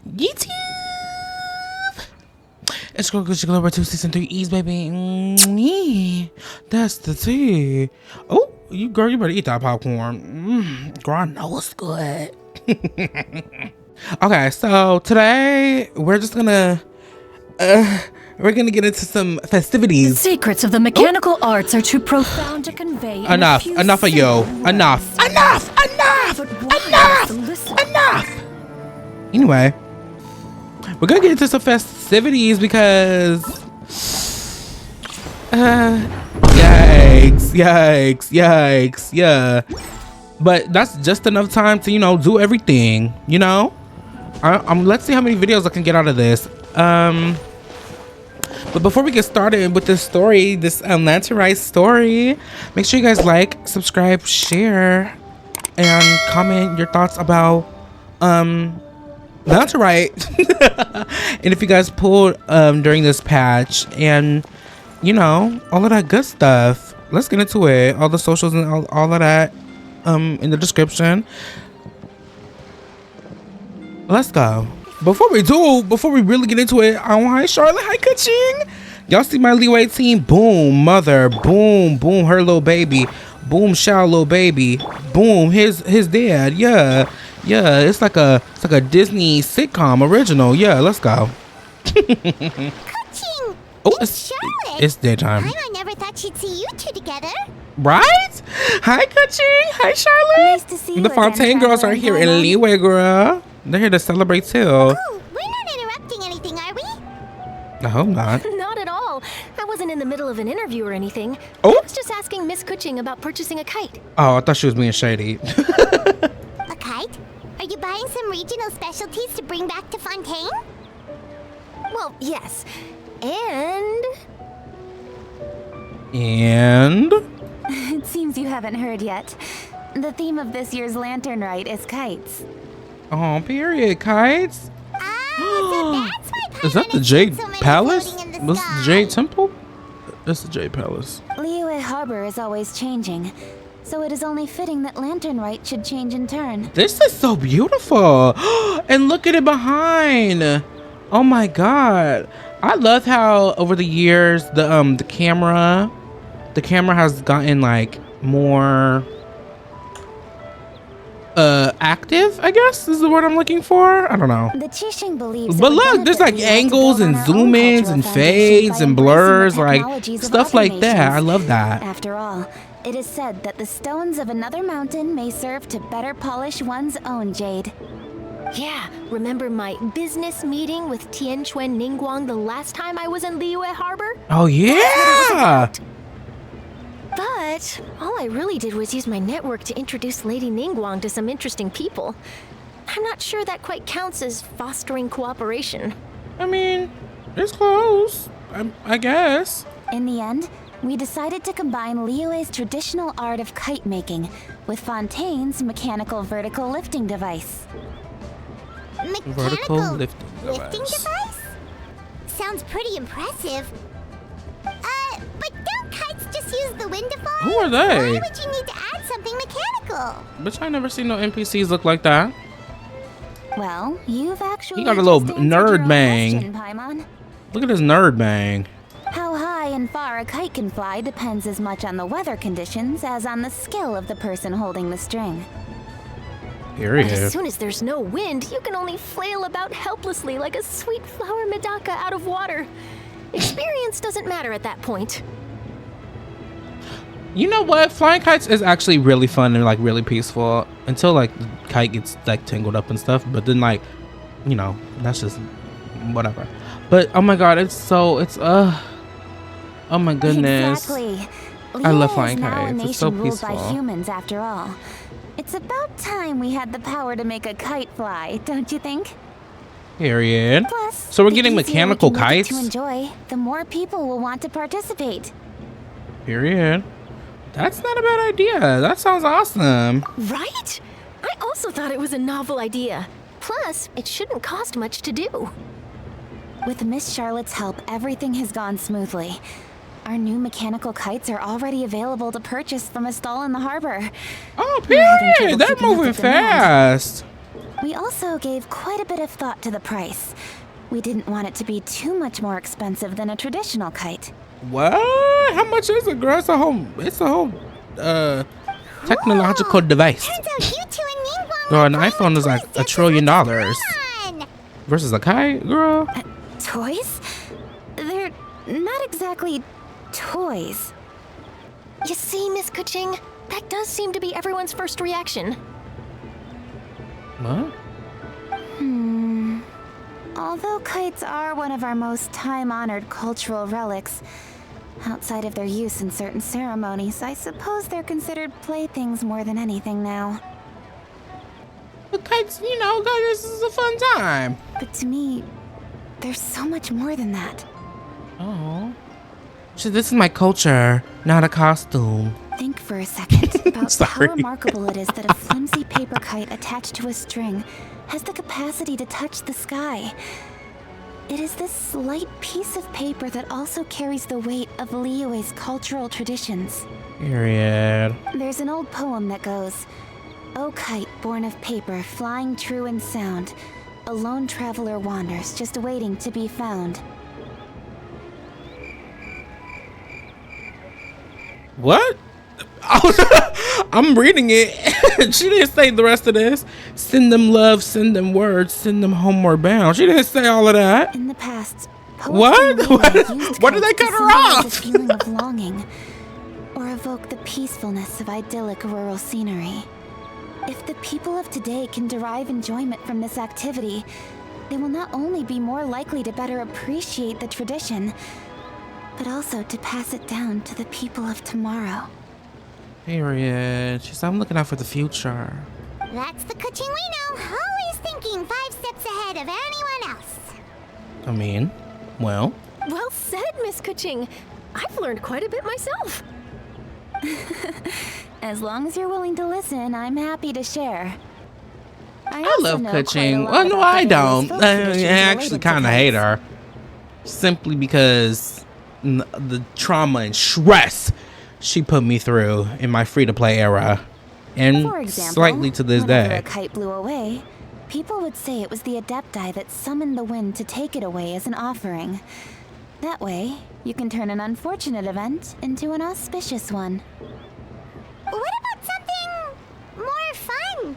YouTube. It's Girl Gucci Global 2 Season 3 Ease, baby. That's the tea. Oh, you better eat that popcorn. Girl, I know it's good. Okay, so today we're just gonna we're gonna get into some festivities. The secrets of the mechanical arts are too profound to convey. Enough of you. Enough. Anyway, we're gonna get into some festivities because yikes, yeah. But that's just enough time to, do everything, let's see how many videos I can get out of this. But before we get started with this story, this Rite story, make sure you guys like, subscribe, share, and comment your thoughts about Rite. And if you guys pulled during this patch, and all of that good stuff. Let's get into it. All the socials and all of that in the description. Let's go. Before we really get into it, hi Charlotte, hi Ka-ching. Y'all see my Leeway team? Boom, mother, boom, her little baby, boom, xiao little baby, boom, his dad. Yeah, it's like a Disney sitcom original. Yeah, let's go. Oh, it's daytime. I never thought she'd see you two together. Right? Hi, Ka-ching. Hi, Charlotte. Nice to see you. The Fontaine girls are here in Leeway, girl. They're here to celebrate too. Oh, we're not interrupting anything, are we? I hope not. Not at all. I wasn't in the middle of an interview or anything. Oh. I was just asking Miss Ka-ching about purchasing a kite. Oh, I thought she was being shady. A kite? Are you buying some regional specialties to bring back to Fontaine? Well, yes. And It seems you haven't heard yet. The theme of this year's Lantern Rite is kites. Oh, period. Kites. So that's why Is that the Jade Palace? Was the Jade Temple? That's the Jade Palace. Liyue Harbor is always changing, so it is only fitting that Lantern Rite should change in turn. This is so beautiful. And look at it behind. Oh my god. I love how over the years the camera has gotten like more active, I guess is the word I'm looking for. I don't know. The Qixing believes But look, there's like angles and zoom ins and fades and blurs, like stuff like that. I love that. After all, it is said that the stones of another mountain may serve to better polish one's own jade. yeah, remember my business meeting with Tianquan Ningguang the last time I was in Liyue Harbor? Oh yeah. But all I really did was use my network to introduce Lady Ningguang to some interesting people. I'm not sure that quite counts as fostering cooperation. I mean, it's close, I guess. In the end, we decided to combine Liyue's traditional art of kite making with Fontaine's mechanical vertical lifting device. Vertical lifting device? Sounds pretty impressive. But don't kites just use the wind to fly? Who are they? Why would you need to add something mechanical? Bitch, I never seen no NPCs look like that. Well, you've actually He got a little just answered nerd your own bang. question, Paimon. Look at this nerd bang. How high and far a kite can fly depends as much on the weather conditions as on the skill of the person holding the string. Period. As soon as there's no wind, you can only flail about helplessly like a sweet flower medaka out of water. Experience doesn't matter at that point. You know what? Flying kites is actually really fun and like really peaceful until like the kite gets like tangled up and stuff. But then like, that's just whatever. But oh my god, oh my goodness. Exactly. I love Liyue flying is now a kites. nation It's so ruled by peaceful. humans after all. It's about time we had the power to make a kite fly, don't you think? Period. Plus, So we're the getting easier we mechanical can make it kites? to enjoy, the more people will want to participate. Period. That's not a bad idea. That sounds awesome. Right? I also thought it was a novel idea. Plus, it shouldn't cost much to do. With Miss Charlotte's help, everything has gone smoothly. Our new mechanical kites are already available to purchase from a stall in the harbor. Oh, We're having period. trouble They're keeping up moving with demand. fast. We also gave quite a bit of thought to the price. We didn't want it to be too much more expensive than a traditional kite. What? How much is it, girl? It's a whole technological device. Turns out you two and Ningguang Girl, an were playing iPhone with is like toys $1 just trillion as much as fun. versus a kite, girl. Toys? They're not exactly toys. You see, Miss Kuching, that does seem to be everyone's first reaction. What? Although kites are one of our most time-honored cultural relics, outside of their use in certain ceremonies, I suppose they're considered playthings more than anything now. But kites, you know, this is a fun time. But to me, there's so much more than that. Oh. So this is my culture, not a costume. Think for a second about how Sorry. remarkable it is that a flimsy paper kite attached to a string has the capacity to touch the sky. It is this slight piece of paper that also carries the weight of Liyue's cultural traditions. Period. There's an old poem that goes, "O kite born of paper, flying true in sound, a lone traveler wanders, just waiting to be found." What? I'm reading it. She didn't say the rest of this. Send them love, send them words, send them homeward bound. She didn't say all of that. In the past, What? poets and Liyue used Why did they kites cut to her symbolize off? a feeling of longing, or evoke the peacefulness of idyllic rural scenery. If the people of today can derive enjoyment from this activity, they will not only be more likely to better appreciate the tradition, but also to pass it down to the people of tomorrow. Period. She's I'm looking out for the future. That's the Kuching we know, always thinking 5 steps ahead of anyone else. I mean, well. Well said, Miss Kuching. I've learned quite a bit myself. As long as you're willing to listen, I'm happy to share. I also love know quite a Kuching. lot Well, no, about the I don't. various folk I traditions actually related to kind of hate kites. her. Simply because the trauma and stress she put me through in my free-to-play era. And For example, slightly to this whenever day. a kite blew away, people would say it was the Adepti that summoned the wind to take it away as an offering. That way, you can turn an unfortunate event into an auspicious one. What about something more fun?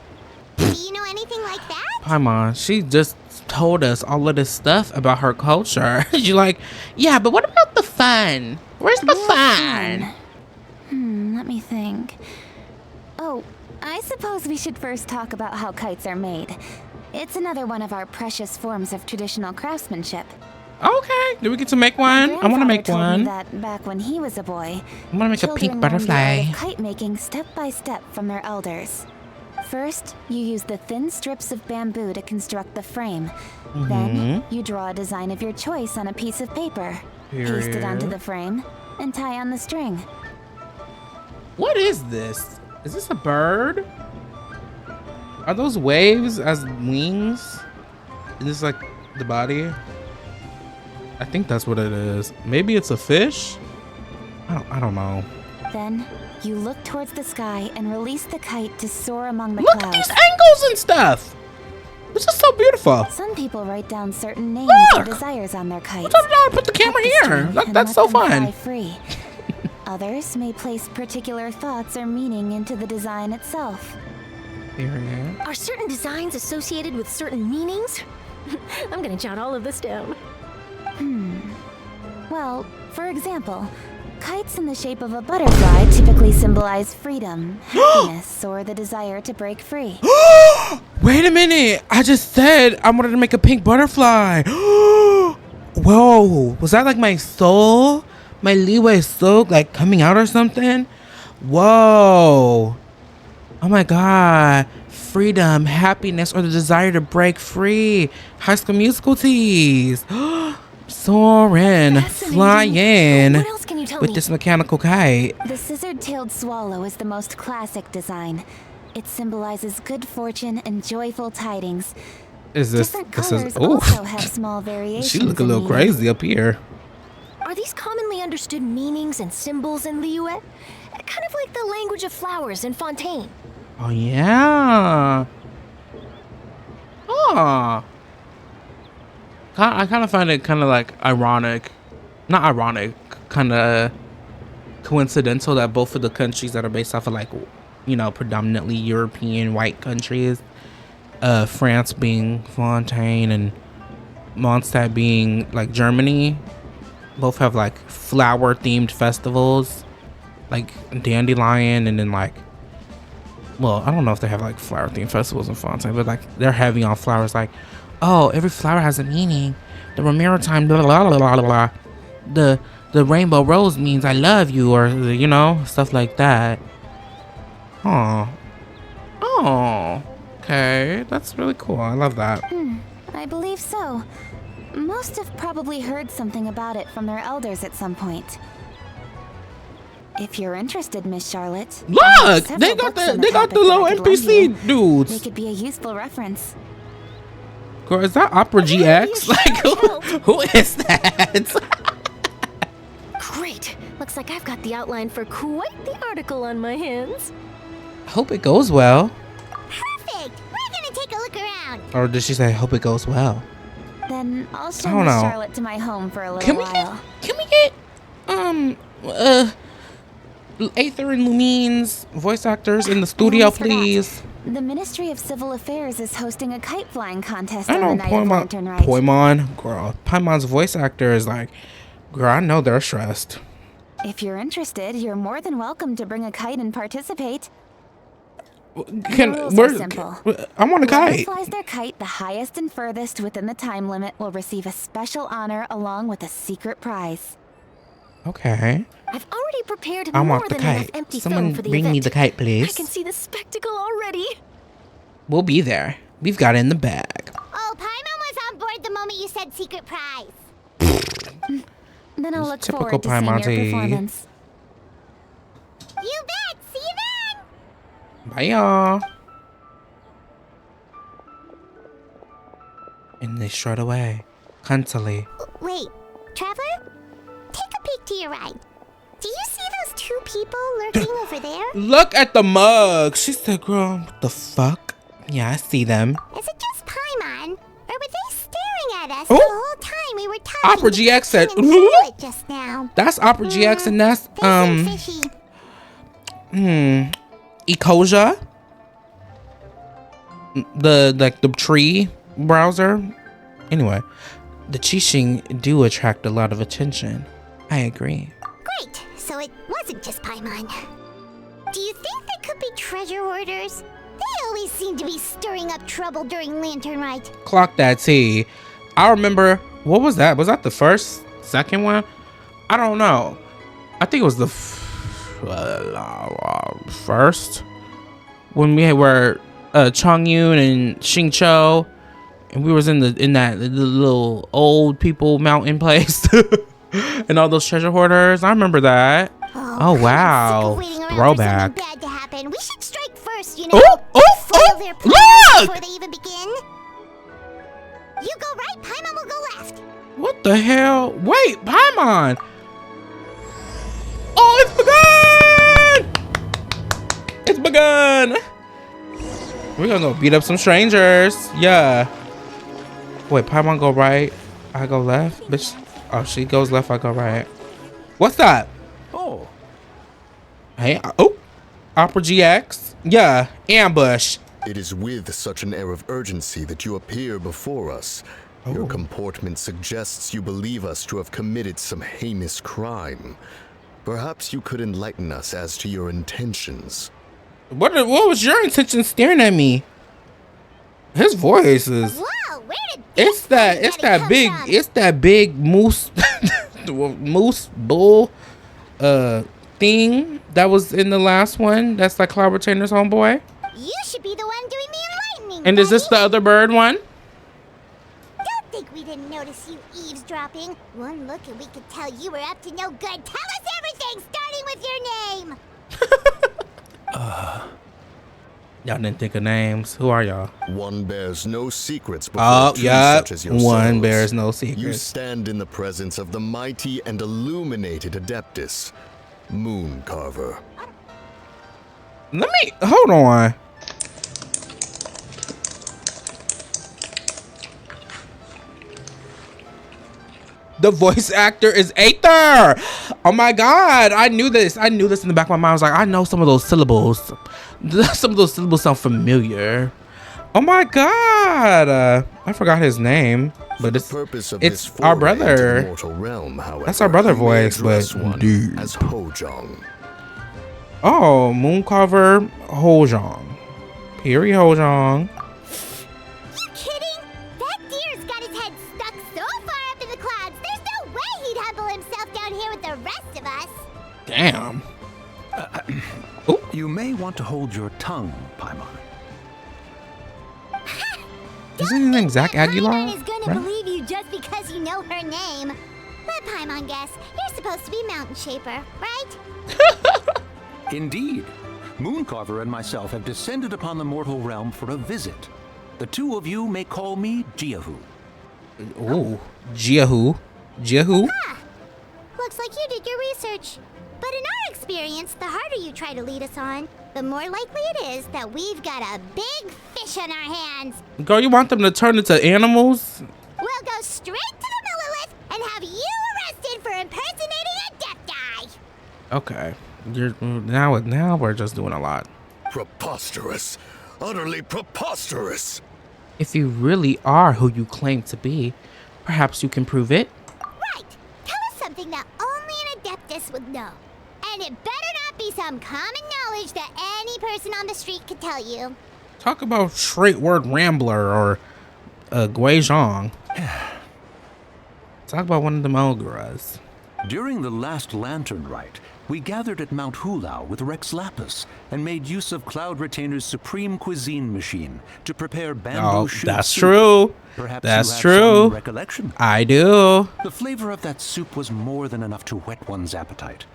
Do you know anything like that? Paimon, she just told us all of this stuff about her culture. You're like, yeah, but what about the fun? Where's the fun? Let me think. Oh, I suppose we should first talk about how kites are made. It's another one of our precious forms of traditional craftsmanship. Okay, do we get to make one? I want to make Grandfather told me one. that back when he was a boy, I want to make a children pink learned the art butterfly. of kite making step by step from their elders. First, you use the thin strips of bamboo to construct the frame. Then, you draw a design of your choice on a piece of paper, paste it onto Period. the frame, and tie on the string. What is this? Is this a bird? Are those waves as wings? Is this like the body? I think that's what it is. Maybe it's a fish? I don't know. Then, you look towards the sky and release the kite to soar among the Look at clouds. these angles and stuff. This is so beautiful. Some people write down certain names or Look! desires on their kites. Put the camera Cut the here. string Look, and that's let so them fly fun. free. Others may place particular thoughts or meaning into the design itself. Period. Are certain designs associated with certain meanings? I'm gonna jot all of this down. Well, for example, kites in the shape of a butterfly typically symbolize freedom, happiness, or the desire to break free. Wait a minute. I just said I wanted to make a pink butterfly. Whoa. Was that like my soul? My Liyue soul like coming out or something? Whoa. Oh my God. Freedom, happiness, or the desire to break free. High School Musical tease. Soaring, Fascinating. flying What else can you tell with me? this mechanical kite. The scissor-tailed swallow is the most classic design. It symbolizes good fortune and joyful tidings. Is this? Different This colors is. also Oh, have small variations. she look a in little meaning. crazy up here. Are these commonly understood meanings and symbols in Liyue? Kind of like the language of flowers in Fontaine. Oh yeah. Huh. I kind of find it kind of like ironic. Not ironic. Kind of coincidental that both of the countries that are based off of like, you know, predominantly European white countries, France being Fontaine and Mondstadt being like Germany, both have like flower themed festivals like Dandelion, and then like, well, I don't know if they have like flower themed festivals in Fontaine, but like they're heavy on flowers. Like, oh, every flower has a meaning. The maritime blah blah blah blah blah. The rainbow rose means I love you, or you know, stuff like that. Oh, okay, that's really cool. I love that. I believe so. Most have probably heard something about it from their elders at some point. If you're interested, Miss Charlotte. Look, they got the little NPC dudes. They could be a useful reference. Girl, is that Opera GX? Like, who is that? Great. Looks like I've got the outline for quite the article on my hands. Hope it goes well. Perfect! We're gonna take a look around. Or did she say, hope it goes well? Then I'll show I don't Miss know. Charlotte to my home for a little while. Can we get Aether and Lumine's voice actors in the studio, almost forgot. please? The Ministry of Civil Affairs is hosting a kite flying contest I on know the night of Lantern Rite. Paimon, girl. Paimon's voice actor is like, girl, I know they're stressed. If you're interested, you're more than welcome to bring a kite and participate. The rules are simple. I want a Whoever kite. flies their kite the highest and furthest within the time limit will receive a special honor along with a secret prize. Okay. I've already prepared I more want the than enough kite. empty Someone foam for the bring event. me the kite, I please. can see the spectacle already. We'll be there. We've got it in the bag. Oh, Paimon was on board the moment you said secret prize. Then I'll It's look typical forward to seeing your Paimon. performance. You bet! See you then! Bye, y'all. And they strode away, cuntily. Wait, Traveler? Take a peek to your right. Do you see those two people lurking over there? Look at the mug. She said, girl, what the fuck? Yeah, I see them. Is it just Paimon? Or were they staring at us Oh. the whole time we were talking? Opera to GX said, Genshin and Charlotte just now? That's Opera GX, and that's, They seem fishy. Ecosia. The tree browser. Anyway, the Qixing do attract a lot of attention. I agree. Great, so it wasn't just Paimon. Do you think they could be treasure hoarders? They always seem to be stirring up trouble during Lantern Rite. Clock that T. I remember, what was that? Was that the second one? I don't know. I think it was the first. When we were Chongyun and Xingqiu, and we was in that little old people mountain place. And all those treasure hoarders. I remember that. Oh wow. Throwback. Bad to happen. We should strike first, you know. Oh, Their plans look! before they even begin. You go right, Paimon will go left. What the hell? Wait, Paimon. Oh, it's begun! It's begun! We're gonna go beat up some strangers. Yeah. Wait, Paimon go right. I go left? Bitch. Oh, she goes left, I go right. What's that? Oh. Hey, oh. Opera GX. Yeah, ambush. It is with such an air of urgency that you appear before us. Your comportment suggests you believe us to have committed some heinous crime. Perhaps you could enlighten us as to your intentions. What was your intention staring at me? His voice is... Whoa, where did It's that big moose moose bull thing that was in the last one. That's like Cloud Retainer's homeboy. You should be the one doing the enlightening. And is this the buddy. other bird one? Don't think we didn't notice you eavesdropping. One look and we could tell you were up to no good. Tell us everything, starting with your name. Y'all didn't think of names. Who are y'all? One bears no secrets before Oh, two yeah. such as yourselves. One bears no You secrets. stand in the presence of the mighty and illuminated Adeptus, Moon Carver. Hold on. The voice actor is Aether. Oh my god, I knew this. I knew this in the back of my mind. I was like, I know some of those syllables. Some of those syllables sound familiar. Oh my god, I forgot his name, but it's our brother. Realm, however, that's our brother voice, but dude. As Hojong. Oh, Mooncarver Hojong. Period Hojong. You kidding? That deer's got his head stuck so far up in the clouds. There's no way he'd humble himself down here with the rest of us. Damn. You may want to hold your tongue, Paimon. Isn't his name Zach Aguilar? Paimon is gonna Right? believe you just because you know her name. Let Paimon guess. You're supposed to be Mountain Shaper, right? Indeed. Mooncarver and myself have descended upon the mortal realm for a visit. The two of you may call me Jiahu. Ooh, Jiahu. Jiahu? Looks like you did your research. But in our experience, the harder you try to lead us on, the more likely it is that we've got a big fish on our hands. Girl, you want them to turn into animals? We'll go straight to the Millilith and have you arrested for impersonating a death guy. Okay. Now we're just doing a lot. Preposterous. Utterly preposterous. If you really are who you claim to be, perhaps you can prove it. Right. Tell us something that only an Adeptus would know. And it better not be some common knowledge that any person on the street could tell you. Talk about straight word rambler or Guizhong. Talk about one of them ogres. During the last Lantern Rite, we gathered at Mount Hulao with Rex Lapis and made use of Cloud Retainer's supreme cuisine machine to prepare bamboo shoot that's soup. true. Perhaps That's you have true. some recollection. I do. The flavor of that soup was more than enough to whet one's appetite.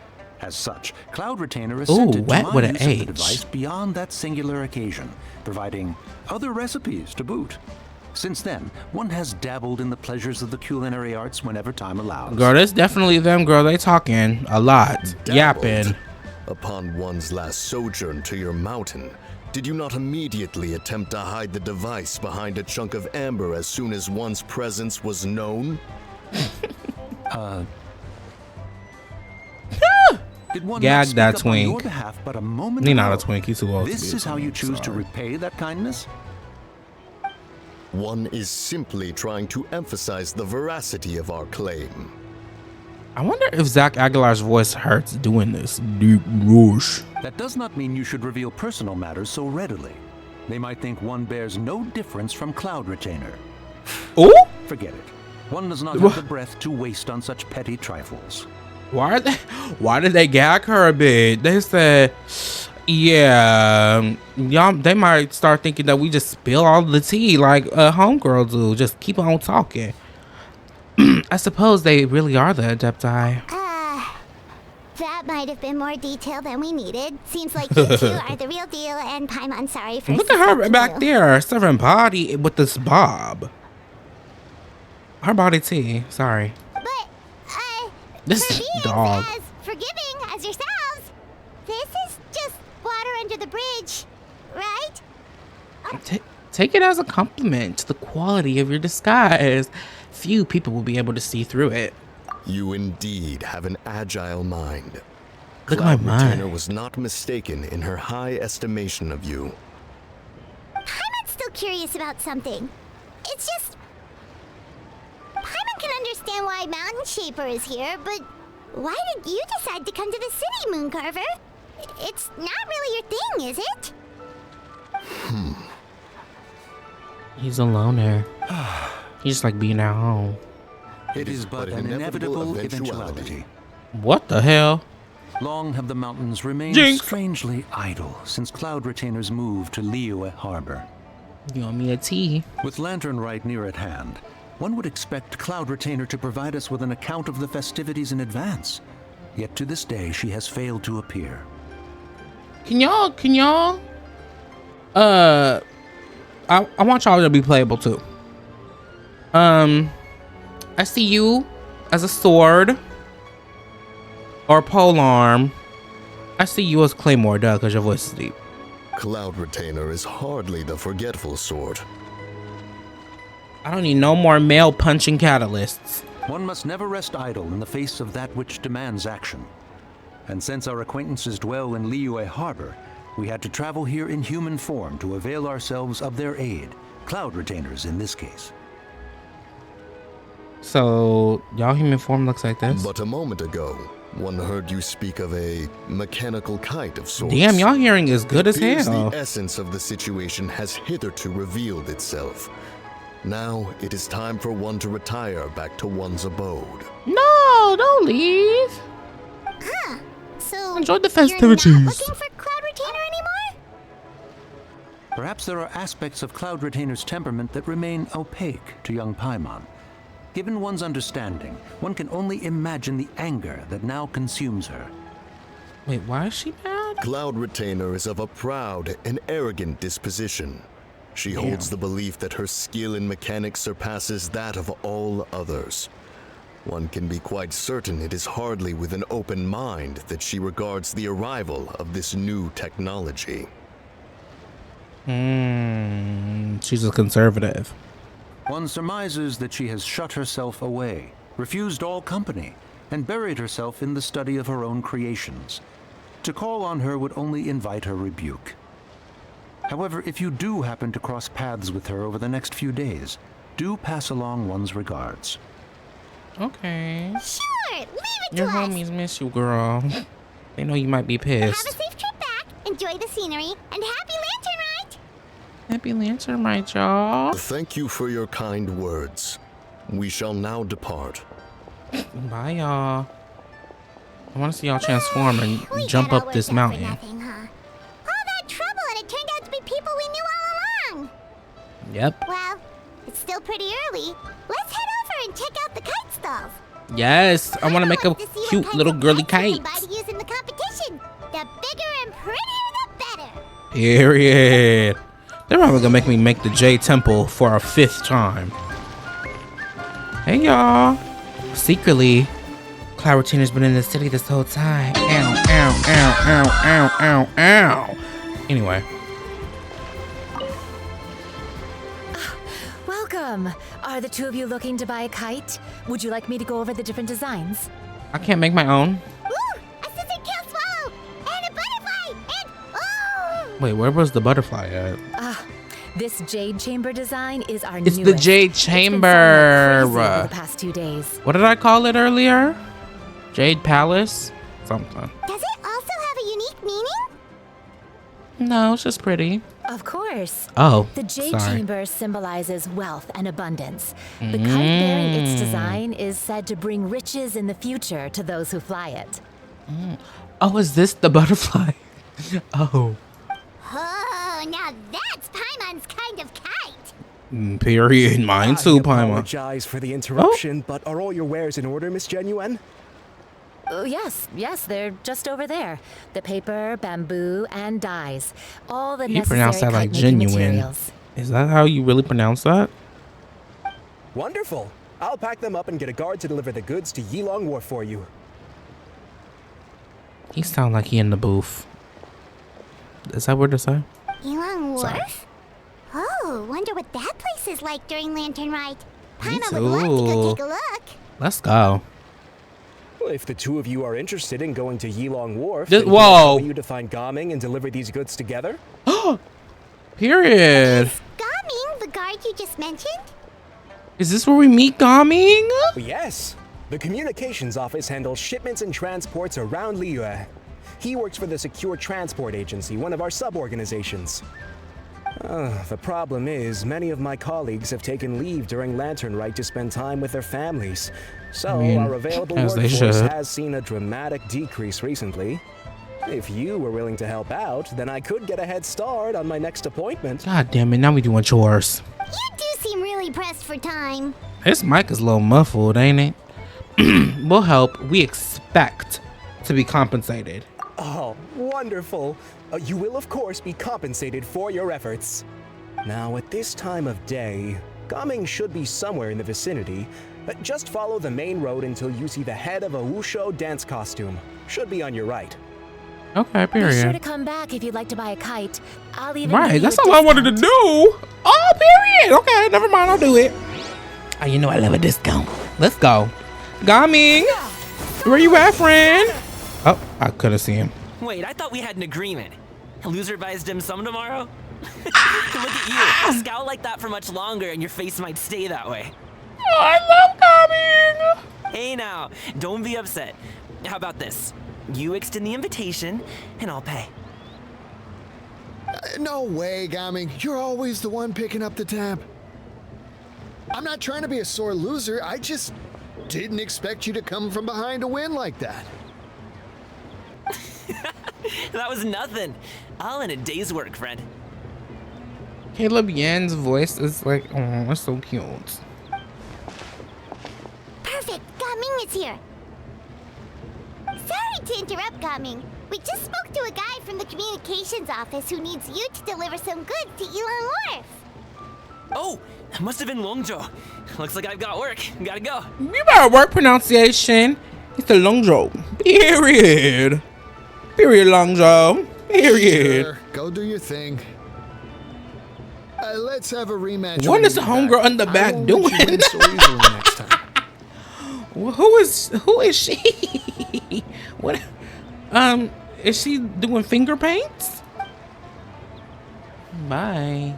As such, Cloud Retainer assented wet to with my an use of H. the device beyond that singular occasion, providing other recipes to boot. Since then, one has dabbled in the pleasures of the culinary arts whenever time allows. Girl, that's definitely them, girl. They talking a lot. Yapping. Dabbled. Upon one's last sojourn to your mountain, did you not immediately attempt to hide the device behind a chunk of amber as soon as one's presence was known? Did one Gag not that speak up on your twink. behalf but a moment He not a ago? twink. He's too old to This be is how a you twink. choose to Sorry. repay that kindness? One is simply trying to emphasize the veracity of our claim. I wonder if Zach Aguilar's voice hurts doing this. Deep whoosh. That does not mean you should reveal personal matters so readily. They might think one bears no difference from Cloud Retainer. Ooh? Forget it. One does not have the breath to waste on such petty trifles. Why did they gag her a bit? They said, yeah, y'all, they might start thinking that we just spill all the tea like homegirl do. Just keep on talking. I suppose they really are the Adepti. That might have been more detail than we needed. Seems like you two are the real deal, and Paimon, sorry for Look at her suspecting back you. there, serving body with this bob. Her body tea, sorry. But, This for beings dog. as forgiving as yourselves, this is just water under the bridge, right? Take it as a compliment to the quality of your disguise. Few people will be able to see through it. You indeed have an agile mind. Look at my Cloud Retainer mind. was not mistaken in her high estimation of you. Paimon's still curious about something. It's just... Paimon can understand why Mountain Shaper is here, but why did you decide to come to the city, Mooncarver? It's not really your thing, is it? He's a loner. He just like being at home. It is but an inevitable eventuality. What the hell? Long have the mountains remained Jinx. strangely idle since Cloud Retainer's move to Liyue Harbor. You want me a tea? With Lantern Rite near at hand, one would expect Cloud Retainer to provide us with an account of the festivities in advance. Yet to this day, she has failed to appear. Can y'all? I want y'all to be playable too. I see you as a sword or pole arm. I see you as Claymore, duh, because your voice is deep. Cloud Retainer is hardly the forgetful sort. I don't need no more male punching catalysts. One must never rest idle in the face of that which demands action. And since our acquaintances dwell in Liyue Harbor, we had to travel here in human form to avail ourselves of their aid, cloud retainers in this case. So, y'all human form looks like this? But a moment ago, one heard you speak of a mechanical kite of sorts. Damn, y'all hearing is good as Appears hell. The essence of the situation has hitherto revealed itself. Now it is time for one to retire back to one's abode. No, don't leave. So Enjoy the you're festivities. not looking for Cloud Retainer anymore? Perhaps there are aspects of Cloud Retainer's temperament that remain opaque to young Paimon. Given one's understanding, one can only imagine the anger that now consumes her. Wait, why is she mad? Cloud Retainer is of a proud and arrogant disposition. She holds the belief that her skill in mechanics surpasses that of all others. One can be quite certain it is hardly with an open mind that she regards the arrival of this new technology. She's a conservative. One surmises that she has shut herself away, refused all company, and buried herself in the study of her own creations. To call on her would only invite her rebuke. However, if you do happen to cross paths with her over the next few days, do pass along one's regards. Okay. Sure, leave it Your to us. homies miss you, girl. They know you might be Have a pissed. safe trip back, enjoy the scenery, and happy Lantern Rite! Happy Lantern Rite, y'all. Thank you for your kind words. We shall now depart. Bye, y'all. I want to see y'all transform and We jump got up all this worked out for mountain. nothing, huh? All that trouble, and it turned out to be people we knew all along. Yep. Well, it's still pretty early. Let's head over and check out the kite stalls. Yes, I want to make a Wants to see what cute kinds little of girly kites we kite. can buy to use in the competition. The bigger and prettier, the better. Period. They're probably gonna make me make the J Temple for a 5th time. Hey, y'all. Secretly, Cloud Retainer's been in the city this whole time. Ow, ow, ow, ow, ow, ow, ow. Anyway. Welcome. Are the two of you looking to buy a kite? Would you like me to go over the different designs? I can't make my own. Ooh, a scissor kill swallow, and a butterfly, and oh! Wait, where was the butterfly at? This jade chamber design is our It's newest. the Jade It's been selling Chamber. like crazy over the past 2 days. What did I call it earlier? Jade Palace? Something. Does it also have a unique meaning? No, it's just pretty. Of course. Oh, The jade sorry. chamber symbolizes wealth and abundance. The kite bearing its design is said to bring riches in the future to those who fly it. Oh, is this the butterfly? Oh, Oh, now that's Paimon's kind of kite. period. Mine too, I Paimon. apologize for the interruption, but are all your wares in order, Miss Genuine? Oh, yes, they're just over there. The paper, bamboo, and dyes. All the You necessary pronounce that like kite-making genuine. materials. Is that how you really pronounce that? Wonderful. I'll pack them up and get a guard to deliver the goods to Yilong Wharf for you. He sound like he in the booth. Is that what to say? Yilong Sorry. Wharf? Oh, wonder what that place is like during Lantern Rite. Me Paimon would love to go too. take a look. Let's go. Well, if the two of you are interested in going to Yilong Wharf, Just- then can I whoa. follow you to find Gaming and deliver these goods together? Period. Gaming, the guard you just mentioned? Is this where we meet Gaming? Well, yes. The communications office handles shipments and transports around Liyue. He works for the Secure Transport Agency, one of our sub-organizations. The problem is, many of my colleagues have taken leave during Lantern Rite to spend time with their families. So, mean, our available as they workforce should. has seen a dramatic decrease recently. If you were willing to help out, then I could get a head start on my next appointment. God damn it, now we doing chores. You do seem really pressed for time. This mic is a little muffled, ain't it? We'll help. We expect to be compensated. Oh, wonderful. You will, of course, be compensated for your efforts. Now, at this time of day, Gaming should be somewhere in the vicinity. Just follow the main road until you see the head of a Wushu dance costume. Should be on your right. Okay, Be sure to period. come back if you'd like to buy a kite. I'll even give Right, you that's a all I wanted to discount. do. Oh, period. Okay, never mind, I'll do it. Oh, you know I love a discount. Let's go. Gaming, where you at, friend? Oh, I couldn't see him. Wait, I thought we had an agreement. A loser buys dim sum tomorrow? Look at you. Scowl like that for much longer and your face might stay that way. Oh, I love Gaming. Hey now, don't be upset. How about this? You extend the invitation and I'll pay. No way, Gaming. You're always the one picking up the tab. I'm not trying to be a sore loser. I just didn't expect you to come from behind to win like that. That was nothing. All in a day's work, friend. Caleb Yan's voice is like, oh, it's so cute. Perfect. Gaming is here. Sorry to interrupt, Gaming. We just spoke to a guy from the communications office who needs you to deliver some goods to Elon Wharf. Oh, it must have been Longzhou. Looks like I've got work. Gotta go. You better work pronunciation. It's the Longzhou. Period. Period, Longzhou. Period. Sure, go do your thing. Let's have a rematch. What is the homegirl in the back doing? Next time. Well, who is she? What? Is she doing finger paints? Bye.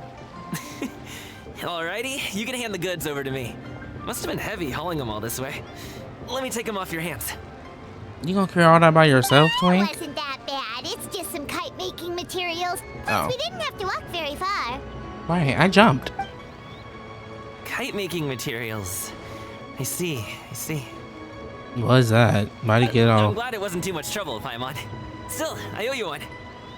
Alrighty, you can hand the goods over to me. Must have been heavy hauling them all this way. Let me take them off your hands. You gonna carry all that by yourself, It Twink? wasn't that bad. It's just some kite-making materials. Plus, Oh. we didn't have to walk very far. Right, I jumped. Kite making materials. I see. What's that? Why'd he get I'm all? glad it wasn't too much trouble, Paimon. Still, I owe you one.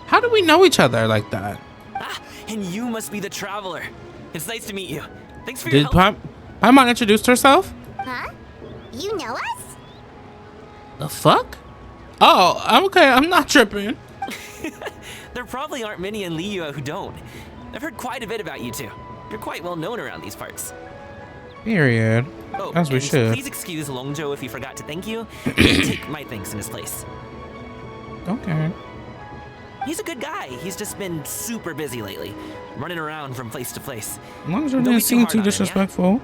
How do we know each other like that? Ah, and you must be the traveler. It's nice to meet you. Thanks for your Did help. Paimon introduced herself? Huh? You know us? The fuck? Oh, I'm okay. I'm not tripping. There probably aren't many in Liyue who don't. I've heard quite a bit about you two. You're quite well known around these parts. Period. Oh, As we and should. please excuse Longzhou if he forgot to thank you. Take my thanks in his place. Okay. He's a good guy. He's just been super busy lately, running around from place to place. As long as you Don't be didn't too seem hard too on him, yeah? disrespectful.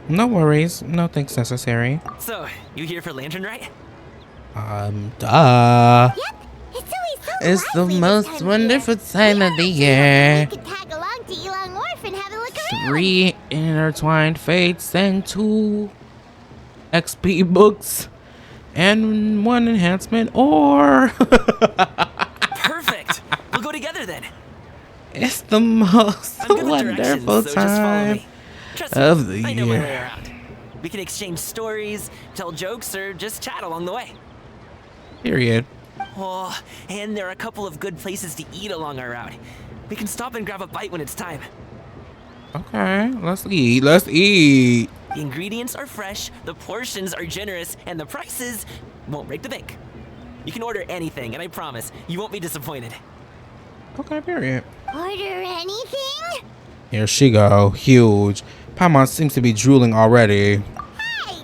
No worries. No thanks necessary. So, you here for Lantern Rite? Duh. Yep. It's always so It's the lively this most time of wonderful year. time of the year. We could tag along to Elon Wharf and have a look around. 3 intertwined fates and 2 XP books and 1 enhancement or Perfect. We'll go together then. it's the most I'm good with directions, wonderful so just follow time me. Trust me, of the I know my way year. around. We can exchange stories, tell jokes, or just chat along the way. Period. Oh, and there are a couple of good places to eat along our route. We can stop and grab a bite when it's time. Okay, let's eat. Let's eat. The ingredients are fresh, the portions are generous, and the prices won't break the bank. You can order anything, and I promise you won't be disappointed. Okay, period. Order anything? Here she go. Huge. Paimon seems to be drooling already. Hey,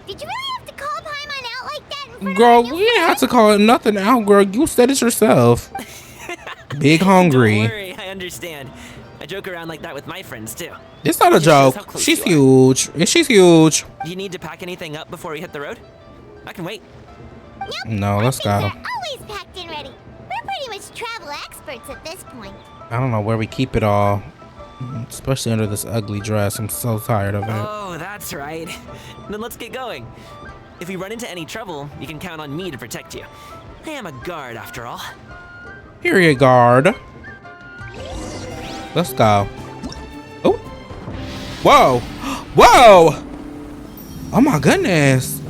did you really have to call Paimon out like that in front Girl, of we our new didn't have friend? to call it nothing out, girl. You said it yourself. Big hungry. Don't worry, I understand. I joke around like that with my friends too. It's not a Just shows how joke. close She's you are. huge. She's huge. Do you need to pack anything up before we hit the road? I can wait. Nope. No, Our let's things go. are always packed and ready. We're pretty much travel experts at this point. I don't know where we keep it all. Especially under this ugly dress. I'm so tired of it. Oh, that's right. Then let's get going. If we run into any trouble, you can count on me to protect you. I am a guard after all. Period, guard. Let's go. Oh. Whoa. Whoa. Oh my goodness.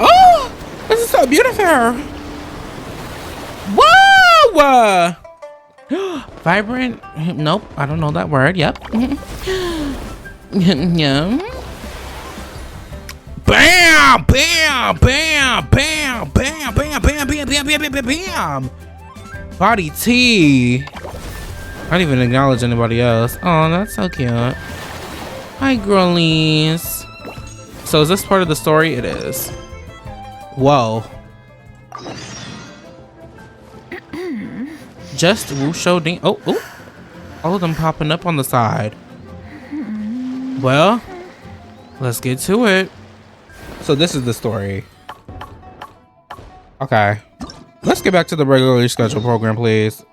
Oh, this is so beautiful. Whoa. Vibrant. Nope, I don't know that word. Yep. Yeah. Bam, bam, bam, bam, bam, bam, bam, bam, bam, bam, bam, bam, bam. Body tea. I didn't even acknowledge anybody else. Oh, that's so cute. Hi, girlies. So is this part of the story? It is. Whoa. Just Wusho Ding. Oh, oh. All of them popping up on the side. Well, let's get to it. So this is the story. Okay. Let's get back to the regularly scheduled program, please.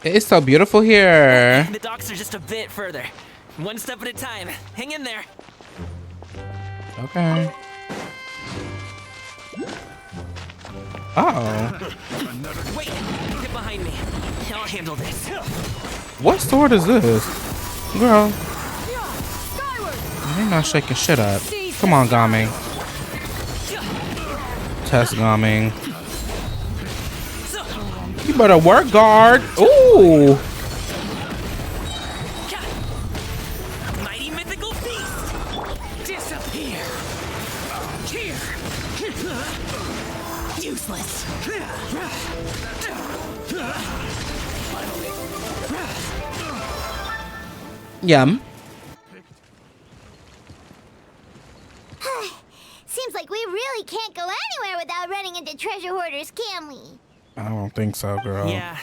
It's so beautiful here. The docks are just a bit further. One step at a time. Hang in there. Okay. Uh-oh. Wait, get behind me. I'll handle this. What sword is this? Girl. You're not shaking shit up. Come on, Gaming. Test Gaming. You better work, guard. Ooh. Mighty mythical beast. Disappear. Here. Useless. Yum. Seems like we really can't go anywhere without running into treasure hoarders, can we? I don't think so, girl. Yeah.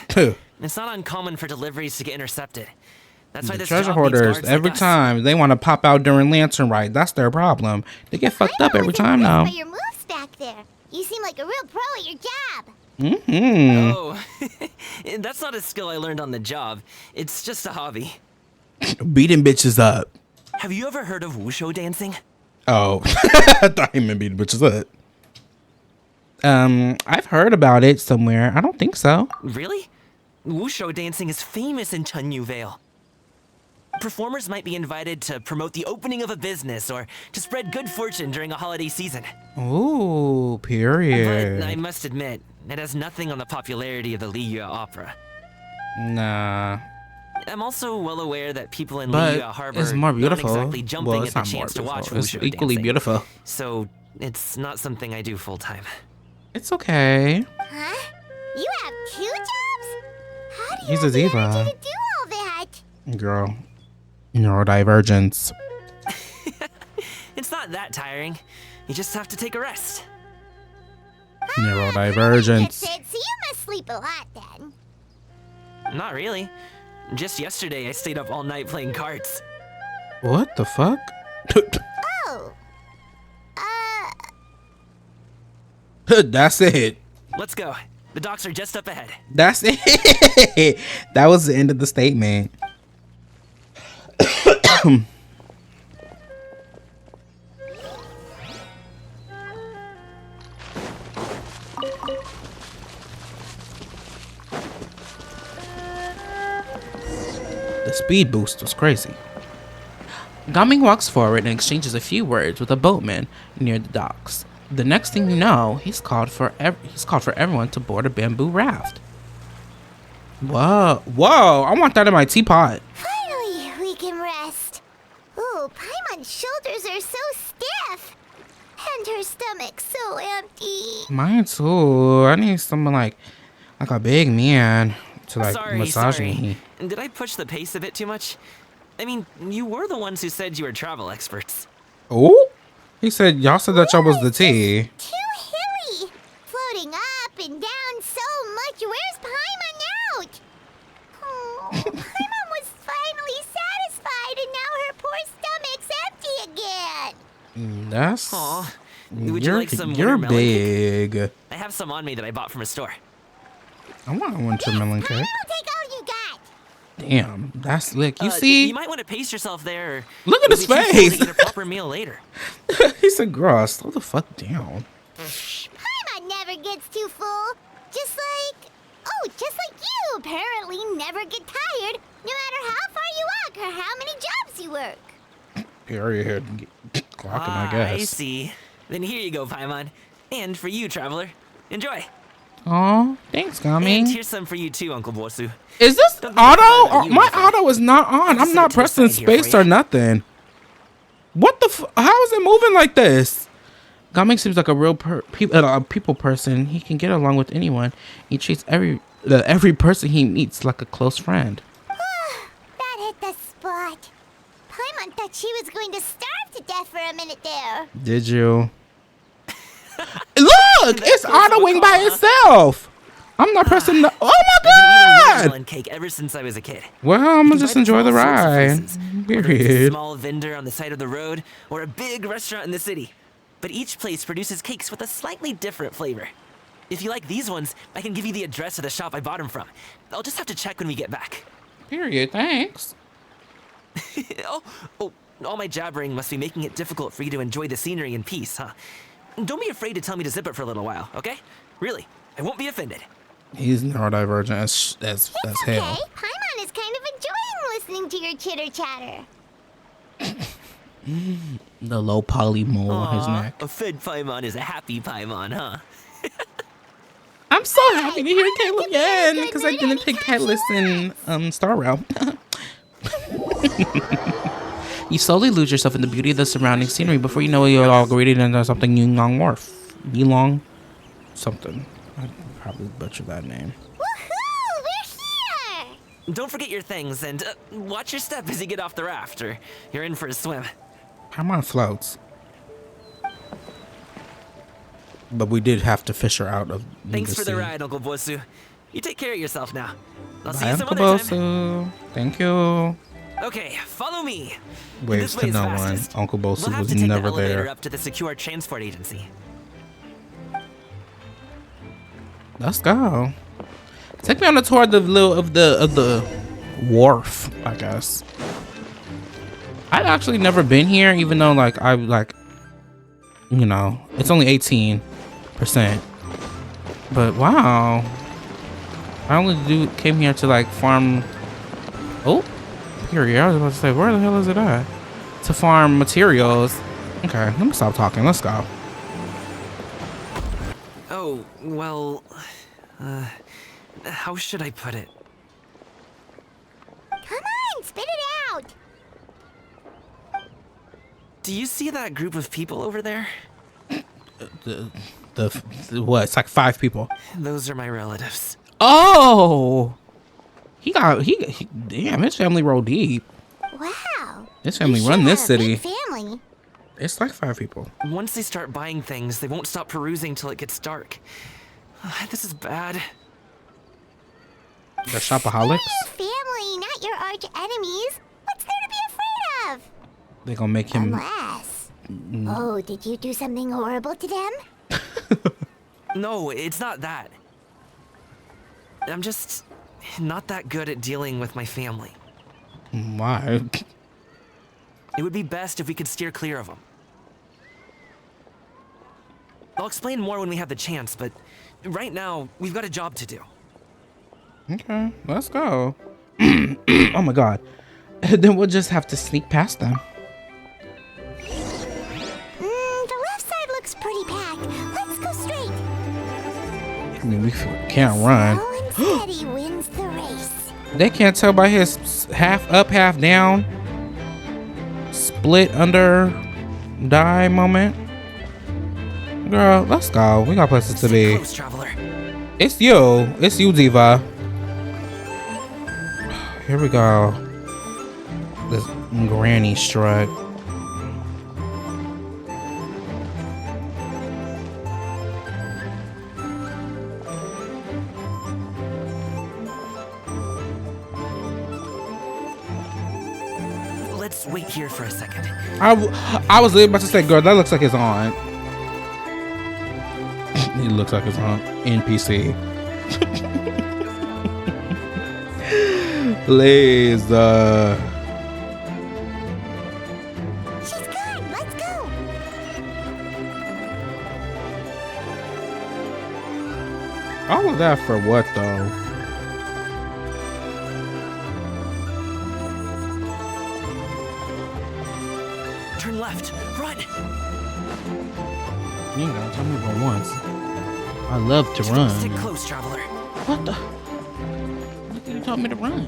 It's not uncommon for deliveries to get intercepted. That's why The this treasure job needs hoarders, guards every like us. time they want to pop out during Lantern Rite. That's their problem. They get fucked up every time now. By your moves back there. You seem like a real pro at your job. Mm-hmm. Oh, that's not a skill I learned on the job. It's just a hobby. Beating bitches up. Have you ever heard of wushu dancing? Oh, I thought he meant beating bitches up. I've heard about it somewhere. I don't think so. Really? Wushu dancing is famous in Chunyu Vale. Performers might be invited to promote the opening of a business or to spread good fortune during a holiday season. Ooh, period. But I must admit, it has nothing on the popularity of the Liyue opera. Nah. I'm also well aware that people in But Liyue Harbor it's more beautiful. aren't exactly jumping Well, at it's the not more chance to watch beautiful. It's wushu equally dancing. beautiful. So it's not something I do full time. It's okay. Huh? You have 2 jobs? How do you He's a have the diva. energy to do all that? Girl. Neurodivergence. It's not that tiring. You just have to take a rest. That's Neurodivergence. it, so you must sleep a lot then. Not really. Just yesterday, I stayed up all night playing cards. What the fuck? Oh. That's it. Let's go. The docks are just up ahead. That's it. That was the end of the statement. The speed boost was crazy. Gaming walks forward and exchanges a few words with a boatman near the docks. The next thing you know, he's called for everyone to board a bamboo raft. Whoa, whoa! I want that in my teapot. Finally, we can rest. Ooh, Paimon's shoulders are so stiff. And her stomach so empty. Mine too. I need someone like a big man to massage me. Did I push the pace a bit too much? I mean, you were the ones who said you were travel experts. Oh, he said y'all said that y'all was the tea. Too hilly. Floating up and down so much. Where's Paimon out? Oh, Paimon was finally satisfied and now her poor stomach's empty again. That's. Aw. Would you like some You're watermelon cake? big. I have some on me that I bought from a store. I want a watermelon cake. I'll take all you got. Damn, that's slick. You You see? might want to pace yourself there. Or Look at his you'll be too full face. to eat a proper meal later. He said, "Girl, slow the fuck down." Paimon never gets too full. Just like you apparently never get tired, no matter how far you walk or how many jobs you work. Period. Clocking, I I guess. see. Then here you go, Paimon. And for you, traveler. Enjoy. Aw, thanks, And Gami. here's some for you too, Uncle Bosu. Is this Don't be surprised auto? about Or you, my Ethan. auto is not on. I'm sit not to the pressing side here for space you. or nothing. What the? How is it moving like this? Gami seems like a real people person. He can get along with anyone. He treats every person he meets like a close friend. That hit the spot. Paimon thought she was going to starve to death for a minute there. Did you? Look, it's autoing by itself. I'm not pressing the. Oh I've been eating my god! watermelon cake ever since I was a kid. Well, I'm gonna just Invited enjoy to the all sorts of ride. places. Whether it's a Period. small vendor on the side of the road or a big restaurant in the city. But each place produces cakes with a slightly different flavor. If you like these ones, I can give you the address of the shop I bought them from. I'll just have to check when we get back. Period. Thanks. oh, all my jabbering must be making it difficult for you to enjoy the scenery in peace, huh? Don't be afraid to tell me to zip it for a little while, okay? Really, I won't be offended. He's neurodivergent as It's hell. okay. Paimon is kind of enjoying listening to your chitter chatter. The low poly mole on his Aw, neck. a fed Paimon is a happy Paimon, huh? I'm so happy to hear Caleb again because I didn't pick Catalyst in Star Rail. You slowly lose yourself in the beauty of the surrounding scenery before you know you're all greeted into something Yunglong Wharf. Yulong something. I probably butchered that name. Woohoo! We're here! Don't forget your things and watch your step as you get off the raft or you're in for a swim. I'm on floats. But we did have to fish her out of Thanks for the sea. ride, Uncle Bosu. You take care of yourself now. I'll see Bye, you some Uncle other time. Bosu. Thank you. Okay, follow me. Waves This way to is no fastest. one. Uncle Bosu We'll have was to take never the elevator there. up to the secure transport agency. Let's go. Take me on a tour of the wharf, I guess. I've actually never been here, even though you know, it's only 18%. But wow. I only came here to like farm. Oh, period. I was about to say, where the hell is it at? To farm materials. Okay, let me stop talking. Let's go. Oh, well, how should I put it? Come on, spit it out! Do you see that group of people over there? The what? It's like 5 people. Those are my relatives. Oh, he damn, his family roll deep. Wow. His family You run sure this are a city. big family. It's like 5 people. Once they start buying things, they won't stop perusing till it gets dark. This is bad. The shopaholics. Family, not your arch enemies. What's there to be afraid of? They gonna make him. Unless. Oh, did you do something horrible to them? No, it's not that. I'm just not that good at dealing with my family. Why? It would be best if we could steer clear of them. I'll explain more when we have the chance, but right now, we've got a job to do. Okay, let's go. Oh my god. Then we'll just have to sneak past them. The left side looks pretty packed. Let's go straight. I mean, we can't run. Slow and steady wins the race. They can't tell by his half up, half down, split under, die moment. Girl, let's go. We got places to Stay be. close, traveler. It's you, Diva. Here we go. This granny strut. Let's wait here for a second. I was about to say, girl, that looks like his aunt. He looks like his aunt. NPC. Please, She's good. Let's go. all of that for what though? Turn left. Run. You ain't gotta tell me but once. I love to Just run. stick close, traveler. What the? What did you tell me to run?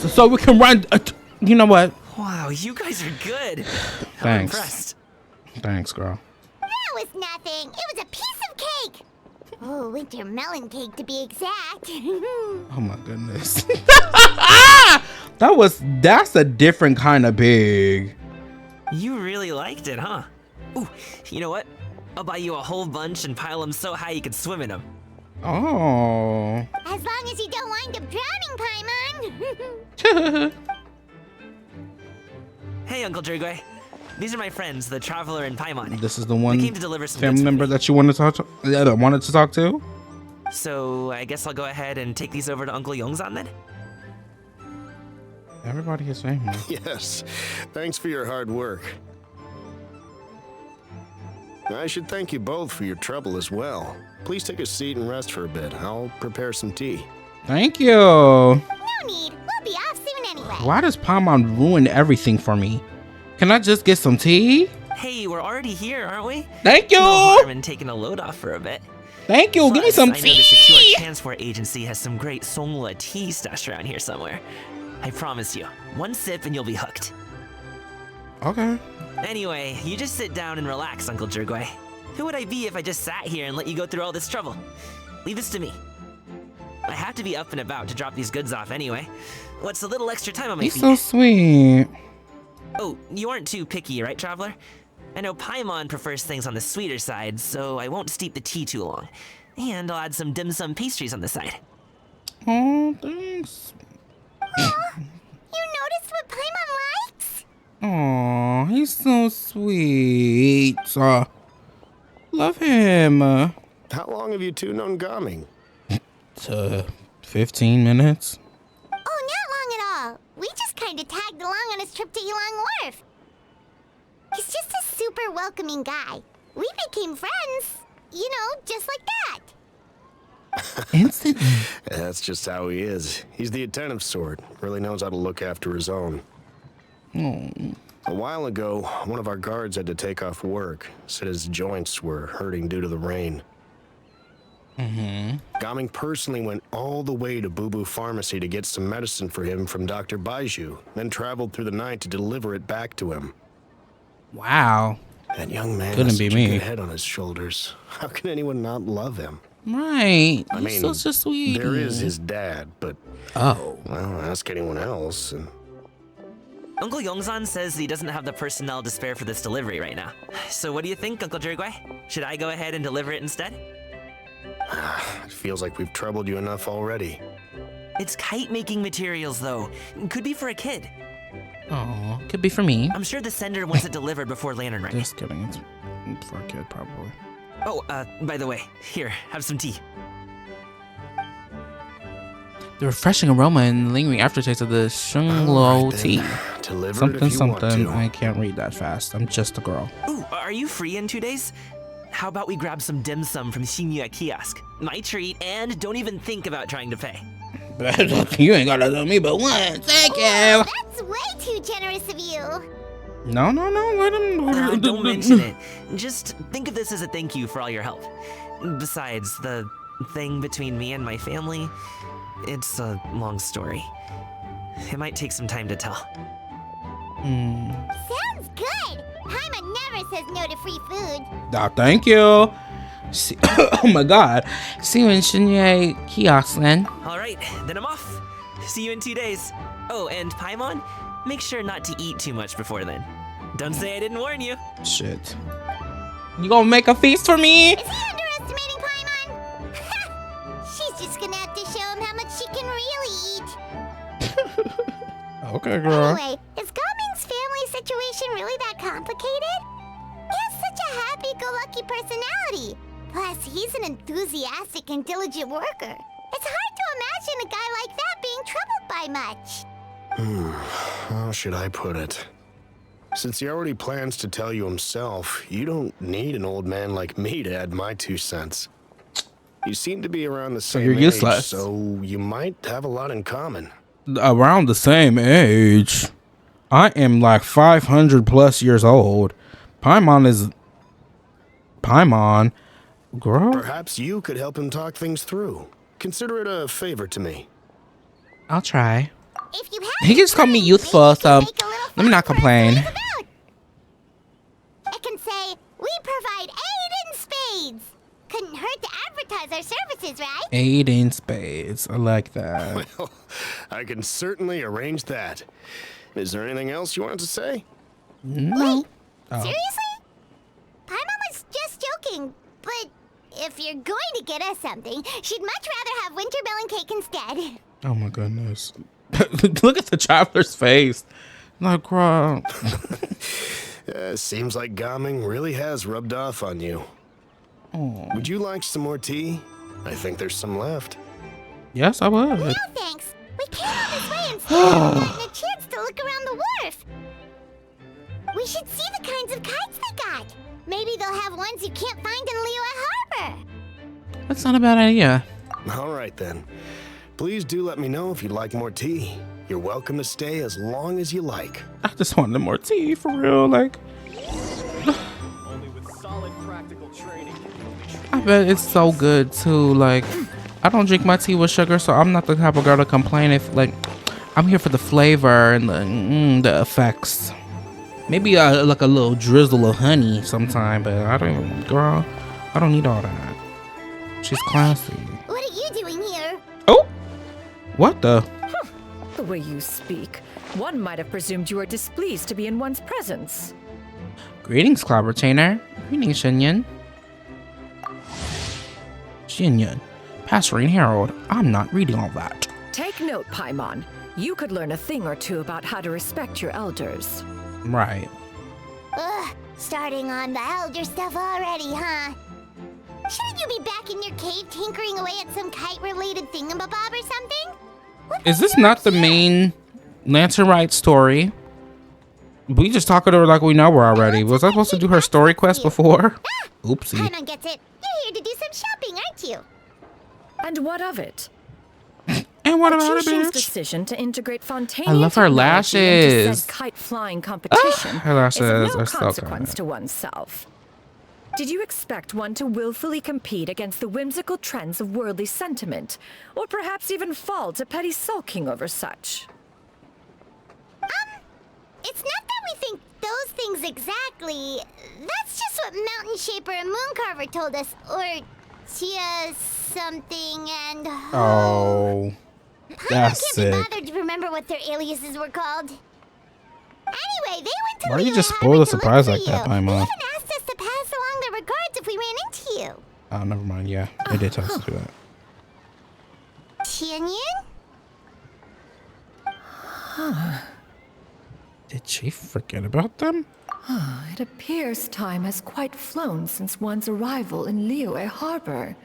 So we can run. You know what? Wow, you guys are good. I'm Thanks. impressed. Thanks, girl. That was nothing. It was a piece of cake. Oh, winter melon cake to be exact. Oh my goodness. That's a different kind of big. You really liked it, huh? Ooh, you know what? I'll buy you a whole bunch and pile them so high you can swim in them. Oh. As long as you don't wind up drowning, Paimon. Hey, Uncle Jirgwe. These are my friends, the Traveler and Paimon. This is the one They came to deliver some family goods for member me. that you wanted to talk to. So I guess I'll go ahead and take these over to Uncle Yongzan then? Everybody is family. Yes. Thanks for your hard work. I should thank you both for your trouble as well. Please take a seat and rest for a bit. I'll prepare some tea. Thank you. No need. We'll be off soon anyway. Why does Paimon ruin everything for me? Can I just get some tea? Hey, we're already here, aren't we? Thank you. No harm in taking a load off for a bit. Thank you. Give me Plus, some I know the Secure tea. Transport Agency has some great Songla tea stashed around here somewhere. I promise you, one sip and you'll be hooked. Okay. Anyway, you just sit down and relax, Uncle Jirgwe. Who would I be if I just sat here and let you go through all this trouble? Leave this to me. I have to be up and about to drop these goods off anyway. What's a little extra time on my He's feet? so sweet. Oh, you aren't too picky, right, Traveler? I know Paimon prefers things on the sweeter side, so I won't steep the tea too long. And I'll add some dim sum pastries on the side. Oh, thanks. You noticed what Paimon likes? Oh, he's so sweet. Love him. How long have you two known Gaming? 15 minutes. Oh, not long at all. We just kind of tagged along on his trip to Yulong Wharf. He's just a super welcoming guy. We became friends, you know, just like that. Instantly. That's just how he is. He's the attentive sort. Really knows how to look after his own. A while ago, one of our guards had to take off work. Said his joints were hurting due to the rain. Gaming personally went all the way to Boo Boo Pharmacy to get some medicine for him from Dr. Baiju, then traveled through the night to deliver it back to him. Wow. That young man Couldn't has be such me. a good head on his shoulders. How can anyone not love him? Right. I mean, He's such a sweet. there is his dad, but Oh. well, ask anyone else. And Uncle Yongzan says he doesn't have the personnel to spare for this delivery right now. So what do you think, Uncle Jirgwe? Should I go ahead and deliver it instead? it feels like we've troubled you enough already. It's kite-making materials, though. Could be for a kid. Oh, could be for me. I'm sure the sender wants it delivered before Lantern Rite. Just kidding. It's for a kid, probably. Oh, by the way, here, have some tea. The refreshing aroma and lingering aftertaste of the Shunglo Alright then. tea. Deliver it Something, if you want something. to. I can't read that fast. I'm just a girl. Ooh, are you free in 2 days? How about we grab some dim sum from Shinya Kiosk? My treat, and don't even think about trying to pay. You ain't gotta tell me but once. Thank you. That's way too generous of you. No. Let him. Don't mention it. Just think of this as a thank you for all your help. Besides, the thing between me and my family, it's a long story. It might take some time to tell. Sounds good. Paimon never says no to free food. Oh, thank you. See, oh my God. See you in Shinya Kiosk then. All right, then I'm off. See you in 2 days. Oh, and Paimon, make sure not to eat too much before then. Don't say I didn't warn you. Shit. You gonna make a feast for me? Is he underestimating Paimon? She's just gonna have to show him how much she can really eat. Okay, girl. Anyway, is Gaming's family situation really that complicated? He has such a happy-go-lucky personality. Plus, he's an enthusiastic and diligent worker. It's hard to imagine a guy like that being troubled by much. How should I put it? Since he already plans to tell you himself, you don't need an old man like me to add my 2 cents. You seem to be around the same you're age, useless. so you might have a lot in common. Around the same age. I am like 500 plus years old. Paimon, girl. Perhaps you could help him talk things through. Consider it a favor to me. I'll try. If you have He just called me time, youthful, maybe you so can make a little let me not fun for us to complain. laugh about. I can say, we provide aid in spades. Couldn't hurt to advertise our services, right? 8 in spades. I like that. Well, I can certainly arrange that. Is there anything else you wanted to say? No. Oh. Seriously? Paimon was just joking, but if you're going to get us something, she'd much rather have winter melon cake instead. Oh my goodness. Look at the traveler's face. Like, girl. Seems like Gaming really has rubbed off on you. Oh. Would you like some more tea? I think there's some left. Yes, I would. No thanks. We came all this way and still haven't gotten a chance to look around the wharf. We should see the kinds of kites they got. Maybe they'll have ones you can't find in Liyue Harbor. That's not a bad idea. All right then. Please do let me know if you'd like more tea. You're welcome to stay as long as you like. I just wanted more tea, for real. Like, Only with solid practical training. I bet it's so good too. Like, I don't drink my tea with sugar, so I'm not the type of girl to complain if, like, I'm here for the flavor and the effects. Maybe like a little drizzle of honey sometime, but I don't even, girl, I don't need all that. She's classy. What are you doing here? Oh, what the? The way you speak, one might have presumed you were displeased to be in one's presence. Greetings, Cloud Retainer. Greetings, Shinyan. Shinyan, Passerine Herald. I'm not reading all that. Take note, Paimon. You could learn a thing or two about how to respect your elders. Right. Ugh, starting on the elder stuff already, huh? Shouldn't you be back in your cave tinkering away at some kite-related thingamabob or something? Is this not the main Lantern Rite story? We just talking to her like we know her already. Was I supposed to do her story quest before? Oopsie. Paimon gets it. You're here to do some shopping, aren't you? And what of it? And what about it, Jushin's bitch? decision to integrate Fontaine I love her lashes. kite flying competition her lashes is of no are so consequence good. to oneself. Did you expect one to willfully compete against the whimsical trends of worldly sentiment, or perhaps even fall to petty sulking over such? It's not that we think those things exactly. That's just what Mountain Shaper and Mooncarver told us. Or Tia something and... Oh, that's I can't be sick. bothered to remember what their aliases were called. Anyway, they went to Why do you Liyue just Harbor spoil the to look surprise for like that, you. They Paimon? even asked us to pass along their regards if we ran into you. Oh, never mind. Yeah, they did tell us to do that. Tianyin? Did she forget about them? It appears time has quite flown since one's arrival in Liyue Harbor.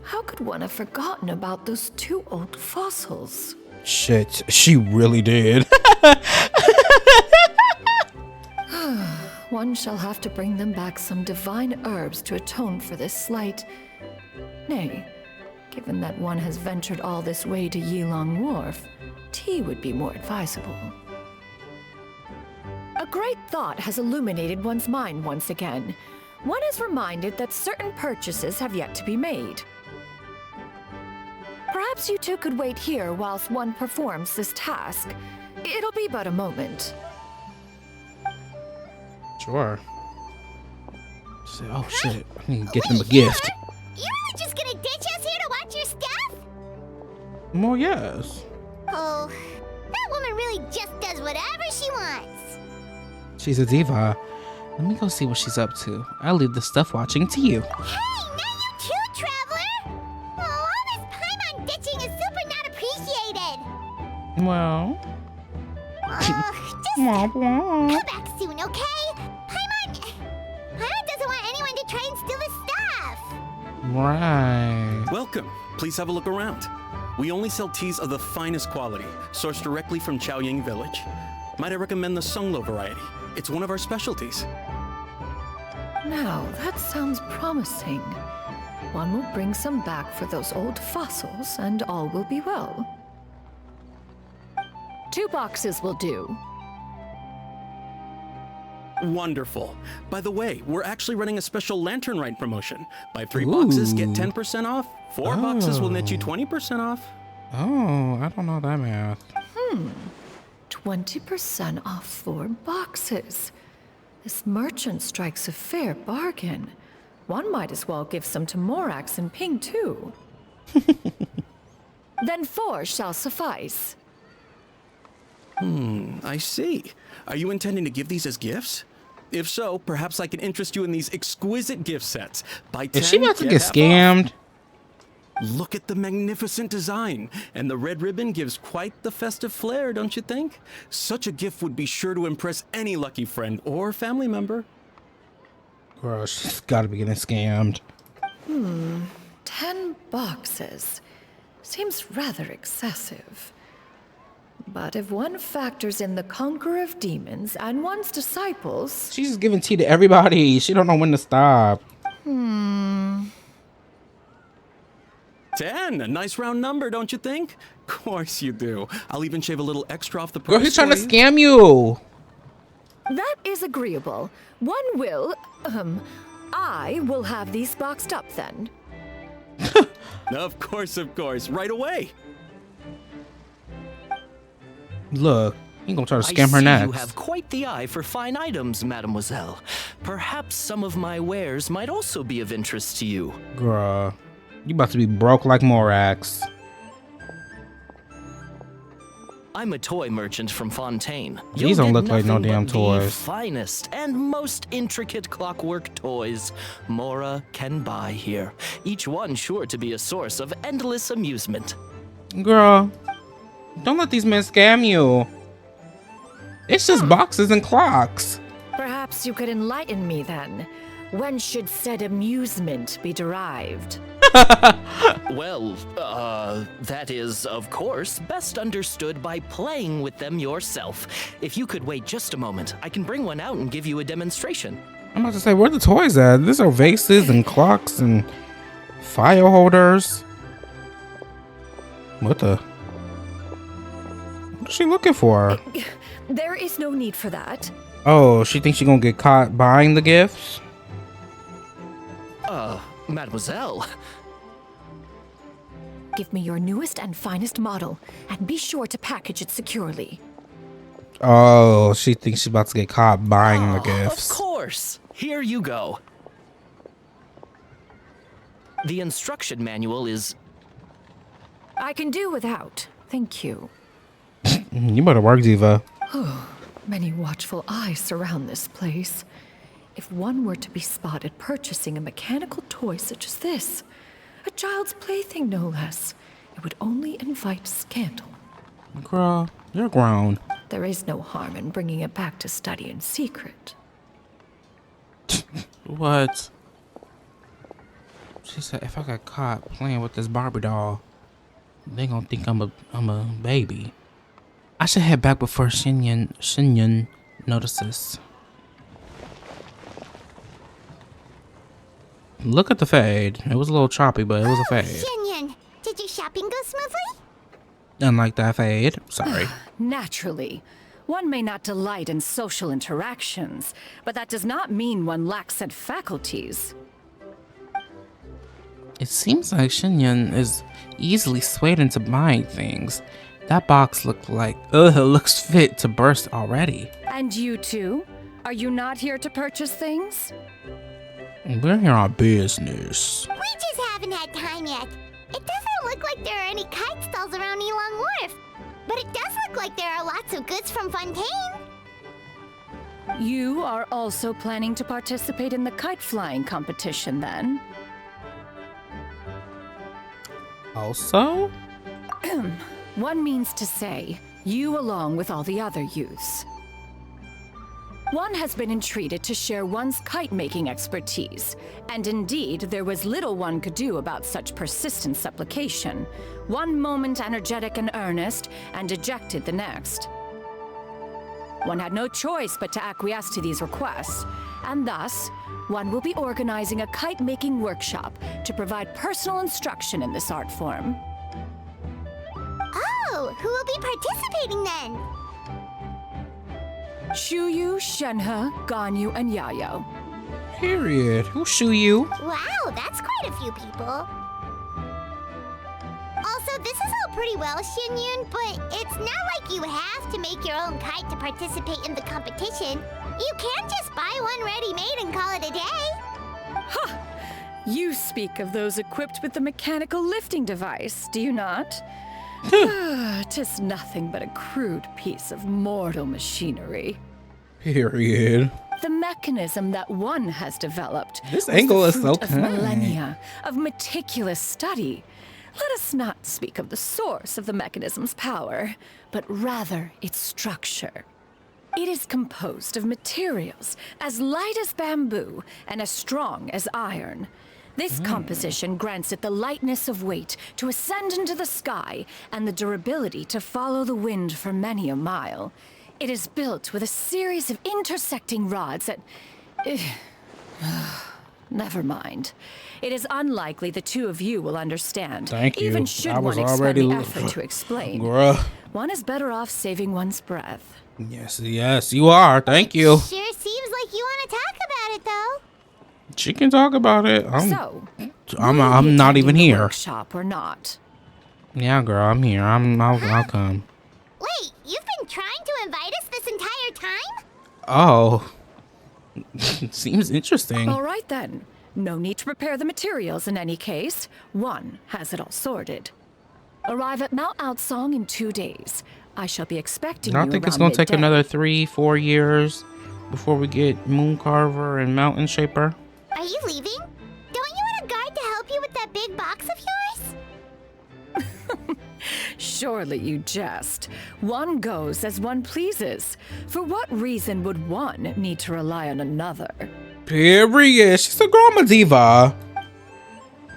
How could one have forgotten about those two old fossils? Shit, she really did. One shall have to bring them back some divine herbs to atone for this slight. Nay, given that one has ventured all this way to Yilong Wharf, tea would be more advisable. A great thought has illuminated one's mind once again. One is reminded that certain purchases have yet to be made. Perhaps you two could wait here whilst one performs this task. It'll be but a moment. Sure. Oh shit, I need to get them a gift. You really just gonna ditch us here to watch your stuff? Well, yes. Oh, that woman really just does whatever she wants. She's a diva. Let me go see what she's up to. I'll leave the stuff watching to you. Hey, now you too, Traveler! Oh, all this Paimon ditching is super not appreciated. Well. Just Womp come womp. back soon, okay? Paimon doesn't want anyone to try and steal his stuff. Right. Welcome. Please have a look around. We only sell teas of the finest quality, sourced directly from Chaoying Village. Might I recommend the Sunglo variety? It's one of our specialties. Now, that sounds promising. One will bring some back for those old fossils, and all will be well. 2 boxes will do. Wonderful. By the way, we're actually running a special Lantern Rite promotion. Buy 3 boxes, get 10% off. 4 boxes will net you 20% off. Oh, I don't know that math. 20% off 4 boxes. This merchant strikes a fair bargain. One might as well give some to Morax and Ping, too. Then 4 shall suffice. I see. Are you intending to give these as gifts? If so, perhaps I can interest you in these exquisite gift sets. Buy 10, Is she about to get get half scammed? Look at the magnificent design, and the red ribbon gives quite the festive flair, don't you think? Such a gift would be sure to impress any lucky friend or family member. Girl, she's gotta be getting scammed. 10 boxes. Seems rather excessive. But if one factors in the conqueror of demons and one's disciples... She's just giving tea to everybody. She don't know when to stop. 10, a nice round number, don't you think? Of course you do. I'll even shave a little extra off the price. Girl, he's trying to for you. scam you. That is agreeable. One will, I will have these boxed up then. Of course, right away. Look, he gonna try to I scam her see next. you have quite the eye for fine items, mademoiselle. Perhaps some of my wares might also be of interest to you. Girl, you about to be broke like Morax. I'm a toy merchant from Fontaine. These don't You'll look get like no nothing damn but toys. The finest and most intricate clockwork toys Mora can buy here. Each one sure to be a source of endless amusement. Girl, don't let these men scam you. It's just boxes and clocks. Perhaps you could enlighten me then. When should said amusement be derived? Well, that is, of course, best understood by playing with them yourself. If you could wait just a moment, I can bring one out and give you a demonstration. I'm about to say, where the toys at? These are vases and clocks and file holders. What the? What is she looking for? There is no need for that. Oh, she thinks she's gonna get caught buying the gifts? Mademoiselle. Give me your newest and finest model, and be sure to package it securely. Oh, she thinks she's about to get caught buying the gifts. Of course. Here you go. The instruction manual is... I can do without. Thank you. You better work, Diva. Many watchful eyes surround this place. If one were to be spotted purchasing a mechanical toy such as this, a child's plaything no less, it would only invite scandal. Girl, you're grown. There is no harm in bringing it back to study in secret. What? She said if I got caught playing with this Barbie doll, they gonna think I'm a baby. I should head back before Shinyan notices. Look at the fade. It was a little choppy, but it was a fade. Shinyan, did your shopping go smoothly? Unlike that fade. Sorry. Naturally. One may not delight in social interactions, but that does not mean one lacks said faculties. It seems like Shinyan is easily swayed into buying things. That box looks fit to burst already. And you too? Are you not here to purchase things? We're here on business. We just haven't had time yet. It doesn't look like there are any kite stalls around Yilong Wharf. But it does look like there are lots of goods from Fontaine. You are also planning to participate in the kite flying competition then? Also? One means to say, you along with all the other youths. One has been entreated to share one's kite-making expertise, and indeed, there was little one could do about such persistent supplication. One moment energetic and earnest, and dejected the next. One had no choice but to acquiesce to these requests, and thus, one will be organizing a kite-making workshop to provide personal instruction in this art form. Oh, who will be participating then? Shuyu, Shenhe, Ganyu, and Yayo. Period. Who shoe you? Wow, that's quite a few people. Also, this is all pretty well, Xinyun, but it's not like you have to make your own kite to participate in the competition. You can just buy one ready-made and call it a day. Ha! You speak of those equipped with the mechanical lifting device, do you not? 'Tis nothing but a crude piece of mortal machinery. Period. The mechanism that one has developed This was angle the is so fruit of kind. millennia of meticulous study, Let us not speak of the source of the mechanism's power, but rather its structure. It is composed of materials as light as bamboo and as strong as iron. This composition grants it the lightness of weight to ascend into the sky and the durability to follow the wind for many a mile. It is built with a series of intersecting rods that... Never mind. It is unlikely the two of you will understand. Thank you. Even should I was one expend already the effort to explain. Bruh. One is better off saving one's breath. Yes, you are. Thank you. Sure seems like you want to talk about it, though. She can talk about it. I'm not even The here. workshop or not? Yeah, girl, I'm here. I'll come. Wait, you've been trying to invite us this entire time? Oh. Seems interesting. All right then. No need to prepare the materials in any case. One has it all sorted. Arrive at Mount Outsong in 2 days. I shall be expecting you I think it's around gonna take midday. another 3-4 years before we get Moon Carver and Mountain Shaper. Are you leaving? Don't you want a guard to help you with that big box of yours? Surely you jest. One goes as one pleases. For what reason would one need to rely on another? Period. She's a grandma diva.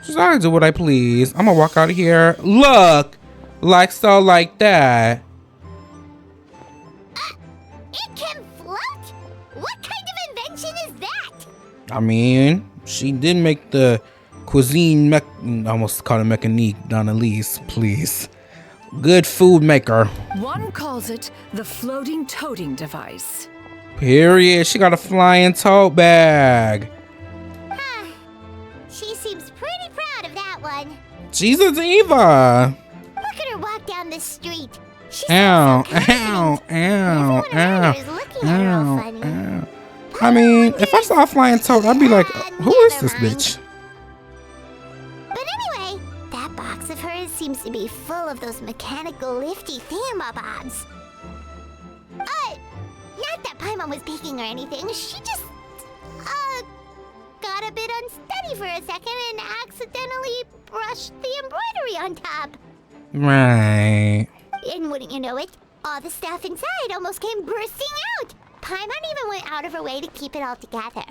She's I do what I please. I'm gonna walk out of here. Look, like so, like that. It can float? What kind of invention is that? I mean, she did make the cuisine almost called it mechanique, Donalise, please. Good food maker. One calls it the floating toting device. Period. She got a flying tote bag. Huh. She seems pretty proud of that one. She's a diva. Look at her walk down the street. She Ow, seems so ow, confident. ow, Everyone around ow, her is looking at her all ow, funny. ow. I mean, if I saw a flying toad, I'd be like, who is this bitch? But anyway, that box of hers seems to be full of those mechanical lifty thingamabobs. Not that Paimon was peeking or anything. She just, got a bit unsteady for a second and accidentally brushed the embroidery on top. Right. And wouldn't you know it, all the stuff inside almost came bursting out. Paimon even went out of her way to keep it all together.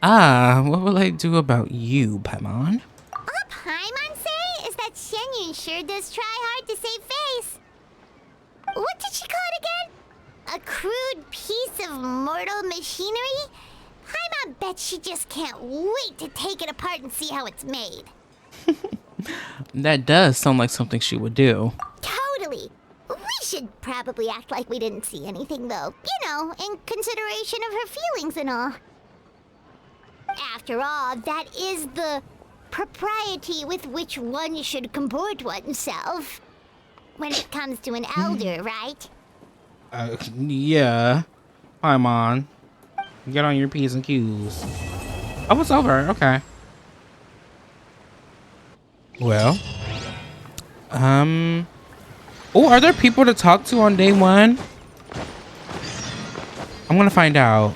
What will I do about you, Paimon? All Paimon say is that Shenyun sure does try hard to save face. What did she call it again? A crude piece of mortal machinery? Paimon bet she just can't wait to take it apart and see how it's made. That does sound like something she would do. Totally. We should probably act like we didn't see anything, though. You know, in consideration of her feelings and all. After all, that is the propriety with which one should comport oneself. When it comes to an elder, right? Yeah. Paimon. Get on your P's and Q's. Oh, it's over. Okay. Well. Oh, are there people to talk to on day 1? I'm gonna find out.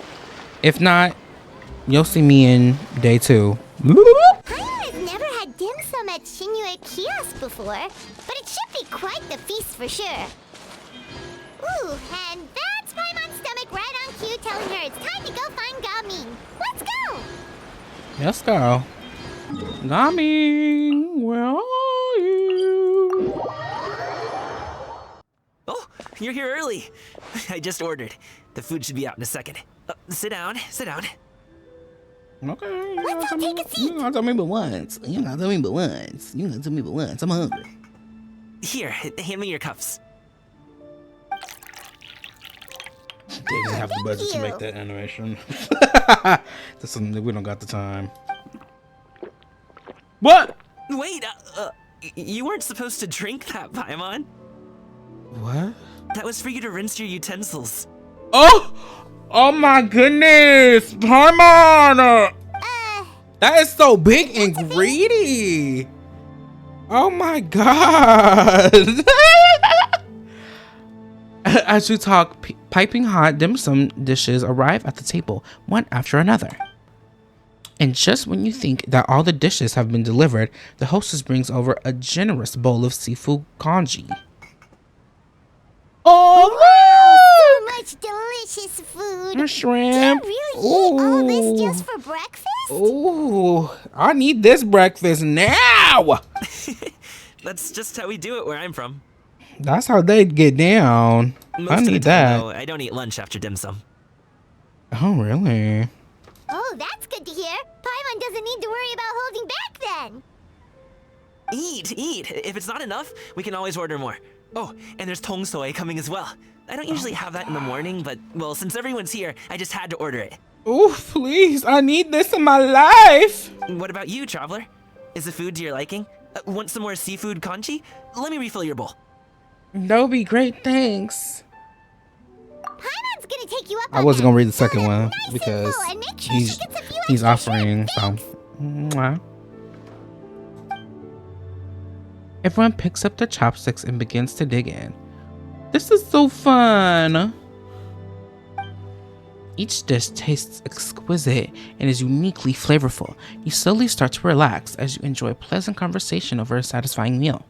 If not, you'll see me in day 2. Paimon has never had dim sum at Shinue Kiosk before, but it should be quite the feast for sure. Ooh, and that's Paimon's stomach right on cue telling her it's time to go find Gaming. Let's go! Let's go. Gaming, where are you? Oh, you're here early. I just ordered. The food should be out in a second. Sit down, sit down. Okay. Let's all take a seat. You gotta tell me but once. You gotta tell me but once. You gotta tell me but once. I'm hungry. Here, hand me your cups. They didn't have the budget to make that animation. That's something we don't got the time. What? Wait, you weren't supposed to drink that, Paimon. What? That was for you to rinse your utensils. Oh! Oh my goodness! Paimon! That is so big and greedy! Oh my god! As you talk, piping hot dim sum dishes arrive at the table, one after another. And just when you think that all the dishes have been delivered, the hostess brings over a generous bowl of seafood congee. Oh, wow, so much delicious food. A shrimp. Did you really eat all this just for breakfast? Ooh, I need this breakfast now. That's just how we do it where I'm from. That's how they get down. Most I of the need time, that. though, I don't eat lunch after dim sum. Oh, really? Oh, that's good to hear. Paimon doesn't need to worry about holding back then. Eat. If it's not enough, we can always order more. Oh, and there's tong soy coming as well. I don't usually have that in the morning, but, well, since everyone's here, I just had to order it. Oh, please. I need this in my life. What about you, traveler? Is the food to your liking? Want some more seafood congee? Let me refill your bowl. That would be great, thanks. Paimon's gonna take you up I on wasn't that. gonna read the second Fill it one nice and because full and make sure she gets a few he's extra offering. shrimp. So, mwah. Everyone picks up their chopsticks and begins to dig in. This is so fun. Each dish tastes exquisite and is uniquely flavorful. You slowly start to relax as you enjoy pleasant conversation over a satisfying meal.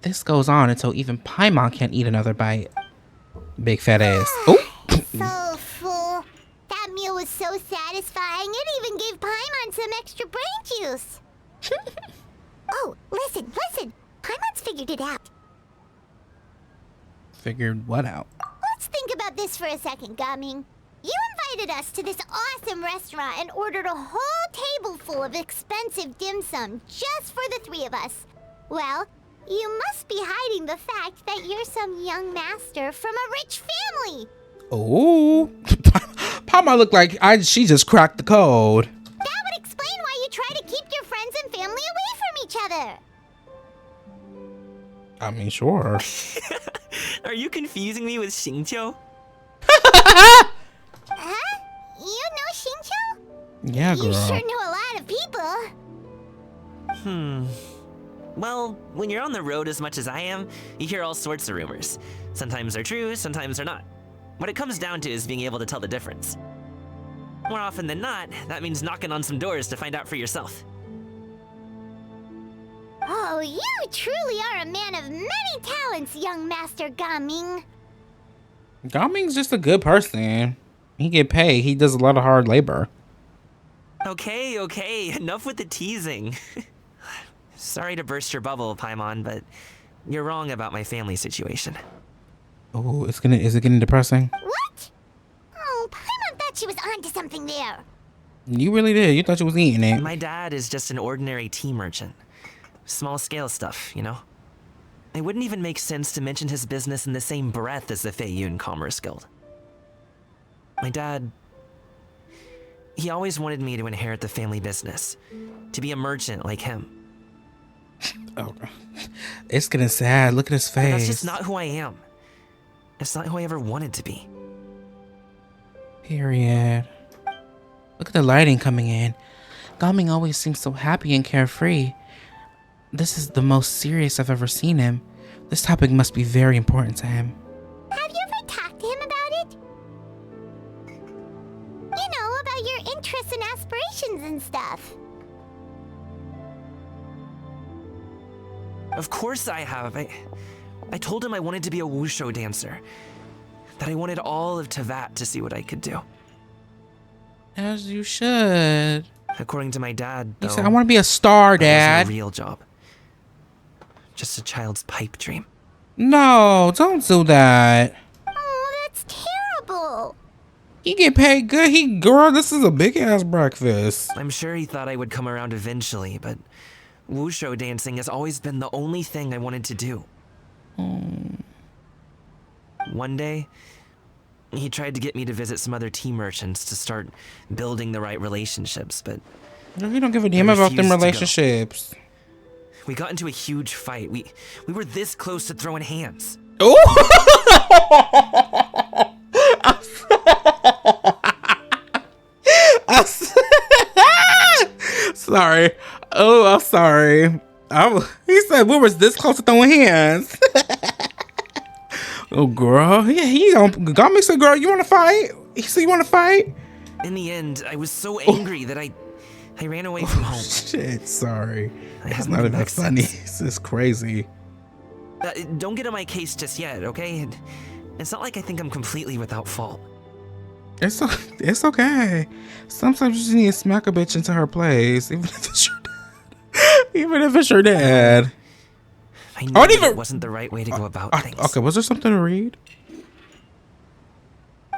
This goes on until even Paimon can't eat another bite. Big fat ass. Oh! So full. That meal was so satisfying, it even gave Paimon some extra brain juice. Oh, listen. Paimon's figured it out. Figured what out? Let's think about this for a second, Gaming. You invited us to this awesome restaurant and ordered a whole table full of expensive dim sum just for the three of us. Well, you must be hiding the fact that you're some young master from a rich family. Oh, Paimon looked like she just cracked the code. That would explain why you try to keep your friends and family away from each other. I mean, sure. Are you confusing me with Xingqiu? Huh? You know Xingqiu? Yeah, girl. You sure know a lot of people. Well, when you're on the road as much as I am, you hear all sorts of rumors. Sometimes they're true, sometimes they're not. What it comes down to is being able to tell the difference. More often than not, that means knocking on some doors to find out for yourself. Oh, you truly are a man of many talents, young Master Gaming. Gaming's just a good person. He get paid. He does a lot of hard labor. Okay, enough with the teasing. Sorry to burst your bubble, Paimon, but you're wrong about my family situation. Oh, is it getting depressing? What? Oh, Paimon thought she was onto something there. You really did. You thought you was eating it. My dad is just an ordinary tea merchant. Small scale stuff, you know? It wouldn't even make sense to mention his business in the same breath as the Feiyun Commerce Guild. My dad... he always wanted me to inherit the family business. To be a merchant like him. Oh, it's getting sad. Look at his face. But that's just not who I am. It's not who I ever wanted to be. Period. Look at the lighting coming in. Gaming always seems so happy and carefree. This is the most serious I've ever seen him. This topic must be very important to him. Have you ever talked to him about it? You know, about your interests and aspirations and stuff. Of course I have. I told him I wanted to be a wushu dancer. That I wanted all of Tevat to see what I could do. As you should. According to my dad, though, He said, I want to be a star, Dad. It wasn't a real job. Just a child's pipe dream. No, don't do that. Oh, that's terrible. He get paid good. Girl, this is a big ass breakfast. I'm sure he thought I would come around eventually, but wushu dancing has always been the only thing I wanted to do. One day, he tried to get me to visit some other tea merchants to start building the right relationships, but You don't give a damn about them relationships. We got into a huge fight. We were this close to throwing hands. Oh! Sorry. Oh, I'm sorry. He said we were this close to throwing hands. Oh, girl. Yeah, Gaming said, girl, you want to fight? He said, you want to fight? In the end, I was so angry that I ran away from home. Shit, sorry. I It's haven't not been enough back funny. since. This is crazy. Don't get on my case just yet, okay? It's not like I think I'm completely without fault. It's okay. Sometimes you just need to smack a bitch into her place, even if it's your dad. Even if it's your dad. I knew it wasn't the right way to go about things. Okay, was there something to read?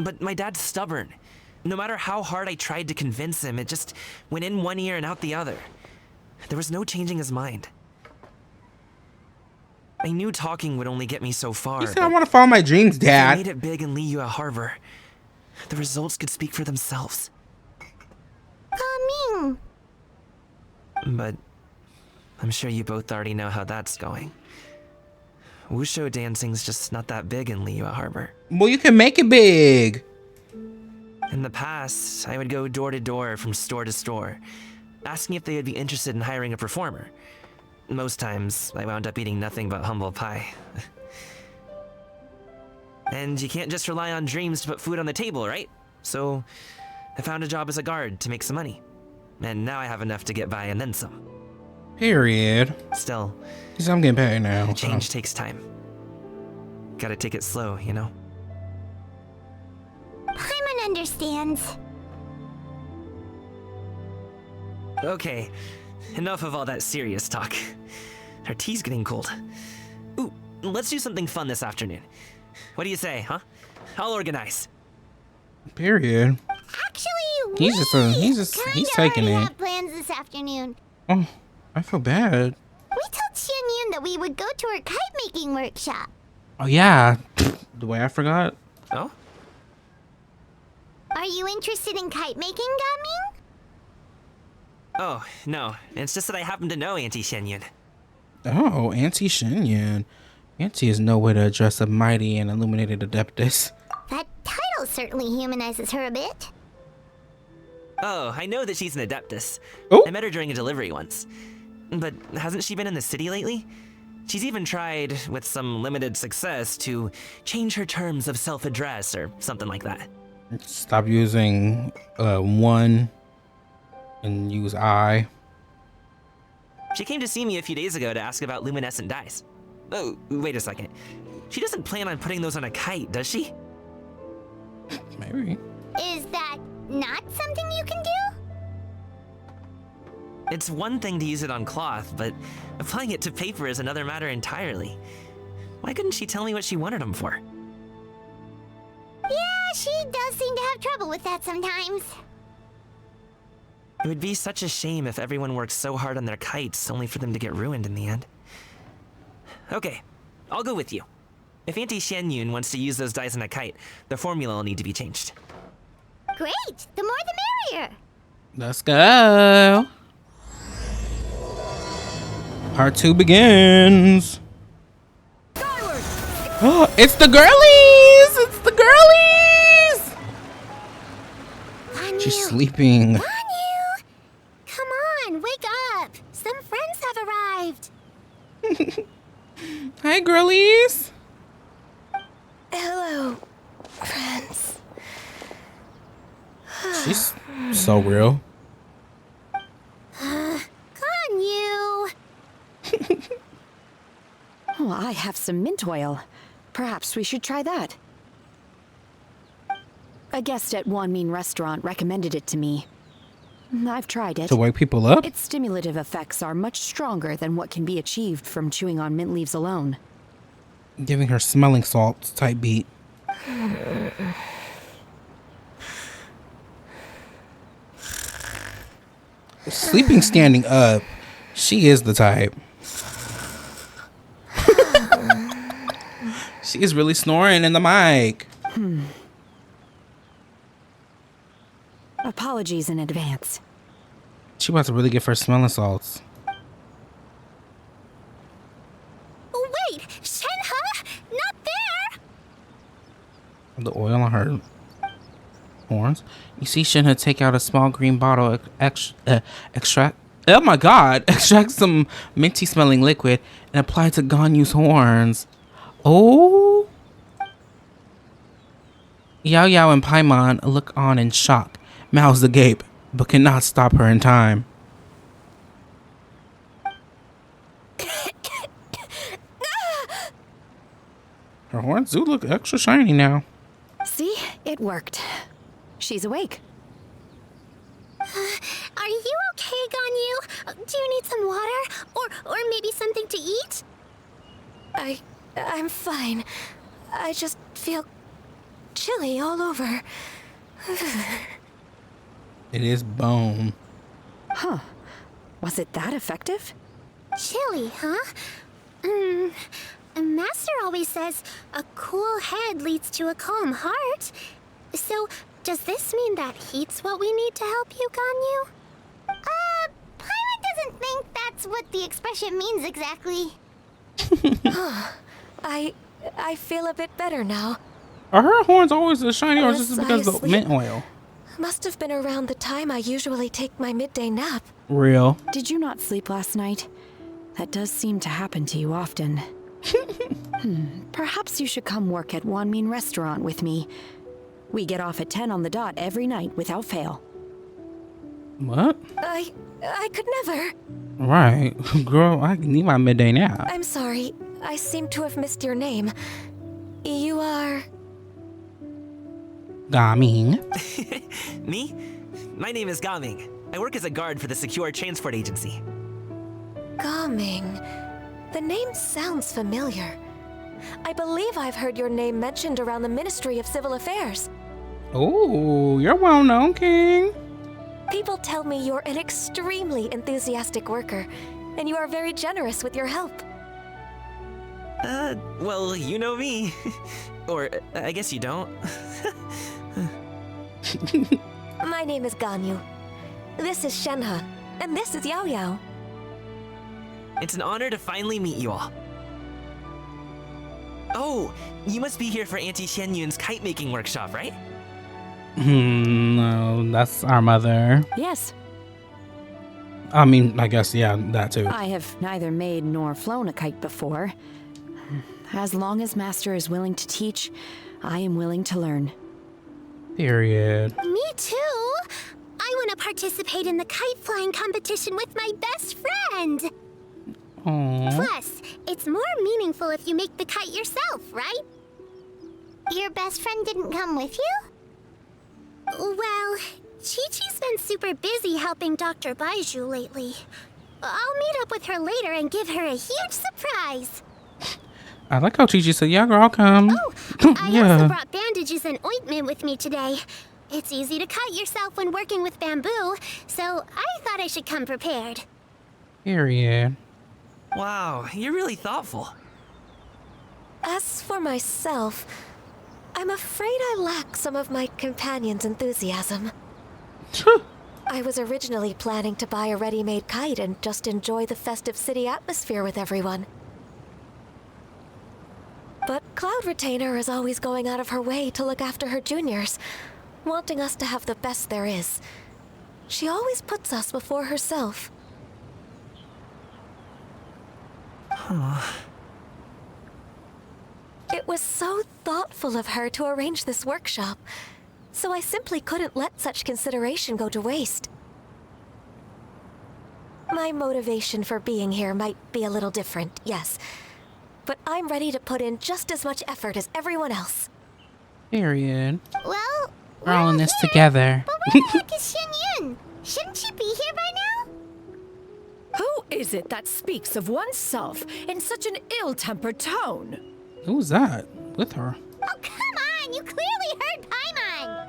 But my dad's stubborn. No matter how hard I tried to convince him, it just went in one ear and out the other. There was no changing his mind. I knew talking would only get me so far. He said, I want to follow my dreams, If I Dad. made it big in Liyue Harbor, the results could speak for themselves. Coming. But I'm sure you both already know how that's going. Wushu dancing's just not that big in Liyue Harbor. Well, you can make it big. In the past, I would go door to door from store to store, asking if they would be interested in hiring a performer. Most times, I wound up eating nothing but humble pie. And you can't just rely on dreams to put food on the table, right? So, I found a job as a guard to make some money. And now I have enough to get by and then some. Period. Still, I'm getting paid now. Change takes time. Gotta take it slow, you know? Paimon understands. Okay, enough of all that serious talk. Our tea's getting cold. Ooh, let's do something fun this afternoon. What do you say, huh? I'll organize. Period. Actually, he's taking it. have plans this afternoon. Oh, I feel bad. We told Xianyun that we would go to her kite-making workshop. Oh yeah, the way I forgot. Oh? Are you interested in kite-making, Gaming? Oh, no. It's just that I happen to know Auntie Xianyun. Oh, Auntie Xianyun. Auntie is no way to address a mighty and illuminated adeptus. That title certainly humanizes her a bit. Oh, I know that she's an adeptus. Oh. I met her during a delivery once. But hasn't she been in the city lately? She's even tried, with some limited success, to change her terms of self-address or something like that. Stop using one and use I. She came to see me a few days ago to ask about luminescent dyes. Oh, wait a second. She doesn't plan on putting those on a kite, does she? Maybe. Is that not something you can do? It's one thing to use it on cloth, but applying it to paper is another matter entirely. Why couldn't she tell me what she wanted them for? Yeah, she does seem to have trouble with that sometimes. It would be such a shame if everyone worked so hard on their kites only for them to get ruined in the end. Okay, I'll go with you. If Auntie Xianyun wants to use those dyes on a kite, the formula will need to be changed. Great! The more the merrier! Let's go. Part 2 begins. Oh, it's the girlies! It's the girlies! She's sleeping. Ganyu! Come on, wake up! Some friends have arrived. Hi, girlies. Hello, friends. She's so real. Ganyu! Oh, I have some mint oil. Perhaps we should try that. A guest at Wanmin restaurant recommended it to me. I've tried it. To wake people up? Its stimulative effects are much stronger than what can be achieved from chewing on mint leaves alone. Giving her smelling salts type beat. Sleeping standing up. She is the type. She is really snoring in the mic. Apologies in advance. She about to really give her smelling salts. Oh, wait! Shenhe! Not there! The oil on her horns. You see Shenhe take out a small green bottle, extract. Oh my god! Extract some minty smelling liquid and apply it to Ganyu's horns. Oh! Xiao Xiao and Paimon look on in shock mouths agape, but cannot stop her in time. Her horns do look extra shiny now. See? It worked. She's awake. Are you okay, Ganyu? Do you need some water? Or maybe something to eat? I'm fine. I just feel chilly all over. It is bone. Huh. Was it that effective? Chilly, huh? Master always says a cool head leads to a calm heart. So, does this mean that heat's what we need to help you, Ganyu? Paimon doesn't think that's what the expression means exactly. I feel a bit better now. Are her horns always as shiny, or is this because of the mint oil? Must have been around the time I usually take my midday nap. Real. Did you not sleep last night? That does seem to happen to you often. Perhaps you should come work at Wanmin Restaurant with me. We get off at 10 on the dot every night without fail. What? I could never. Right. Girl, I need my midday nap. I'm sorry. I seem to have missed your name. You are... Gaming. Me? My name is Gaming. I work as a guard for the Secure Transport Agency. Gaming. The name sounds familiar. I believe I've heard your name mentioned around the Ministry of Civil Affairs. Oh, you're well known, King. People tell me you're an extremely enthusiastic worker, and you are very generous with your help. Well, you know me. Or, I guess you don't. My name is Ganyu. This is Shenhe, and this is Yao Yao. It's an honor to finally meet you all. Oh, you must be here for Auntie Xianyun's kite-making workshop, right? No, that's our mother. Yes. I mean, I guess, yeah, that too. I have neither made nor flown a kite before. As long as Master is willing to teach, I am willing to learn. Period. Me too. I want to participate in the kite flying competition with my best friend. Aww. Plus, it's more meaningful if you make the kite yourself, right? Your best friend didn't come with you? Well, Chi-Chi's been super busy helping Dr. Baiju lately. I'll meet up with her later and give her a huge surprise. I like how Chi-Chi said, yeah, girl, I'll come. Oh, I also brought bandages and ointment with me today. It's easy to cut yourself when working with bamboo, so I thought I should come prepared. Period. Wow, you're really thoughtful. As for myself, I'm afraid I lack some of my companion's enthusiasm. I was originally planning to buy a ready-made kite and just enjoy the festive city atmosphere with everyone. But Cloud Retainer is always going out of her way to look after her juniors, wanting us to have the best there is. She always puts us before herself. It was so thoughtful of her to arrange this workshop, so I simply couldn't let such consideration go to waste. My motivation for being here might be a little different, yes, but I'm ready to put in just as much effort as everyone else. Period. Well, we're all in this together. But where the heck is Xianyun? Shouldn't she be here by now? Who is it that speaks of oneself in such an ill-tempered tone? Who's that with her? Oh, come on! You clearly heard Paimon!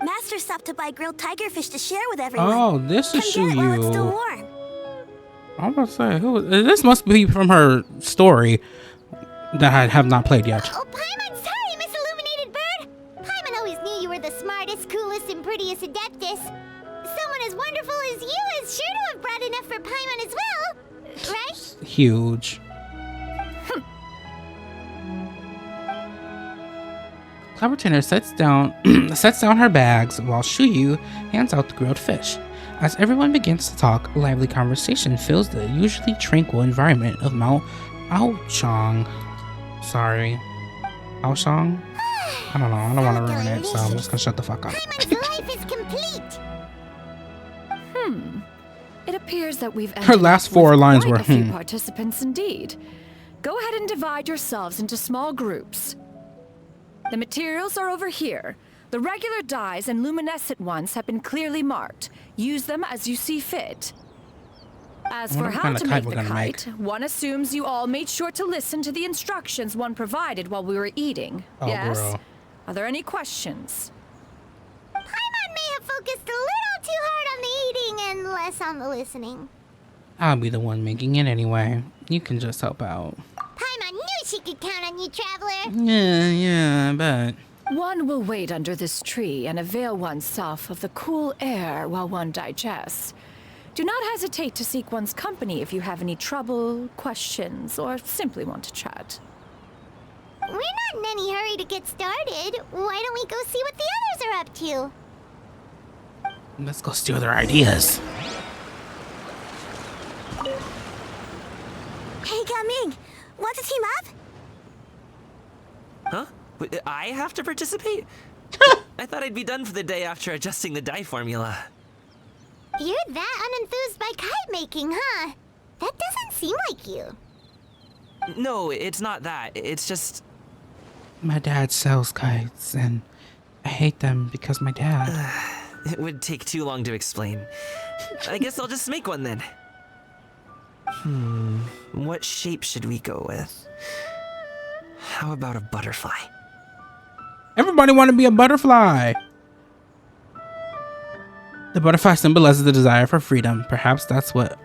Master stopped to buy grilled tigerfish to share with everyone. Oh, this is Come get it while it's still Shuyu. warm. I'm about to say, this must be from her story that I have not played yet. Oh, Paimon, sorry, Miss Illuminated Bird! Paimon always knew you were the smartest, coolest, and prettiest Adeptus. Someone as wonderful as you is sure to have brought enough for Paimon as well, right? Huge. Cloud Retainer sets down her bags while Shuyu hands out the grilled fish. As everyone begins to talk, a lively conversation fills the usually tranquil environment of Mount Aochang. Sorry. Aochang? I don't know. I don't want to ruin it, so I'm just gonna shut the fuck up. Paimon's life is complete. It appears that we've Her last four lines were a few participants indeed. Go ahead and divide yourselves into small groups. The materials are over here. The regular dyes and luminescent ones have been clearly marked. Use them as you see fit. As for how to make the kite, one assumes you all made sure to listen to the instructions one provided while we were eating. Oh, yes? girl. Are there any questions? Paimon may have focused a little too hard on the eating and less on the listening. I'll be the one making it anyway. You can just help out. Paimon knew she could count on you, Traveler. Yeah, I bet. One will wait under this tree and avail oneself of the cool air while one digests. Do not hesitate to seek one's company if you have any trouble, questions, or simply want to chat. We're not in any hurry to get started. Why don't we go see what the others are up to? Let's go steal their ideas. Hey, Gaming, want to team up? Huh? I have to participate? I thought I'd be done for the day after adjusting the dye formula. You're that unenthused by kite making, huh? That doesn't seem like you. No, it's not that. It's just... My dad sells kites, and I hate them because my dad. It would take too long to explain. I guess I'll just make one then. What shape should we go with? How about a butterfly? Everybody want to be a butterfly. The butterfly symbolizes the desire for freedom. Perhaps that's what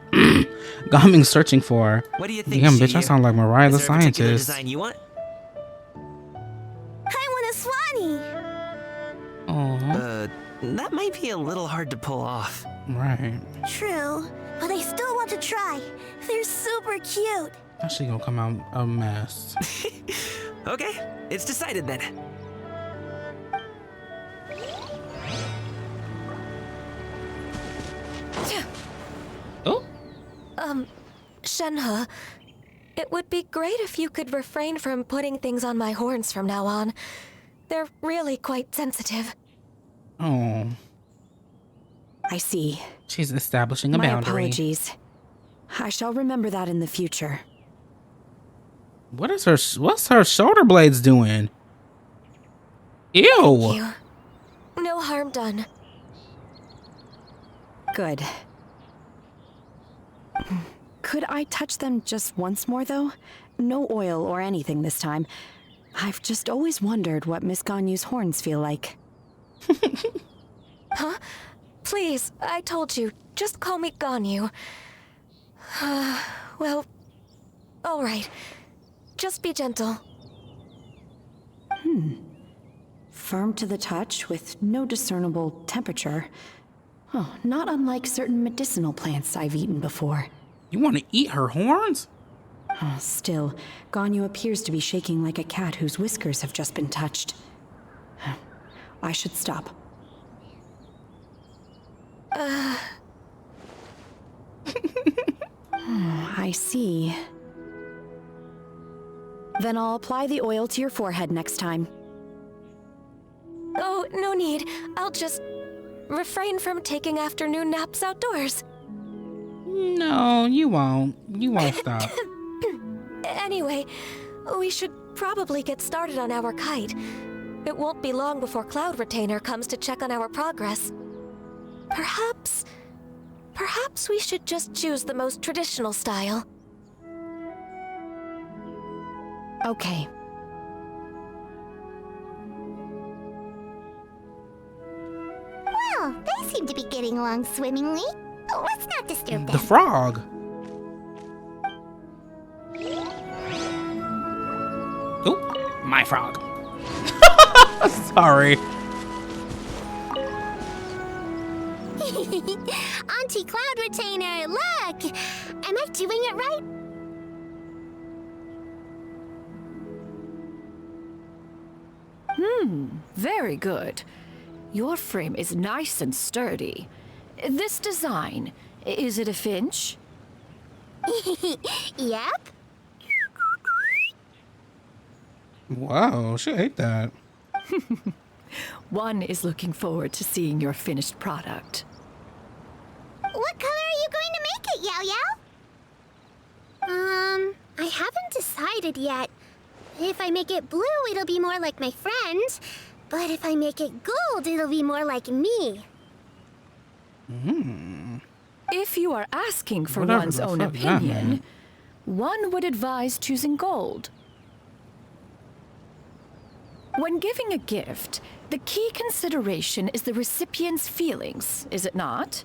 Gaming's searching for. What do you think? Damn, bitch, I sound like Mariah the Is there a particular Scientist. design you want? I want a Swanee. Oh, That might be a little hard to pull off. right. True, but I still want to try. They're super cute. That shit gonna come out a mess. Okay, it's decided then. Oh, Shenhe, it would be great if you could refrain from putting things on my horns from now on. They're really quite sensitive. oh. I see. She's establishing a My boundary. apologies. I shall remember that in the future. What's her shoulder blades doing? Ew. Thank you. No harm done. Good. Could I touch them just once more, though? No oil or anything this time. I've just always wondered what Miss Ganyu's horns feel like. Huh? Please, I told you. Just call me Ganyu. Well, all right. Just be gentle. Firm to the touch with no discernible temperature. Oh, not unlike certain medicinal plants I've eaten before. You want to eat her horns? Oh, still, Ganyu appears to be shaking like a cat whose whiskers have just been touched. I should stop. I see. Then I'll apply the oil to your forehead next time. Oh, no need. I'll just refrain from taking afternoon naps outdoors. No, you won't. You won't stop. Anyway, we should probably get started on our kite. It won't be long before Cloud Retainer comes to check on our progress. Perhaps we should just choose the most traditional style. Okay. Well, they seem to be getting along swimmingly. Let's not disturb The them. frog. Oh, my frog. Sorry. Auntie Cloud Retainer, look! Am I doing it right? Very good. Your frame is nice and sturdy. This design, is it a finch? Yep. Wow, she ate that. One is looking forward to seeing your finished product. What color are you going to make it, Xiao Xiao? I haven't decided yet. If I make it blue, it'll be more like my friend. But if I make it gold, it'll be more like me. If you are asking for Whatever one's the own fuck that opinion, meant. one would advise choosing gold. When giving a gift, the key consideration is the recipient's feelings, is it not?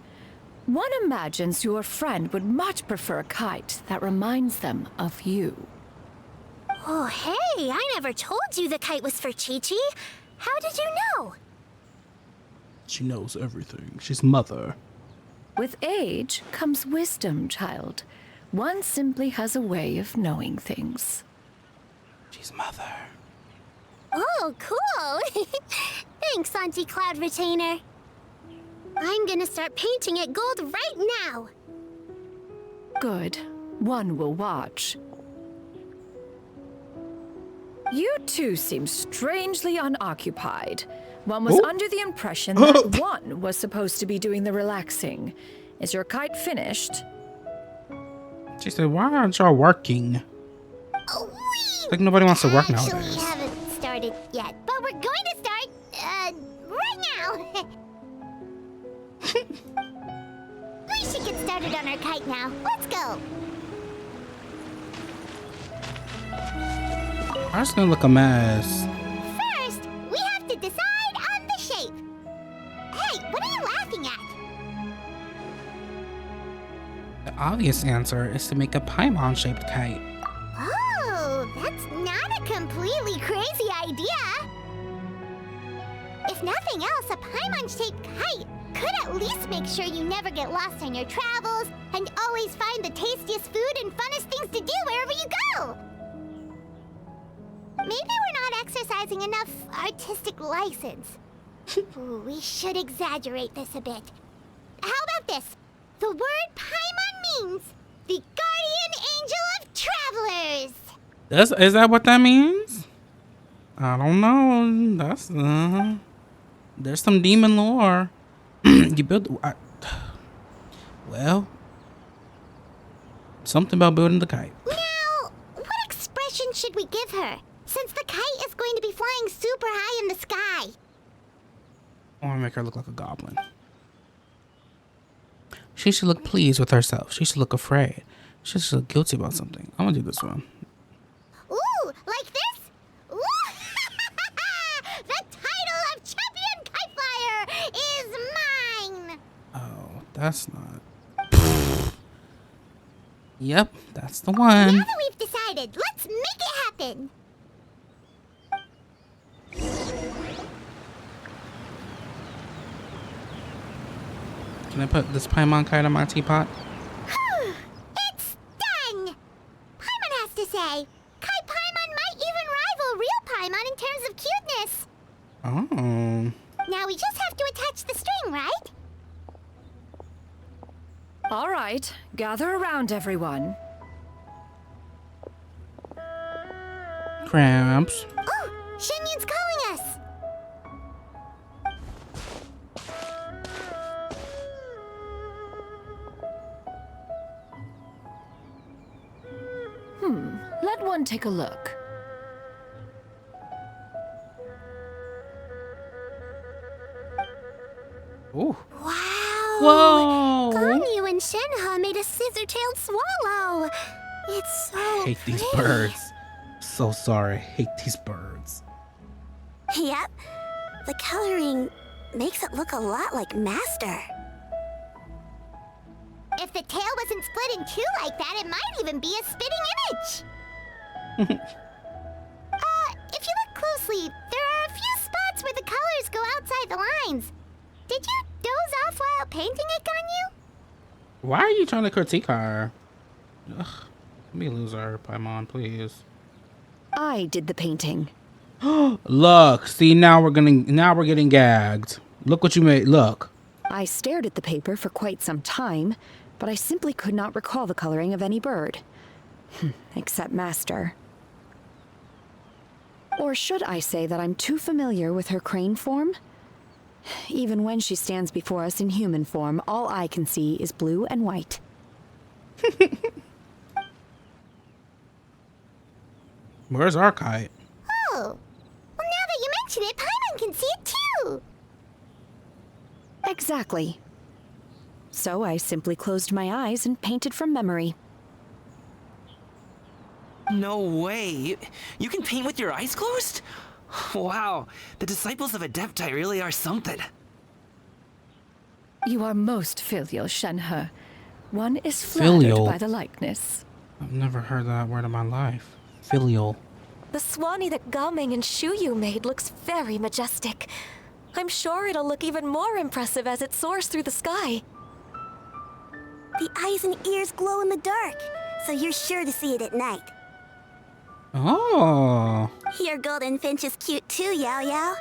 One imagines your friend would much prefer a kite that reminds them of you. Oh, hey, I never told you the kite was for Chi-Chi. How did you know? She knows everything. She's mother. With age comes wisdom, child. One simply has a way of knowing things. She's mother. Oh, cool. Thanks, Auntie Cloud Retainer. I'm gonna start painting it gold right now. Good. One will watch. You two seem strangely unoccupied. One was under the impression that one was supposed to be doing the relaxing. Is your kite finished? She said, why aren't y'all working? Like nobody wants to work Actually, nowadays. haven't started yet, but we're going to start, right now. We should get started on our kite now. Let's go. I'm just gonna look a mess. First, we have to decide on the shape. Hey, what are you laughing at? The obvious answer is to make a Paimon-shaped kite. Oh, that's not a completely crazy idea. If nothing else, a Paimon-shaped kite could at least make sure you never get lost on your travels and always find the tastiest food and funnest things to do wherever you go. Maybe we're not exercising enough artistic license. Ooh, we should exaggerate this a bit. How about this? The word Paimon means the guardian angel of travelers. Is that what that means? I don't know. That's there's some demon lore. You build well, something about building the kite. Now, what expression should we give her? Since the kite is going to be flying super high in the sky. I want to make her look like a goblin. She should look pleased with herself. She should look afraid. She should look guilty about something. I'm gonna do this one. Ooh, like this? Ooh. The title of Champion Kite Flyer is mine! Oh, that's not. Yep, that's the one. Now that we've decided, let's make it happen! Can I put this Paimon kite on my teapot? It's done! Paimon has to say, Kite Paimon might even rival real Paimon in terms of cuteness. Oh. Now we just have to attach the string, right? All right, gather around, everyone. Cramps. Oh, Shenyun's calling us! Let one take a look. Ooh. Wow! Whoa! Ganyu and Shenhe made a scissor-tailed swallow. It's so I hate these birds. So sorry. I hate these birds. Yep. The coloring makes it look a lot like Master. If the tail wasn't split in two like that, it might even be a spitting image. If you look closely, there are a few spots where the colors go outside the lines. Did you doze off while painting it, Ganyu? Why are you trying to critique her? Ugh. Let me lose her, Paimon, please. I did the painting. Look, see, now we're getting gagged. Look what you made. Look. I stared at the paper for quite some time, but I simply could not recall the coloring of any bird. Except Master. Or should I say that I'm too familiar with her crane form? Even when she stands before us in human form, all I can see is blue and white. Where's our kite? Oh, well, now that you mention it, Paimon can see it too. Exactly. So I simply closed my eyes and painted from memory. No way. You can paint with your eyes closed? Wow, the disciples of Adepti really are something. You are most filial, Shenhe. One is flattered Filial? by the likeness. I've never heard that word in my life. Filial. The Swanee that Gaming and Shuyu made looks very majestic. I'm sure it'll look even more impressive as it soars through the sky. The eyes and ears glow in the dark, so you're sure to see it at night. Oh. Your golden finch is cute too, Yao Yao.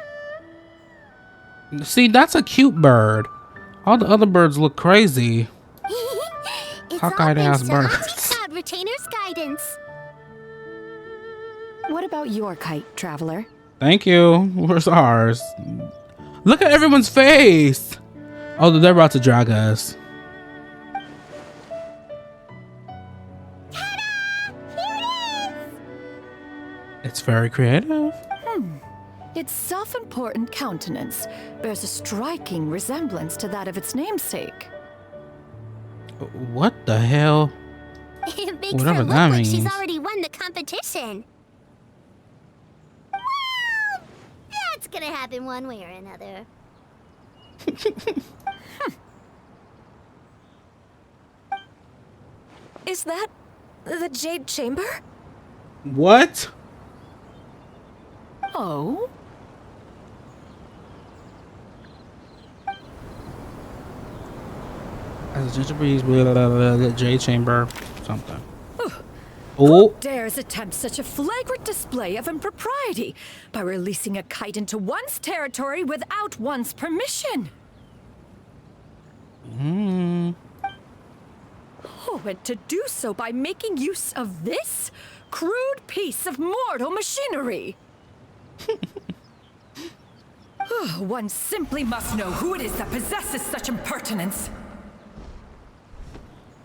See, that's a cute bird. All the other birds look crazy. It's Cockeyed all ass thanks to Auntie birds. Cloud Retainer's guidance. What about your kite, traveler? Thank you. Where's ours? Look at everyone's face. Oh, they're about to drag us. It's very creative. Its self-important countenance bears a striking resemblance to that of its namesake. What the hell? It makes Whatever her look that like she's means. already won the competition. Well, that's gonna happen one way or another. Is that the Jade Chamber? What? Oh? As a ginger breeze, the J chamber, something. Oh, Dares attempt such a flagrant display of impropriety by releasing a kite into one's territory without one's permission. Oh, and to do so by making use of this crude piece of mortal machinery. One simply must know who it is that possesses such impertinence.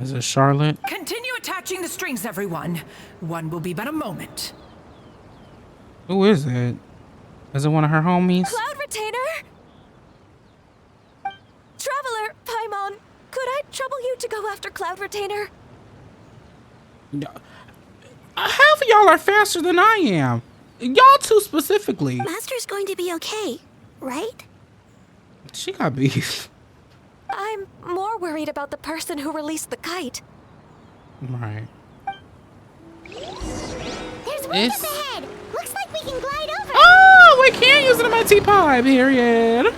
Is it Charlotte? Continue attaching the strings, everyone. One will be but a moment. Who is it? Is it one of her homies? Cloud Retainer? Traveler, Paimon, could I trouble you to go after Cloud Retainer? Half of y'all are faster than I am. Y'all two specifically. Master's going to be okay, right? She got beef. I'm more worried about the person who released the kite. Right. There's waves up ahead. Looks like we can glide over. Oh, we can use it in my teapot, period.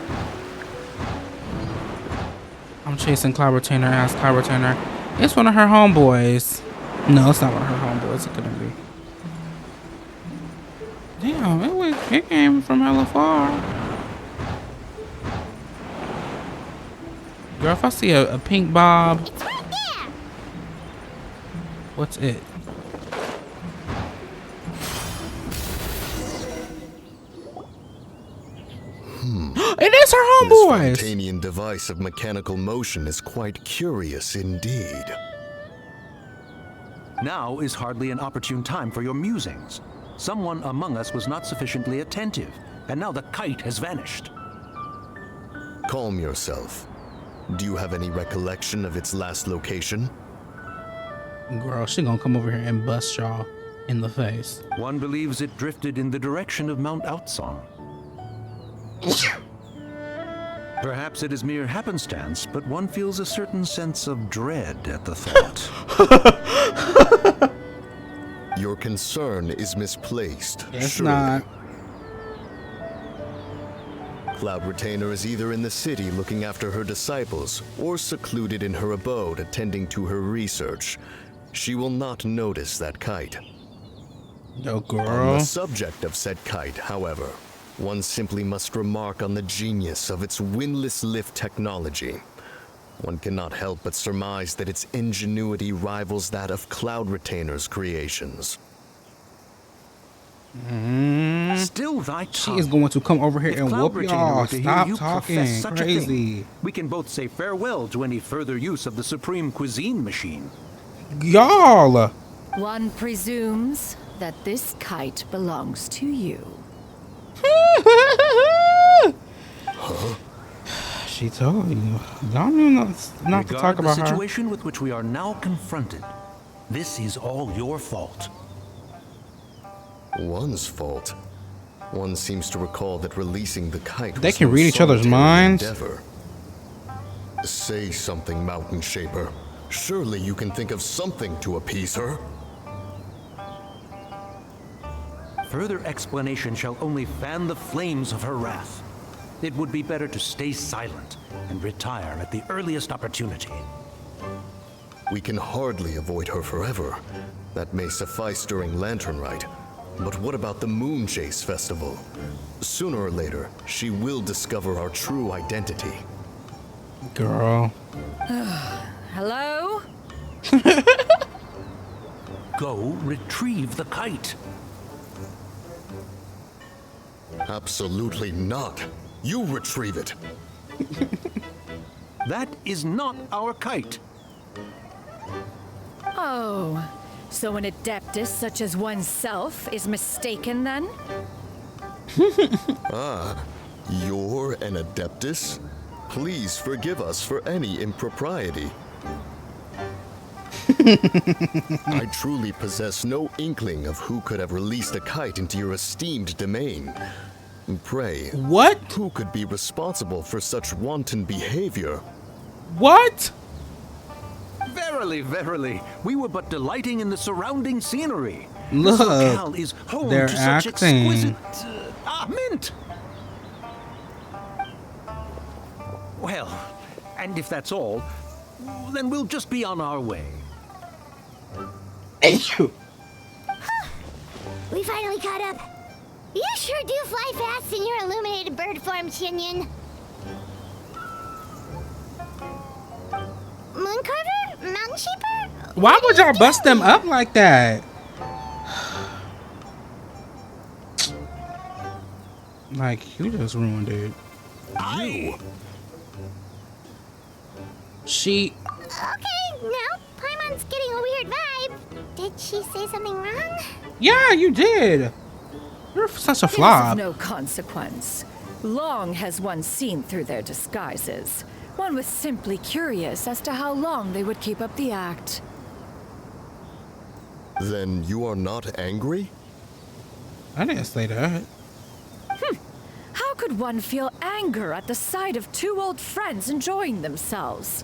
I'm chasing Cloud Retainer, ask Cloud Retainer. It's one of her homeboys. No, it's not one of her homeboys. It couldn't be. Damn, it came from hella far. Girl, if I see a pink bob. It's right there. What's it? It is her homeboys. This Fontanian device of mechanical motion is quite curious indeed. Now is hardly an opportune time for your musings. Someone among us was not sufficiently attentive, and now the kite has vanished. Calm yourself. Do you have any recollection of its last location? Girl, she gonna come over here and bust y'all in the face. One believes it drifted in the direction of Mount Outsong. Perhaps it is mere happenstance, but one feels a certain sense of dread at the thought. Your concern is misplaced. It's surely. not. Cloud Retainer is either in the city looking after her disciples or secluded in her abode attending to her research. She will not notice that kite. Yo, On girl. the subject of said kite, however, one simply must remark on the genius of its windless lift technology. One cannot help but surmise that its ingenuity rivals that of Cloud Retainer's creations. Still thy She tongue. is going to come over here If and Cloud whoop Retainer y'all. were to hear Stop you talking. profess such a thing, Crazy. we can both say farewell to any further use of the Supreme Cuisine Machine. Y'all. One presumes that this kite belongs to you. She told you. Y'all knew not to talk about the her. situation with which we are now confronted. This is all your fault. One's fault. One seems to recall that releasing the kite They was can no read each other's solitary minds. endeavor. Say something, Mountain Shaper. Surely you can think of something to appease her. Further explanation shall only fan the flames of her wrath. It would be better to stay silent and retire at the earliest opportunity. We can hardly avoid her forever. That may suffice during Lantern Rite. But what about the Moon Chase Festival? Sooner or later, she will discover our true identity. Girl. Hello? Go retrieve the kite. Absolutely not. You retrieve it. That is not our kite. Oh, so an adeptus such as oneself is mistaken then? Ah, you're an Adeptus? Please forgive us for any impropriety. I truly possess no inkling of who could have released a kite into your esteemed domain. Pray, what? Who could be responsible for such wanton behavior? What? Verily, verily, we were but delighting in the surrounding scenery. Look, this locale is home they're to such acting. exquisite mint. Well, and if that's all, then we'll just be on our way. We finally caught up. You sure do fly fast in your illuminated bird form, Chinyan. Mooncarver? Mountain Shaper? Why would y'all bust them up like that? Like, you just ruined it. You? She... Okay, now Paimon's getting a weird vibe. Did she say something wrong? Yeah, you did. You're such a It is flop. of no consequence. Long has one seen through their disguises. One was simply curious as to how long they would keep up the act. Then you are not angry? I didn't say that. How could one feel anger at the sight of two old friends enjoying themselves?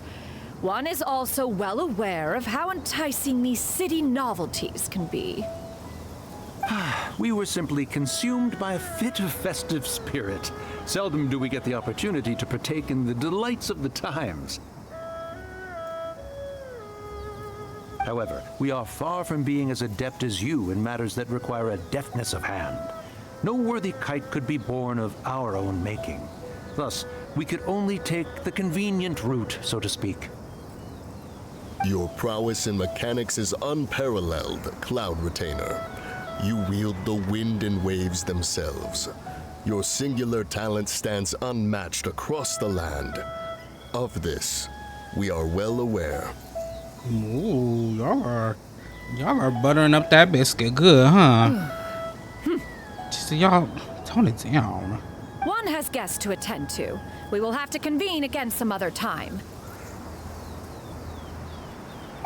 One is also well aware of how enticing these city novelties can be. We were simply consumed by a fit of festive spirit. Seldom do we get the opportunity to partake in the delights of the times. However, we are far from being as adept as you in matters that require a deftness of hand. No worthy kite could be born of our own making. Thus, we could only take the convenient route, so to speak. Your prowess in mechanics is unparalleled, Cloud Retainer. You wield the wind and waves themselves. Your singular talent stands unmatched across the land. Of this, we are well aware. Ooh, y'all are buttering up that biscuit good, huh? So y'all, tone it down. One has guests to attend to. We will have to convene again some other time.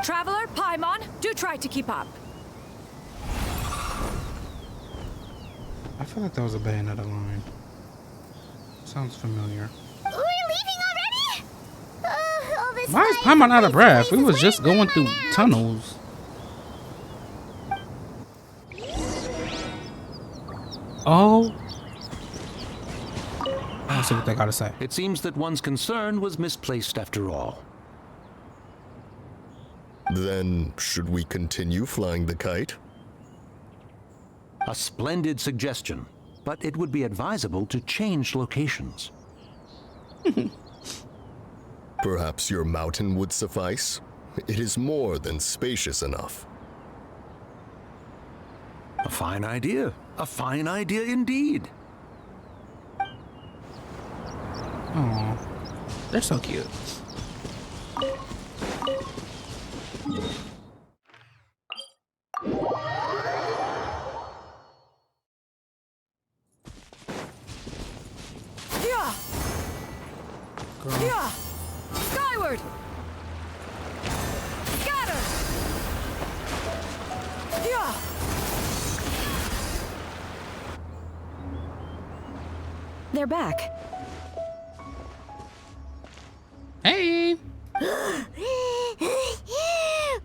Traveler, Paimon, do try to keep up. I feel like that was a Bayonetta line. Sounds familiar. We're leaving already? All this Why is flying Paimon out of from breath? We places was just where going we through run out. tunnels. Oh. Let's see what they gotta say. It seems that one's concern was misplaced after all. Then, should we continue flying the kite? A splendid suggestion, but it would be advisable to change locations. Perhaps your mountain would suffice? It is more than spacious enough. A fine idea. A fine idea indeed. Oh, they're so cute. Yeah. Yeah. Skyward. Scatter. Yeah. They're back. Hey.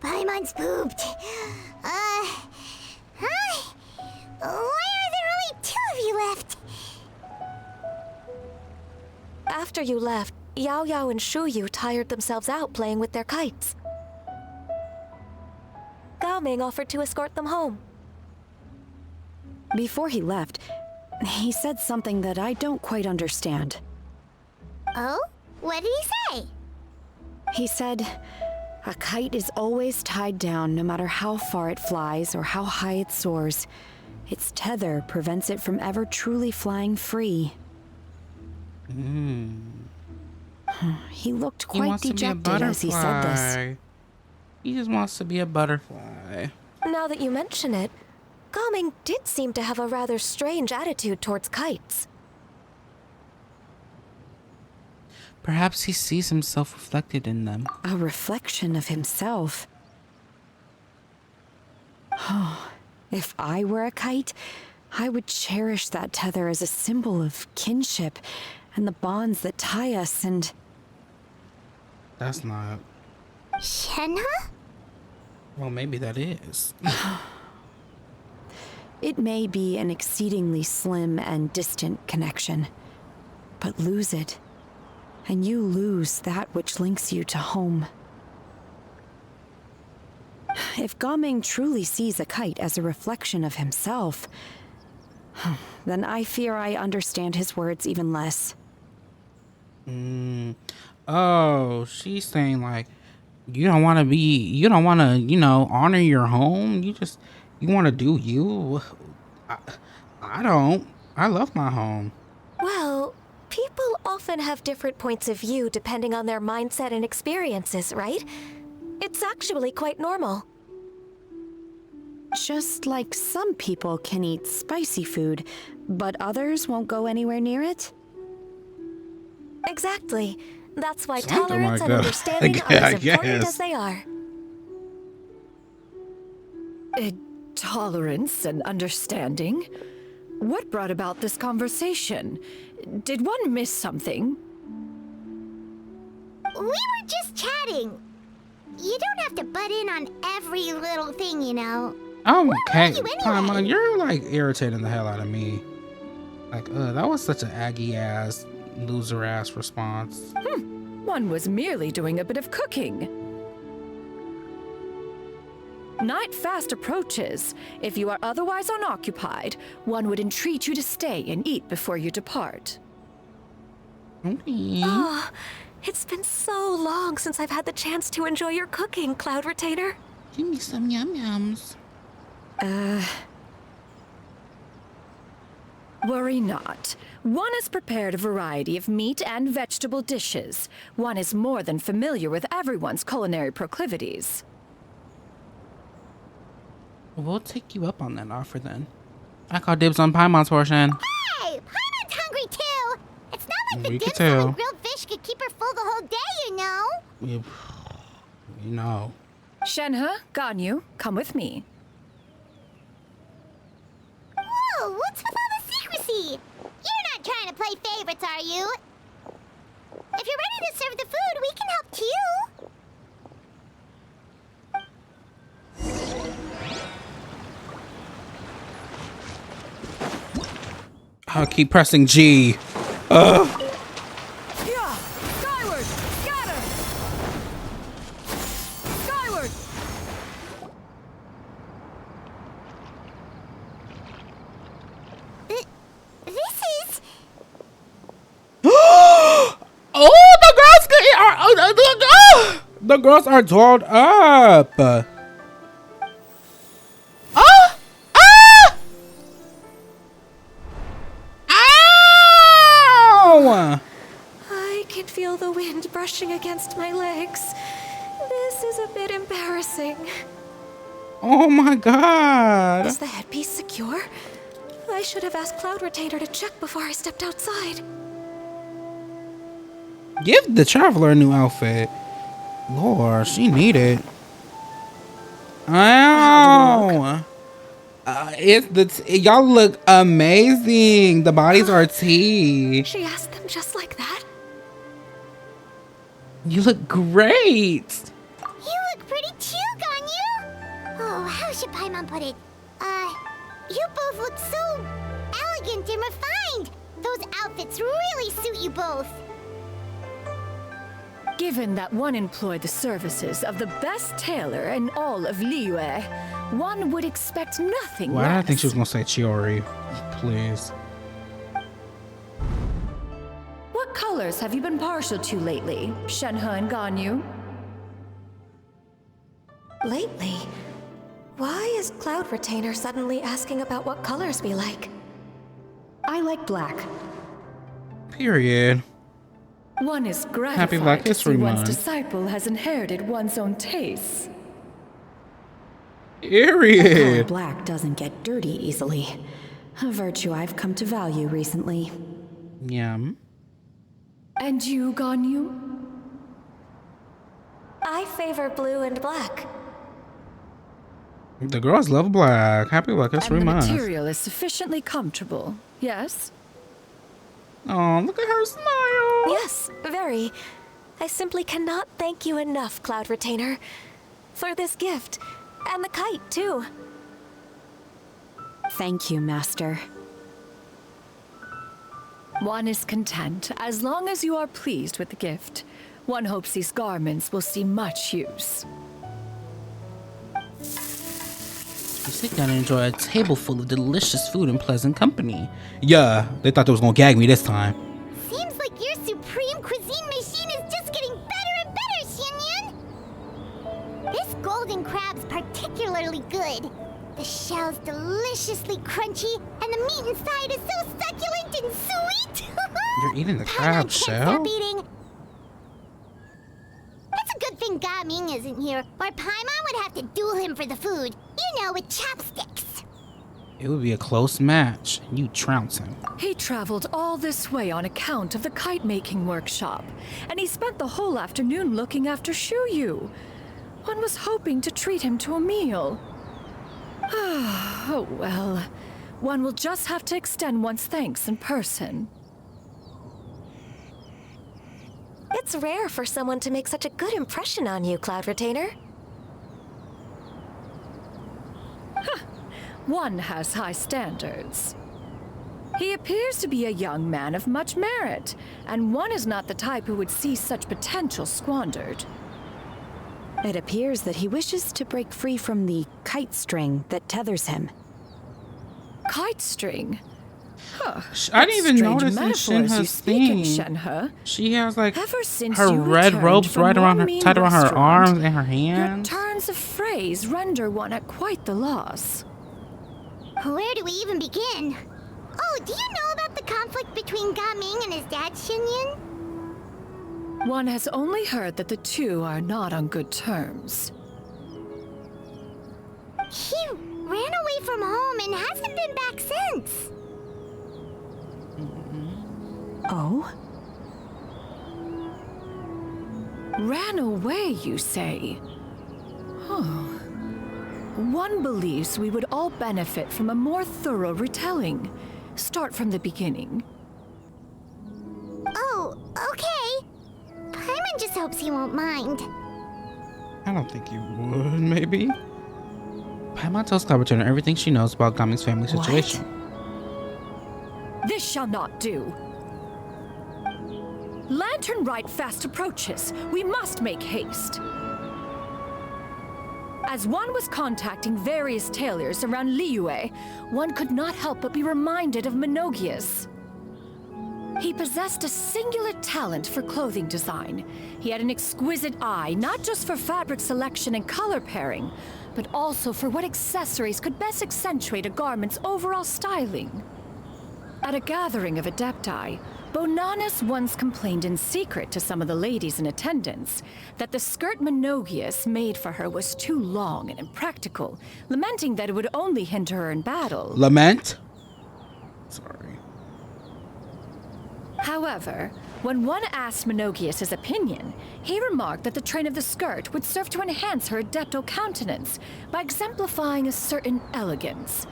Paimon's pooped. Hi. Why are there only 2 of you left? After you left, Yao Yao and Shu Yu tired themselves out playing with their kites. Gao Ming offered to escort them home. Before he left, he said something that I don't quite understand. Oh? What did he say? He said, a kite is always tied down no matter how far it flies or how high it soars. Its tether prevents it from ever truly flying free. He looked quite dejected as he said this. He just wants to be a butterfly. Now that you mention it, Gao Ming did seem to have a rather strange attitude towards kites. Perhaps he sees himself reflected in them. A reflection of himself. Oh, if I were a kite, I would cherish that tether as a symbol of kinship and the bonds that tie us and... That's not... Shenhe? Well, maybe that is. It may be an exceedingly slim and distant connection, but lose it, and you lose that which links you to home. If Gao Ming truly sees a kite as a reflection of himself, then I fear I understand his words even less. Oh, she's saying like, you don't want to, honor your home. You want to do you. I don't. I love my home. Well, people often have different points of view depending on their mindset and experiences, right? It's actually quite normal. Just like some people can eat spicy food, but others won't go anywhere near it? Exactly. That's why Something tolerance like and that. understanding are I as important guess. as they are. Tolerance and understanding? What brought about this conversation? Did one miss something? We were just chatting. You don't have to butt in on every little thing, you know. Okay, you anyway? Paimon, you're like irritating the hell out of me. Like, that was such an aggy ass, loser ass response. One was merely doing a bit of cooking. Night fast approaches. If you are otherwise unoccupied, one would entreat you to stay and eat before you depart. Okay. Oh, it's been so long since I've had the chance to enjoy your cooking, Cloud Retainer. Give me some yum yums. Worry not. One has prepared a variety of meat and vegetable dishes. One is more than familiar with everyone's culinary proclivities. We'll take you up on that offer then. I call dibs on Paimon's portion. Hey, Paimon's hungry too. It's not like We the could dim sum tell. and grilled fish could keep her full the whole day, you know. You know. Shenhe, Ganyu, come with me. Whoa, what's with all the secrecy? You're not trying to play favorites, are you? If you're ready to serve the food, we can help too. I'll keep pressing G. Yeah! Skyward! Scatter! Skyward! This is... Oh, the girls are dolled up. Ow! can feel the wind brushing against my legs. This is a bit embarrassing. Oh my god. Is the headpiece secure? I should have asked Cloud Retainer to check before I stepped outside. Give the traveler a new outfit. Lord, she need it. Ow. Y'all look amazing. The bodies are tea. She asked them just like that. You look great. You look pretty too, Ganyu. Oh, how should Paimon put it? You both look so elegant and refined. Those outfits really suit you both. Given that one employed the services of the best tailor in all of Liyue, one would expect nothing Why less. did I think she was gonna say Chiori? Please. What colors have you been partial to lately, Shenhe and Ganyu? Lately? Why is Cloud Retainer suddenly asking about what colors we like? I like black. Period. One is Happy gratified Black to see History one's Month. disciple has inherited one's own tastes. Color Period. black doesn't get dirty easily. A virtue I've come to value recently. Yum. And you, Ganyu? I favor blue and black. The girls love black. Happy Black History And the Month. material is sufficiently comfortable, yes? Oh, look at her smile. Yes, very. I simply cannot thank you enough, Cloud Retainer, for this gift. And the kite, too. Thank you, Master. One is content as long as you are pleased with the gift. One hopes these garments will see much use. You sit down and enjoy a table full of delicious food and pleasant company. Yeah, they thought they was gonna gag me this time. Seems like your supreme cuisine machine is just getting better and better, Xianyun. This golden crab's particularly good. The shell's deliciously crunchy, and the meat inside is so succulent and sweet. You're eating the Paimon crab can't shell? stop eating. It's a good thing Gaming isn't here, or Paimon would have to duel him for the food. You know, with chopsticks. It would be a close match. You trounce him. He traveled all this way on account of the kite-making workshop, and he spent the whole afternoon looking after Shuyu. One was hoping to treat him to a meal. Oh well, one will just have to extend one's thanks in person. It's rare for someone to make such a good impression on you, Cloud Retainer. One has high standards. He appears to be a young man of much merit, and one is not the type who would see such potential squandered. It appears that he wishes to break free from the kite string that tethers him. Kite string? Huh. I didn't even Strange notice in metaphors you Shenhe's speak in, thing. Shenhe. She has like Ever since her you red returned ropes from right around her, one mean tied around her restaurant, arms and her Your hands. turns of phrase render one at quite the loss. Where do we even begin? Oh, do you know about the conflict between Gaming and his dad, Xianyun? One has only heard that the two are not on good terms. He ran away from home and hasn't been back since. Oh? Ran away, you say? Oh. One believes we would all benefit from a more thorough retelling. Start from the beginning. Oh, okay. Paimon just hopes he won't mind. I don't think you would, maybe. Paimon tells Cloud Retainer everything she knows about Gaming's family situation. This shall not do. Lantern Rite fast approaches. We must make haste. As one was contacting various tailors around Liyue, one could not help but be reminded of Menogias. He possessed a singular talent for clothing design. He had an exquisite eye, not just for fabric selection and color pairing, but also for what accessories could best accentuate a garment's overall styling. At a gathering of Adepti, Bonanus once complained in secret to some of the ladies in attendance that the skirt Menogius made for her was too long and impractical, lamenting that it would only hinder her in battle. Lament? Sorry. However, when one asked Menogius his opinion, he remarked that the train of the skirt would serve to enhance her adeptal countenance by exemplifying a certain elegance.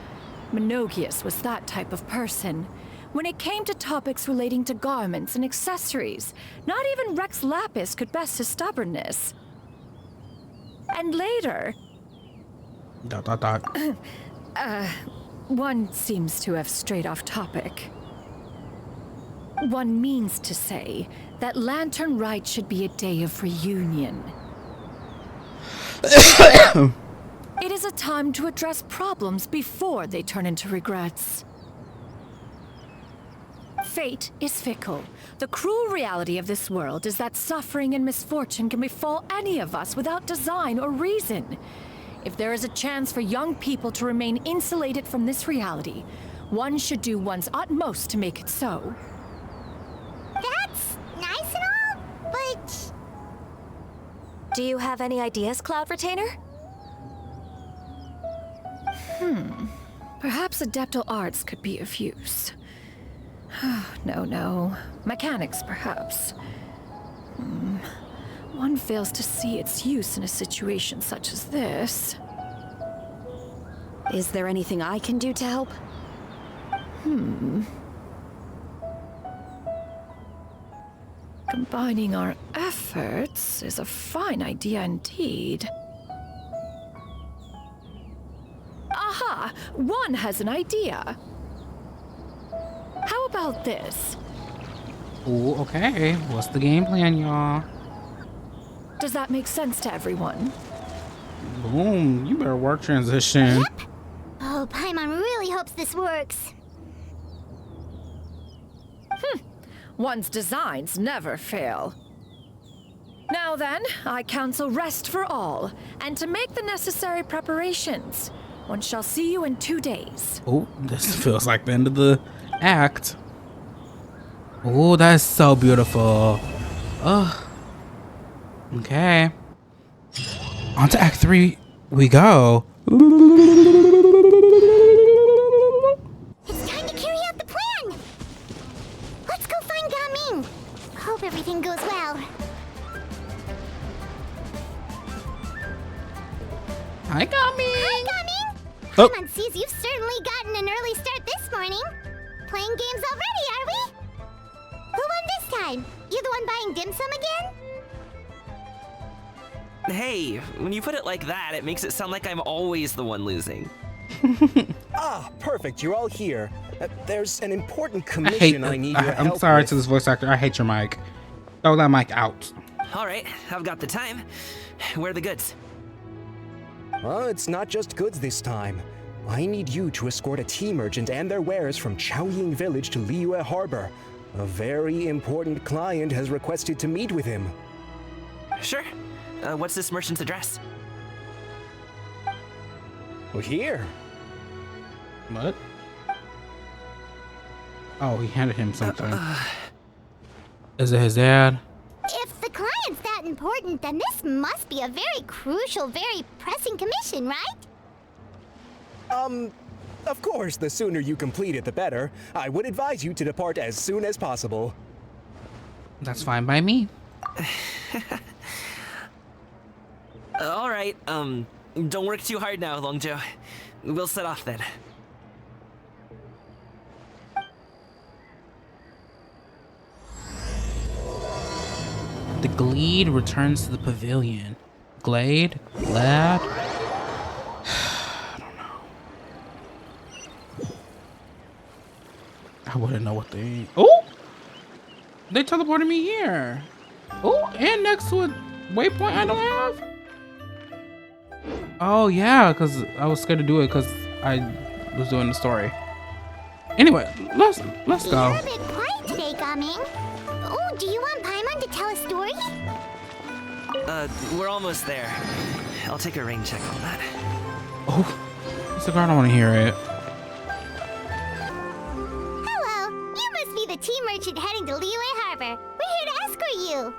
Menogius was that type of person. When it came to topics relating to garments and accessories, not even Rex Lapis could best his stubbornness. And later... one seems to have strayed off topic. One means to say that Lantern Rite should be a day of reunion. It is a time to address problems before they turn into regrets. Fate is fickle. The cruel reality of this world is that suffering and misfortune can befall any of us without design or reason. If there is a chance for young people to remain insulated from this reality, one should do one's utmost to make it so. That's nice and all, but... Do you have any ideas, Cloud Retainer? Perhaps adeptal arts could be of use. No. Mechanics, perhaps. One fails to see its use in a situation such as this. Is there anything I can do to help? Combining our efforts is a fine idea indeed. Aha! One has an idea. How about this? Ooh, okay. What's the game plan, y'all? Does that make sense to everyone? Boom. You better work transition. Yep. Oh, Paimon really hopes this works. One's designs never fail. Now then, I counsel rest for all, and to make the necessary preparations. One shall see you in 2 days. Oh, this feels like the end of the act. Oh, that's so beautiful. Oh. Okay. On to Act 3 we go. It's time to carry out the plan! Let's go find Gaming! Hope everything goes well. Hi, Gami. Hi, Gaming! Oh. Paimon sees you've certainly gotten an early start this morning. Playing games already, are we? Who won this time? You the one buying dim sum again? Hey, when you put it like that, it makes it sound like I'm always the one losing. Ah, perfect. You're all here. There's an important commission I need your help I'm sorry with. to this voice actor. I hate your mic. Throw that mic out. All right, I've got the time. Where are the goods? It's not just goods this time. I need you to escort a tea merchant and their wares from Xiaoying Village to Liyue Harbor. A very important client has requested to meet with him. Sure. What's this merchant's address? Well, here. What? Oh, he handed him something. Is it his dad? If the client's that important, then this must be a very crucial, very pressing commission, right? Of course, the sooner you complete it, the better. I would advise you to depart as soon as possible. That's fine by me. All right, don't work too hard now, Longjo. We'll set off then. The Glade returns to the pavilion. Glade? Lad? I don't know. I wouldn't know what they... Oh! They teleported me here. Oh, and next to a waypoint I don't have? Oh, yeah, because I was scared to do it because I was doing the story. Anyway, let's go. You're a bit quiet today, Gaming. Oh, do you want Paimon to tell a story? We're almost there. I'll take a rain check on that. Oh, it's a girl. I don't want to hear it. Hello, you must be the a tea merchant heading to Liyue Harbor. We're here to escort you.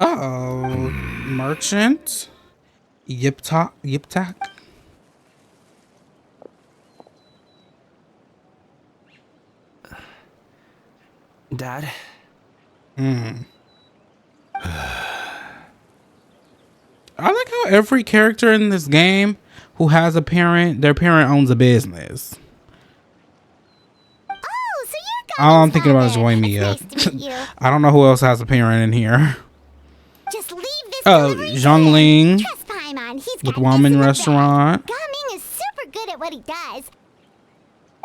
Uh-oh. Merchant? Yiptak? Dad? I like how every character in this game who has a parent, their parent owns a business. Oh, so you're All I'm thinking about is Yoimiya. Nice to meet you. I don't know who else has a parent in here. Just leave this Oh, delivery Zhongling to him. Trust Paimon. He's with got Woman this in the Restaurant. bag. Gaming is super good at what he does.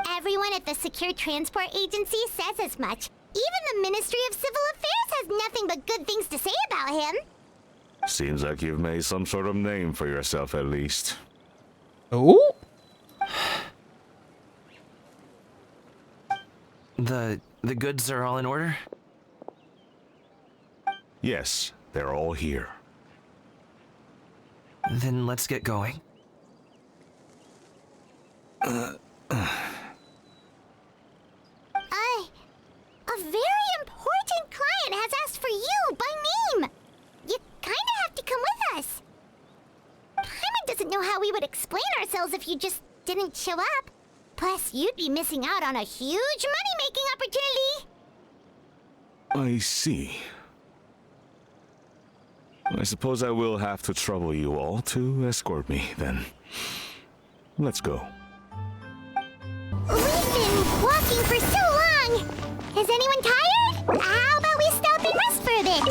Everyone at the Secure Transport Agency says as much. Even the Ministry of Civil Affairs has nothing but good things to say about him. Seems like you've made some sort of name for yourself at least. Oh? The goods are all in order? Yes, they're all here. Then let's get going. A very important client has asked for you by name. You kinda have to come with us. Paimon doesn't know how we would explain ourselves if you just didn't show up. Plus, you'd be missing out on a huge money-making opportunity. I see. I suppose I will have to trouble you all to escort me, then. Let's go. We've been walking for so long. Is anyone tired? How about we stop and rest for a bit?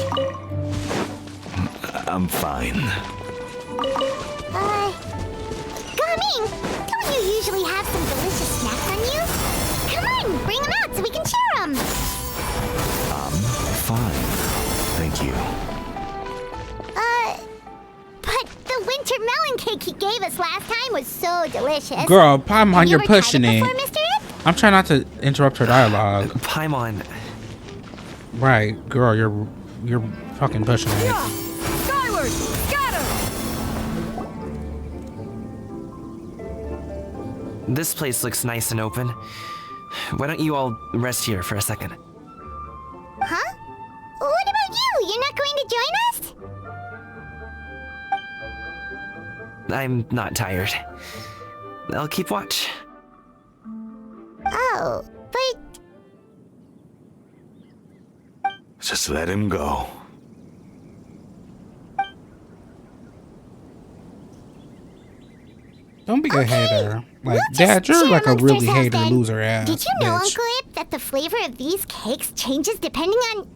I'm fine. Gaming, don't you usually have some delicious snacks on you? Come on, bring them out so we can share them. I'm fine. Thank you. But the winter melon cake he gave us last time was so delicious. Girl, Paimon, you're Have you ever pushing tried it. before, Mr. Ip? I'm trying not to interrupt her dialogue. Paimon. Right, girl, you're fucking pushing it. Skyward! Scatter! This place looks nice and open. Why don't you all rest here for a second? Huh? What about you? You're not going to join us? I'm not tired. I'll keep watch. Oh, but Just let him go. Don't be a hater. Like, Dad, you're like a really hater loser ass. did you know, bitch. Uncle Ip, that the flavor of these cakes changes depending on...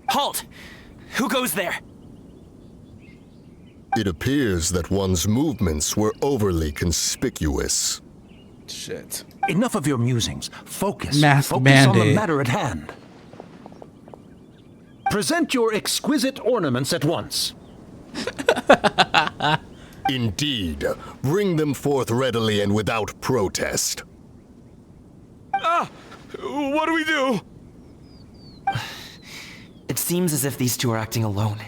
Halt! Who goes there? It appears that one's movements were overly conspicuous. Shit. Enough of your musings. Focus. Masked Focus on the Bandit. matter at hand. Present your exquisite ornaments at once. Indeed. Bring them forth readily and without protest. What do we do? It seems as if these two are acting alone.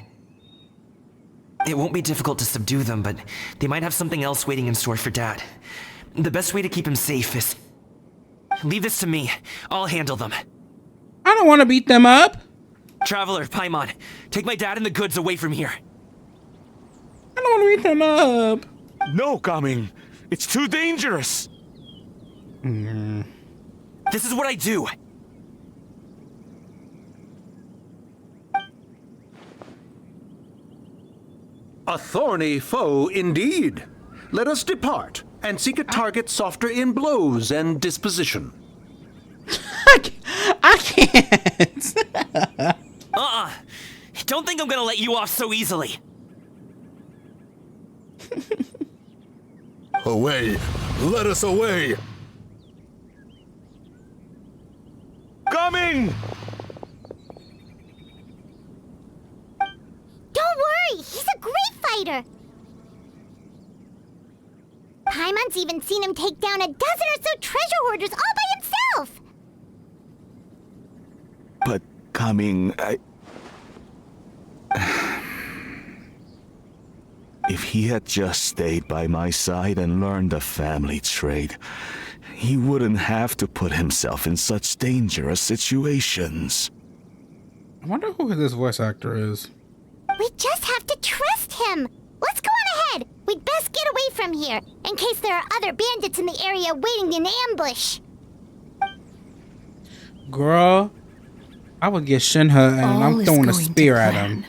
It won't be difficult to subdue them, but they might have something else waiting in store for Dad. The best way to keep him safe is... Leave this to me. I'll handle them. I don't want to beat them up. Traveler, Paimon, take my dad and the goods away from here. I don't want to beat them up. No, Gaming. It's too dangerous. This is what I do. A thorny foe indeed. Let us depart and seek a target softer in blows and disposition. I can't. Don't think I'm gonna let you off so easily. Away! Let us away! Coming! Don't worry, he's a great fighter. Paimon's even seen him take down a dozen or so treasure hoarders all by himself. But Gaming, if he had just stayed by my side and learned the family trade, he wouldn't have to put himself in such dangerous situations. I wonder who this voice actor is. We just have to trust him. Let's go on ahead. We'd best get away from here, in case there are other bandits in the area waiting in ambush. Girl, I would get Shinha and I'm throwing a spear at him.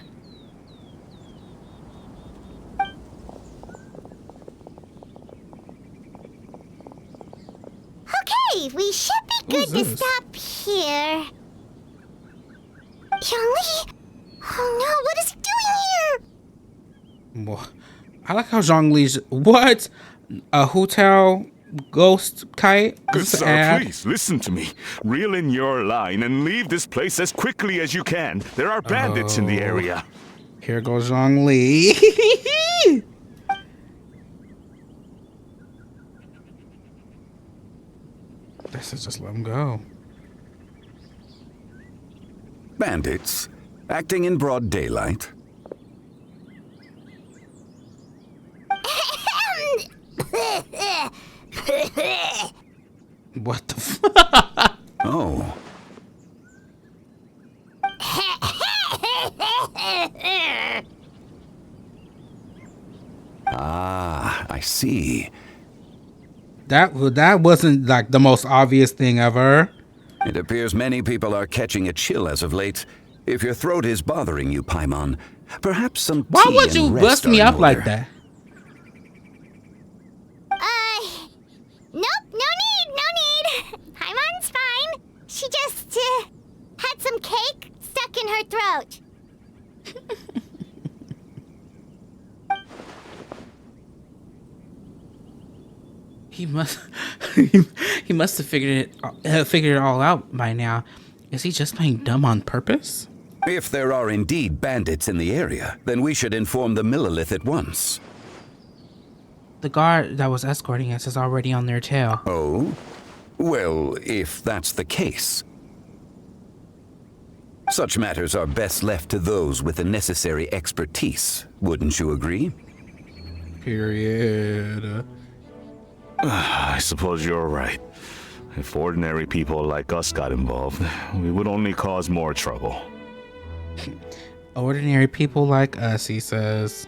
Okay, we should be good to stop here. Zhongli? Oh no, what is he doing here? Well, I like how Zhongli's what? A hotel ghost kite? Good sir, please listen to me. Reel in your line and leave this place as quickly as you can. There are bandits in the area. Here goes Zhongli. This is just let him go. Bandits? Acting in broad daylight? What the fuck? Oh. Ah, I see. That wasn't like the most obvious thing ever. It appears many people are catching a chill as of late. If your throat is bothering you, Paimon, perhaps some tea. Why would you and bust rest me are in up like order. that? Nope, no need. Paimon's fine. She just, had some cake stuck in her throat. He must he must have figured it all out by now. Is he just playing dumb on purpose? If there are indeed bandits in the area, then we should inform the Millilith at once. The guard that was escorting us is already on their tail. Oh? Well, if that's the case. Such matters are best left to those with the necessary expertise, wouldn't you agree? Period. I suppose you're right. If ordinary people like us got involved, we would only cause more trouble. Ordinary people like us, he says.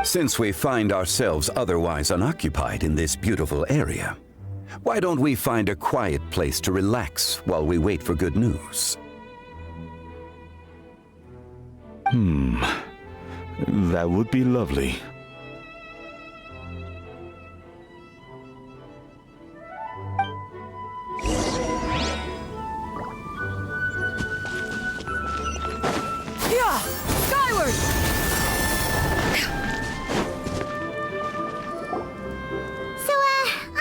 Since we find ourselves otherwise unoccupied in this beautiful area, why don't we find a quiet place to relax while we wait for good news? That would be lovely. Skyward! So,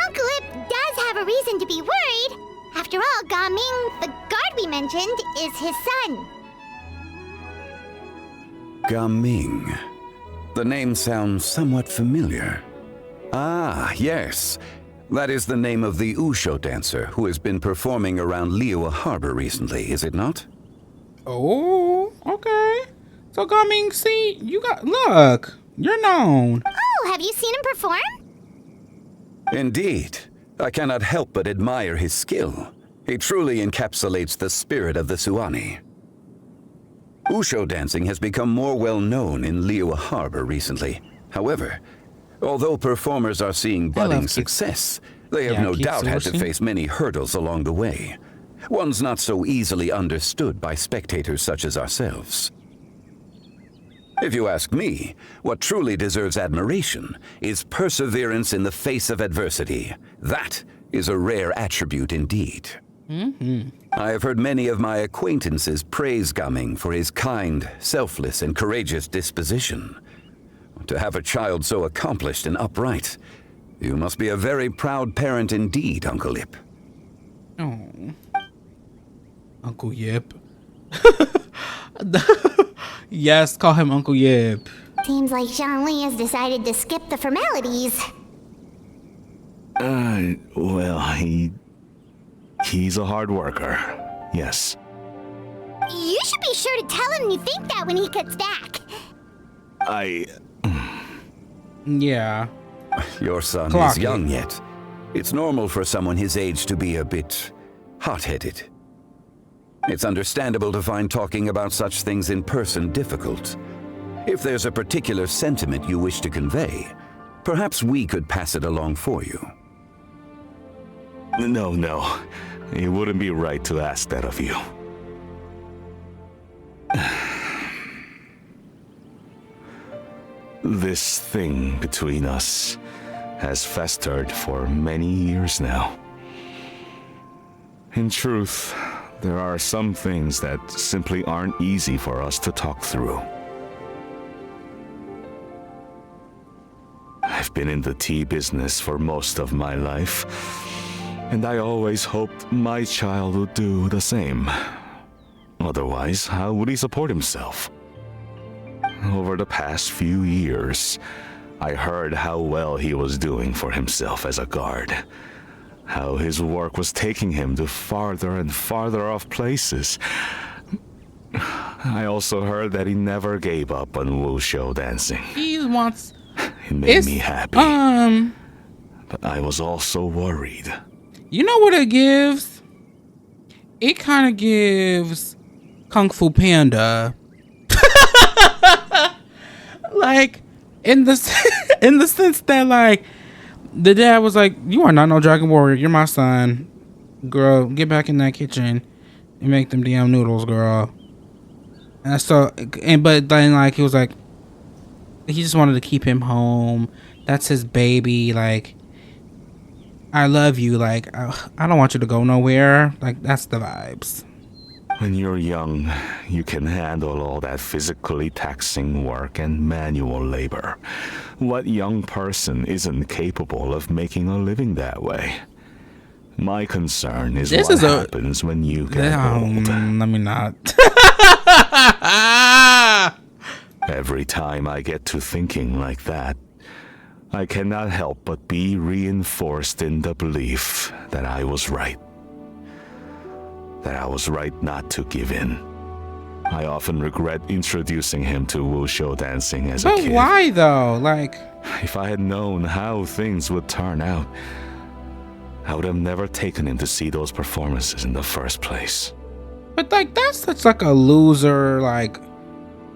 Uncle Ip does have a reason to be worried. After all, Gaming, the guard we mentioned, is his son. Gaming. The name sounds somewhat familiar. Ah, yes. That is the name of the Usho dancer who has been performing around Liyue Harbor recently, is it not? Oh, okay. So Gaming, see, look, you're known. Oh, have you seen him perform? Indeed. I cannot help but admire his skill. He truly encapsulates the spirit of the Suani. Usho dancing has become more well known in Liyue Harbor recently. However, although performers are seeing budding success, they have no doubt had to face many hurdles along the way. One's not so easily understood by spectators such as ourselves. If you ask me, what truly deserves admiration is perseverance in the face of adversity. That is a rare attribute indeed. I have heard many of my acquaintances praise Gaming for his kind, selfless, and courageous disposition. To have a child so accomplished and upright, you must be a very proud parent indeed, Uncle Ip. Oh, Uncle Yip. Yes, call him Uncle Yip. Seems like Zhongli has decided to skip the formalities. Well, he's a hard worker. Yes. You should be sure to tell him you think that when he gets back. Yeah. Your son Clock is young yet. It's normal for someone his age to be a bit hot-headed. It's understandable to find talking about such things in person difficult. If there's a particular sentiment you wish to convey, perhaps we could pass it along for you. No. It wouldn't be right to ask that of you. This thing between us has festered for many years now. In truth, there are some things that simply aren't easy for us to talk through. I've been in the tea business for most of my life, and I always hoped my child would do the same. Otherwise, how would he support himself? Over the past few years, I heard how well he was doing for himself as a guard. How his work was taking him to farther and farther off places. I also heard that he never gave up on wuxia dancing. He wants... It made me happy. But I was also worried. You know what it gives? It kind of gives Kung Fu Panda. Like, in the sense that, like, the dad was like, you are not no dragon warrior. You're my son. Girl, get back in that kitchen and make them damn noodles, girl. And so, but then, like, he was like, he just wanted to keep him home. That's his baby. Like, I love you. Like, I don't want you to go nowhere. Like, that's the vibes. When you're young, you can handle all that physically taxing work and manual labor. What young person isn't capable of making a living that way? My concern is what happens when you get old. Let me not. Every time I get to thinking like that, I cannot help but be reinforced in the belief that I was right. That I was right not to give in. I often regret introducing him to wuxia dancing as a kid. But why though? Like, if I had known how things would turn out, I would have never taken him to see those performances in the first place. But like, that's such like a loser, like,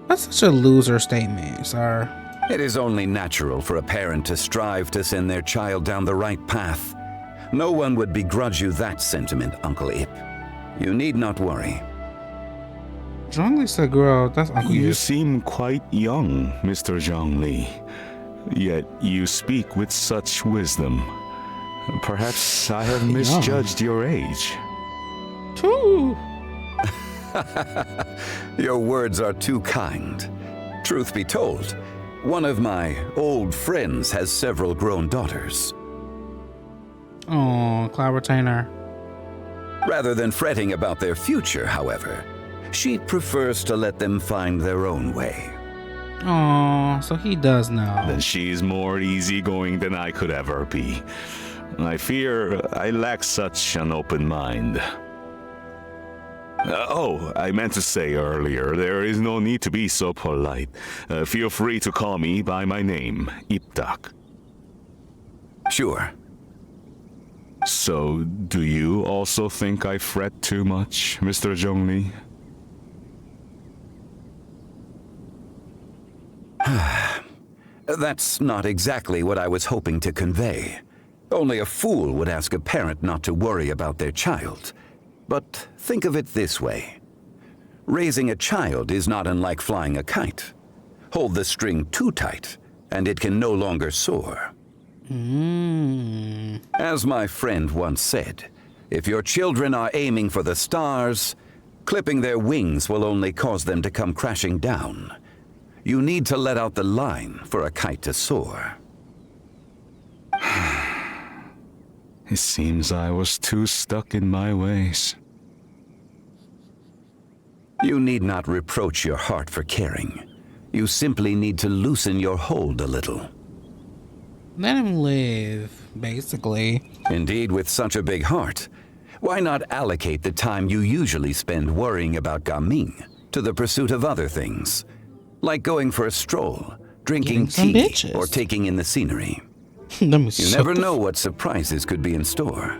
that's such a loser statement, sir. It is only natural for a parent to strive to send their child down the right path. No one would begrudge you that sentiment, Uncle Ip. You need not worry. Zhongli said, girl, that's Uncle You Ip. seem quite young, Mr. Zhongli. Yet you speak with such wisdom. Perhaps I have misjudged your age. Too. Your words are too kind. Truth be told, one of my old friends has several grown daughters. Oh, Cloud Retainer. Rather than fretting about their future, however, she prefers to let them find their own way. Oh, so he does now. Then she's more easygoing than I could ever be. I fear I lack such an open mind. I meant to say earlier, there is no need to be so polite. Feel free to call me by my name, Ipdak. Sure. So, do you also think I fret too much, Mr. Zhongli? That's not exactly what I was hoping to convey. Only a fool would ask a parent not to worry about their child. But think of it this way. Raising a child is not unlike flying a kite. Hold the string too tight, and it can no longer soar. As my friend once said, if your children are aiming for the stars, clipping their wings will only cause them to come crashing down. You need to let out the line for a kite to soar. It seems I was too stuck in my ways. You need not reproach your heart for caring. You simply need to loosen your hold a little. Let him live, basically. Indeed, with such a big heart, why not allocate the time you usually spend worrying about Gaming to the pursuit of other things, like going for a stroll, drinking tea, or taking in the scenery? You never know what surprises could be in store.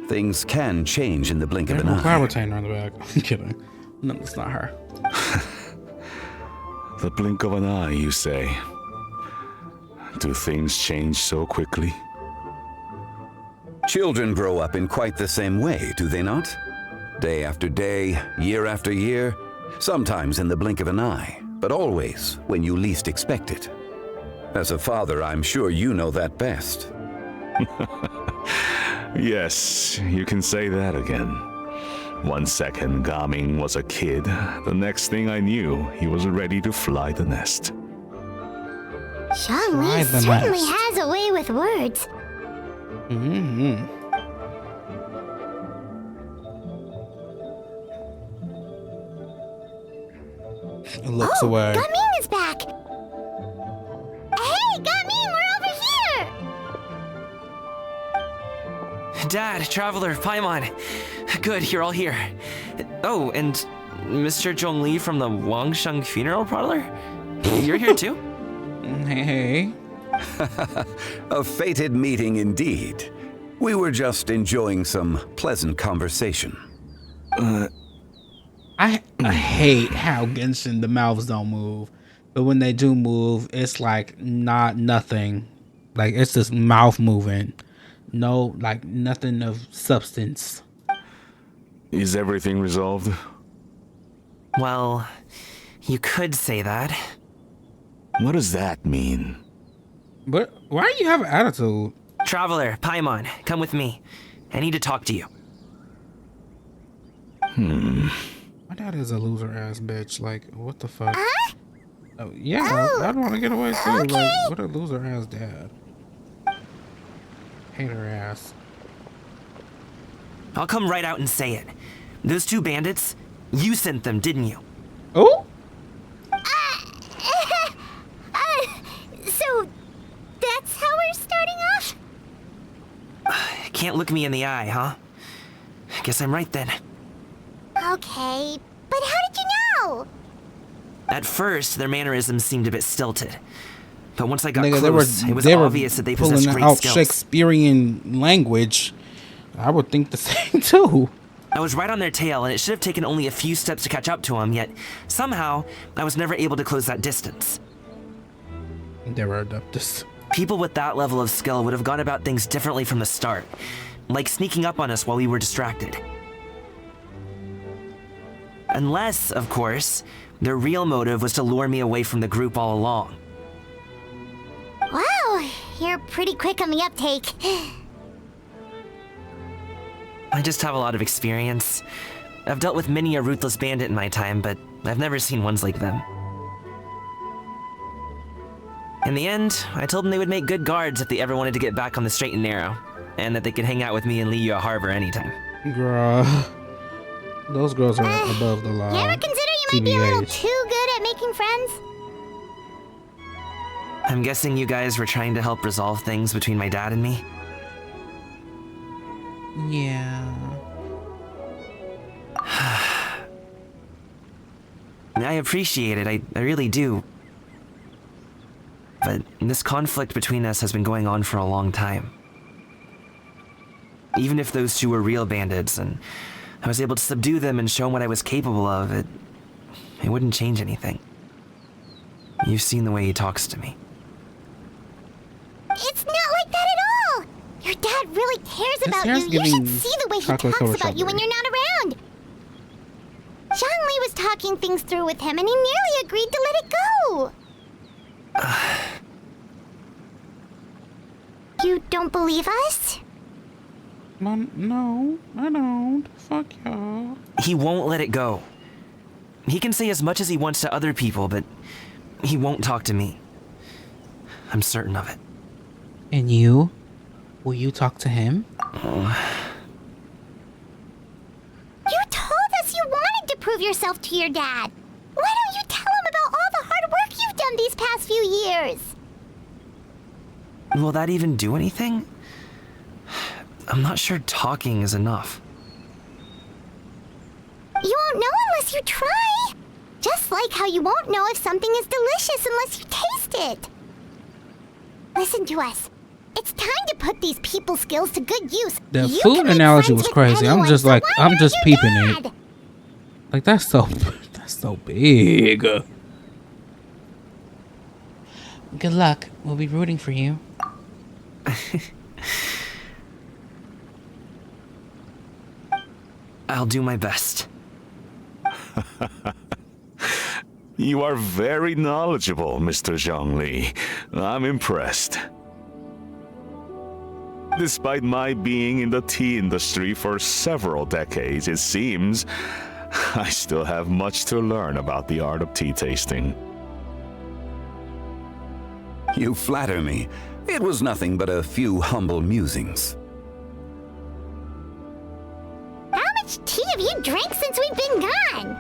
Things can change in the blink of an eye. Flower retainer on the back. I'm kidding. No, it's not her. The blink of an eye, you say? Do things change so quickly? Children grow up in quite the same way, do they not? Day after day, year after year, sometimes in the blink of an eye, but always when you least expect it. As a father, I'm sure you know that best. Yes, you can say that again. 1 second, Gaming was a kid. The next thing I knew, he was ready to fly the nest. Xiangli certainly has a way with words. Mm-hmm. It looks away. Gaming is back! Hey, Gaming, we're over here! Dad, Traveler, Paimon. Good, you're all here. Oh, and Mr. Zhongli from the Wangsheng Funeral Parlor? You're here too? Hey. A fated meeting indeed. We were just enjoying some pleasant conversation. I hate how Genshin the mouths don't move, but when they do move, it's like nothing. Like it's just mouth moving. No, like nothing of substance. Is everything resolved? Well, you could say that. What does that mean? But why do you have an attitude? Traveler, Paimon, come with me. I need to talk to you. My dad is a loser ass bitch. Like, what the fuck? Oh, yeah, I'd want to get away too. Okay. Like, what a loser ass dad. Hate her ass. I'll come right out and say it. Those two bandits, you sent them, didn't you? Oh? So, that's how we're starting off? Can't look me in the eye, huh? Guess I'm right then. Okay, but how did you know? At first, their mannerisms seemed a bit stilted. But once I got Nigga, close, it was obvious that they possessed pulling great out skills. Shakespearean language. I would think the same too. I was right on their tail, and it should have taken only a few steps to catch up to them, yet somehow, I was never able to close that distance. Never adoptus. People with that level of skill would have gone about things differently from the start, like sneaking up on us while we were distracted. Unless, of course, their real motive was to lure me away from the group all along. Wow, you're pretty quick on the uptake. I just have a lot of experience. I've dealt with many a ruthless bandit in my time, but I've never seen ones like them. In the end, I told them they would make good guards if they ever wanted to get back on the straight and narrow, and that they could hang out with me in Liyue Harbor anytime. Girl. Those girls are above the law. You ever consider you might be a little too good at making friends? I'm guessing you guys were trying to help resolve things between my dad and me? Yeah. I appreciate it, I really do. But this conflict between us has been going on for a long time. Even if those two were real bandits and I was able to subdue them and show them what I was capable of, it wouldn't change anything. You've seen the way he talks to me. It's not like that at all! Your dad really cares about you. You should see the way he talks about you when you're not around. Xiangli was talking things through with him and he nearly agreed to let it go. You don't believe us? No, I don't. Fuck y'all. He won't let it go. He can say as much as he wants to other people, but he won't talk to me. I'm certain of it. And you? Will you talk to him? You told us you wanted to prove yourself to your dad. Why don't you tell him about all the hard work you've done these past few years? Will that even do anything? I'm not sure talking is enough. You won't know unless you try. Just like how you won't know if something is delicious unless you taste it. Listen to us. It's time to put these people skills to good use. The You food can make analogy friends was with crazy. I'm anyone, just so like, why I'm aren't just you peeping Dad? it. Like, that's so big. Good luck. We'll be rooting for you. I'll do my best. You are very knowledgeable, Mr. Zhongli. I'm impressed. Despite my being in the tea industry for several decades, it seems I still have much to learn about the art of tea tasting. You flatter me. It was nothing but a few humble musings. How much tea have you drank since we've been gone?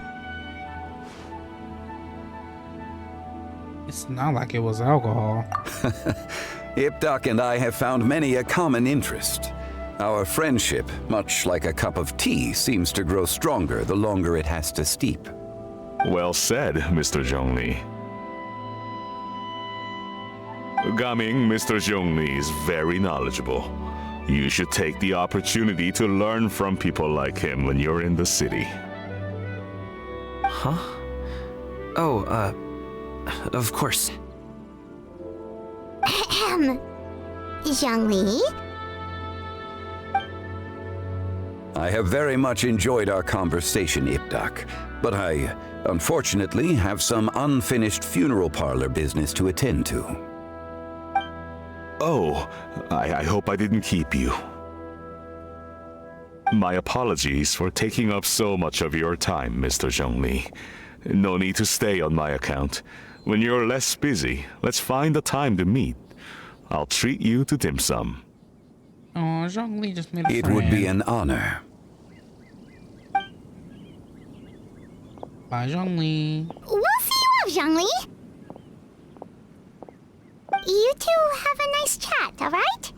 It's not like it was alcohol. Ipdak and I have found many a common interest. Our friendship, much like a cup of tea, seems to grow stronger the longer it has to steep. Well said, Mr. Zhongli. Gaming, Mr. Zhongli is very knowledgeable. You should take the opportunity to learn from people like him when you're in the city. Huh? Oh, of course. Zhongli? I have very much enjoyed our conversation, Ipdak, but I, unfortunately, have some unfinished funeral parlor business to attend to. Oh, I hope I didn't keep you. My apologies for taking up so much of your time, Mr. Zhongli. No need to stay on my account. When you're less busy, let's find a time to meet. I'll treat you to dim sum. Oh, Zhongli just made a It friend. would be an honor. Bye, Zhongli. We'll see you off, Zhongli. You two have a nice chat, alright?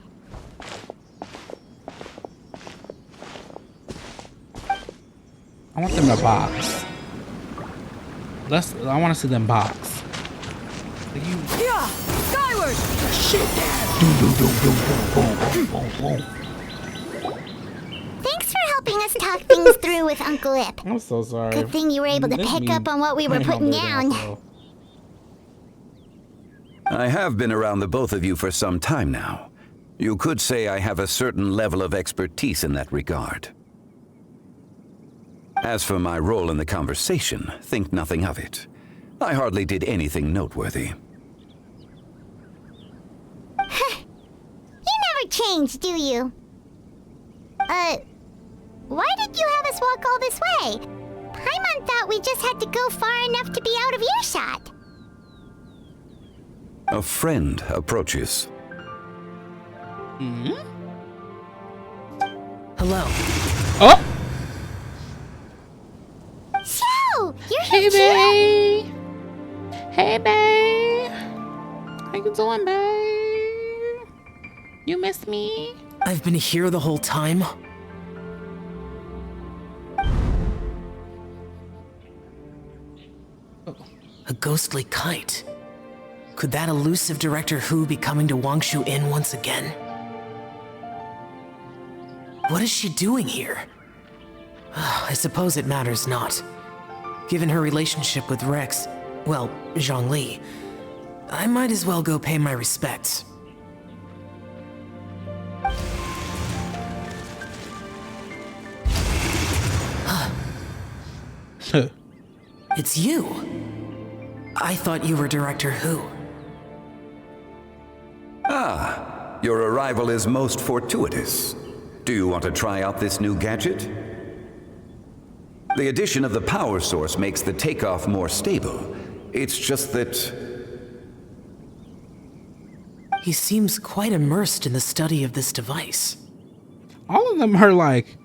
I want them to box. I want to see them box. Yeah, skyward. Shit, Dad. Boom, boom. Thanks for helping us talk things through with Uncle Ip. I'm so sorry. Good thing you were able to pick up on what we were putting down. I have been around the both of you for some time now. You could say I have a certain level of expertise in that regard. As for my role in the conversation, think nothing of it. I hardly did anything noteworthy. You never change, do you? Why did you have us walk all this way? Paimon thought we just had to go far enough to be out of earshot. A friend approaches. Hello. Oh! Xiao! You're Hey, here too? babe. Hey, babe. How you doing, babe? You miss me? I've been here the whole time? A ghostly kite. Could that elusive Director Hu be coming to Wangshu Inn once again? What is she doing here? I suppose it matters not. Given her relationship with Rex, well, Zhongli, I might as well go pay my respects. It's you. I thought you were Director Hu. Ah, your arrival is most fortuitous. Do you want to try out this new gadget? The addition of the power source makes the takeoff more stable. It's just that... He seems quite immersed in the study of this device. All of them are like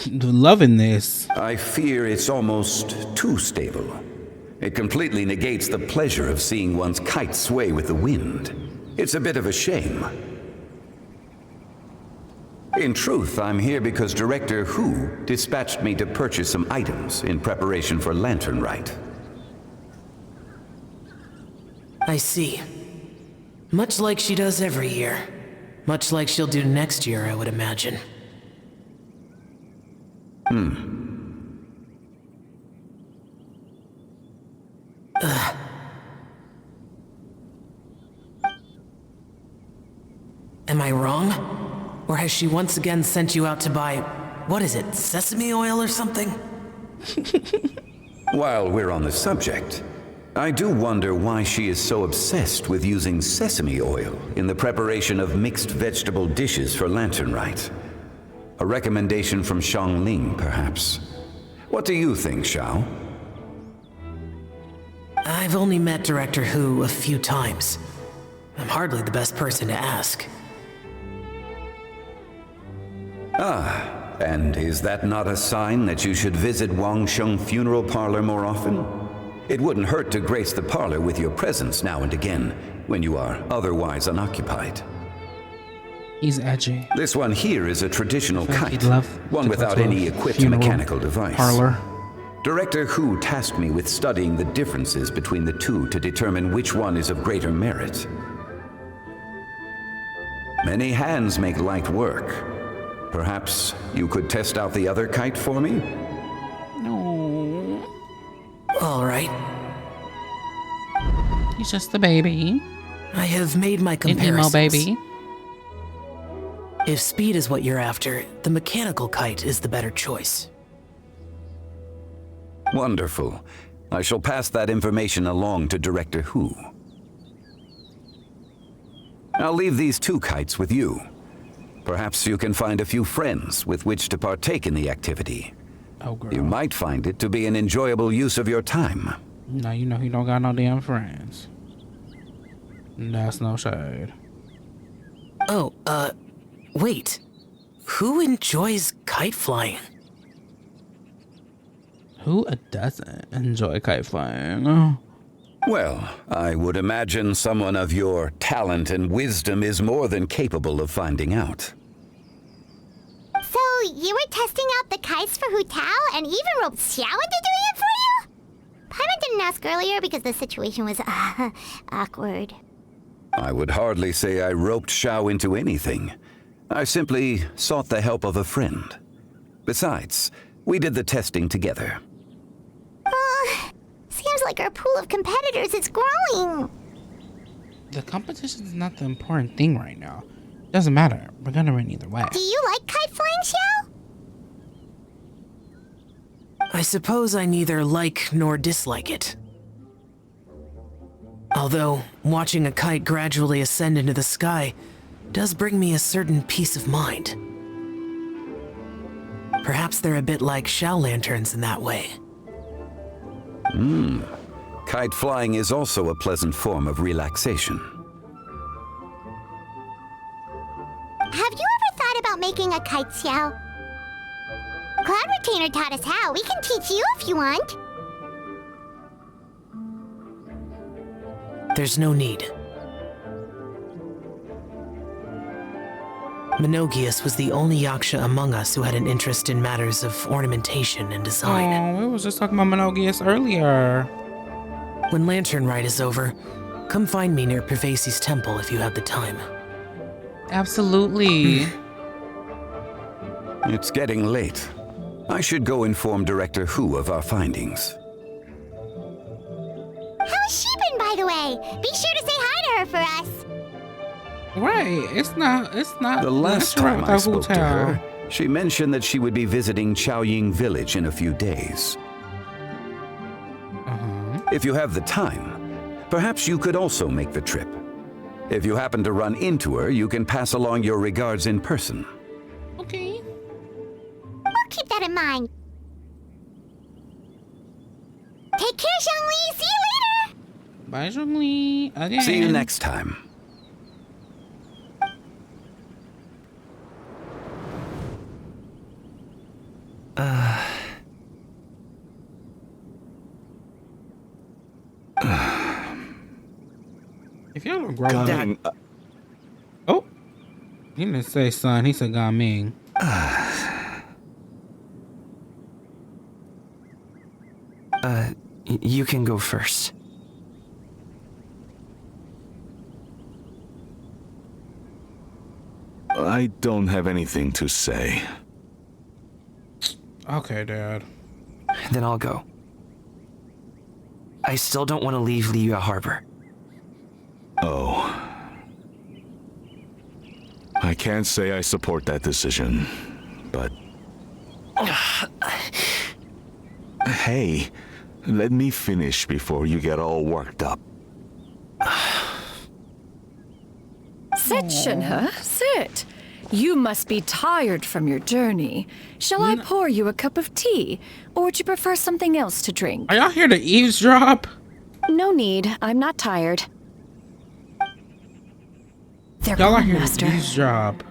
loving this. I fear it's almost too stable. It completely negates the pleasure of seeing one's kite sway with the wind. It's a bit of a shame. In truth, I'm here because Director Hu dispatched me to purchase some items in preparation for Lantern Rite. I see. Much like she does every year. Much like she'll do next year, I would imagine. Am I wrong? Or has she once again sent you out to buy, what is it, sesame oil or something? While we're on the subject, I do wonder why she is so obsessed with using sesame oil in the preparation of mixed vegetable dishes for Lantern Rite. A recommendation from Xiangling, perhaps. What do you think, Xiao? I've only met Director Hu a few times. I'm hardly the best person to ask. Ah, and is that not a sign that you should visit Wangsheng Funeral Parlor more often? It wouldn't hurt to grace the parlor with your presence now and again, when you are otherwise unoccupied. He's edgy. This one here is a traditional kite, one to without go to any a equipped funeral mechanical device. parlor. Director Hu tasked me with studying the differences between the two to determine which one is of greater merit. Many hands make light work. Perhaps you could test out the other kite for me? No. All right. He's just a baby. I have made my An comparisons. emo baby. If speed is what you're after, the mechanical kite is the better choice. Wonderful. I shall pass that information along to Director Hu. I'll leave these two kites with you. Perhaps you can find a few friends with which to partake in the activity. Oh, girl. You might find it to be an enjoyable use of your time. Now you know he don't got no damn friends. That's no shade. Oh, wait. Who enjoys kite flying? Who doesn't enjoy kite flying? Well, I would imagine someone of your talent and wisdom is more than capable of finding out. So, you were testing out the kites for Hu Tao and even roped Xiao into doing it for you? Paimon didn't ask earlier because the situation was, awkward. I would hardly say I roped Xiao into anything. I simply sought the help of a friend. Besides, we did the testing together. Seems like our pool of competitors is growing. The competition is not the important thing right now. Doesn't matter. We're gonna win either way. Do you like kite flying, Xiao? I suppose I neither like nor dislike it. Although, watching a kite gradually ascend into the sky does bring me a certain peace of mind. Perhaps they're a bit like xiao lanterns in that way. Kite flying is also a pleasant form of relaxation. Have you ever thought about making a kite, Xiao? Cloud Retainer taught us how. We can teach you if you want. There's no need. Menogius was the only Yaksha among us who had an interest in matters of ornamentation and design. Oh, we was just talking about Menogius earlier. When Lantern Rite is over, come find me near Pervasi's temple if you have the time. Absolutely. It's getting late. I should go inform Director Hu of our findings. How's she been, by the way? Be sure to say hi to her for us. Right. It's not. The last time I spoke to her, she mentioned that she would be visiting Chaoying Village in a few days. If you have the time, perhaps you could also make the trip. If you happen to run into her, you can pass along your regards in person. Okay. We'll keep that in mind. Take care, Xiangli. See you later. Bye, Zhongli. Again. See you next time. If y'all don't grow up. Oh. He didn't say son. He said Gaming. You can go first. I don't have anything to say. Okay, Dad. Then I'll go. I still don't want to leave Liyue Harbor. Oh. I can't say I support that decision, but... Hey, let me finish before you get all worked up. Sit, Shenhe, sit. You must be tired from your journey. Shall I pour you a cup of tea, or would you prefer something else to drink? Are y'all here to eavesdrop? No need. I'm not tired. They're Y'all are gone, here Master. to eavesdrop.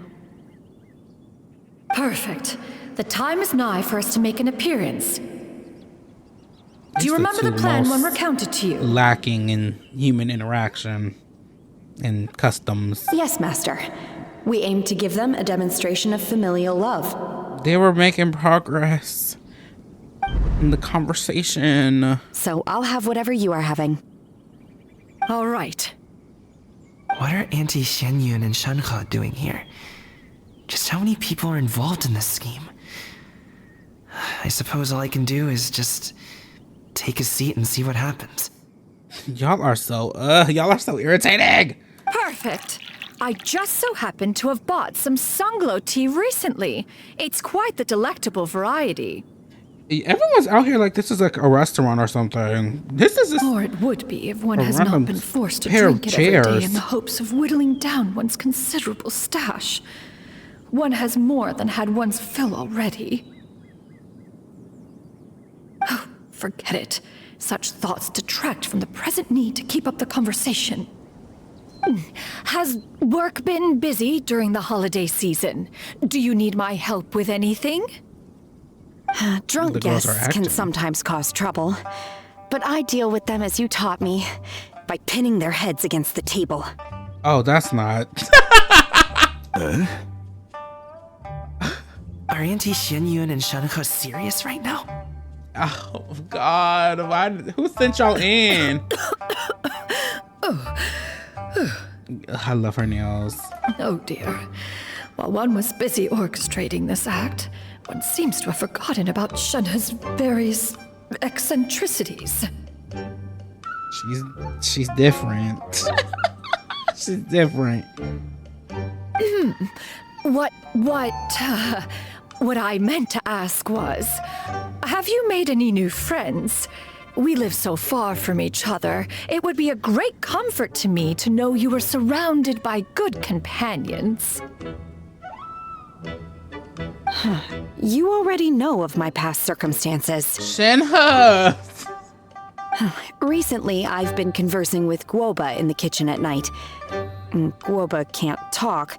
Perfect. The time is nigh for us to make an appearance. Do you remember the plan when recounted to you? Lacking in human interaction and customs. Yes, Master. We aim to give them a demonstration of familial love. They were making progress in the conversation. So I'll have whatever you are having. All right. What are Auntie Xianyun and Shenhe doing here? Just how many people are involved in this scheme? I suppose all I can do is just take a seat and see what happens. Y'all are so irritating. Perfect. I just so happen to have bought some Sunglow tea recently. It's quite the delectable variety. Everyone's out here like this is like a restaurant or something. This is just Or it would be if one a has not random been forced to pair of drink it every day chairs. in the hopes of whittling down one's considerable stash. One has more than had one's fill already. Oh, forget it. Such thoughts detract from the present need to keep up the conversation. Has work been busy during the holiday season? Do you need my help with anything? Drunk The girls are guests can acting. sometimes cause trouble, but I deal with them as you taught me, by pinning their heads against the table. Oh, that's not. Are Auntie Xianyun and Shenhe serious right now? Oh God! Who sent y'all in? I love her nails. Oh dear. While one was busy orchestrating this act, one seems to have forgotten about Shenhe's various eccentricities. She's different. She's different. What I meant to ask was, have you made any new friends? We live so far from each other. It would be a great comfort to me to know you were surrounded by good companions. You already know of my past circumstances. Shenhe! Recently, I've been conversing with Guoba in the kitchen at night. Guoba can't talk,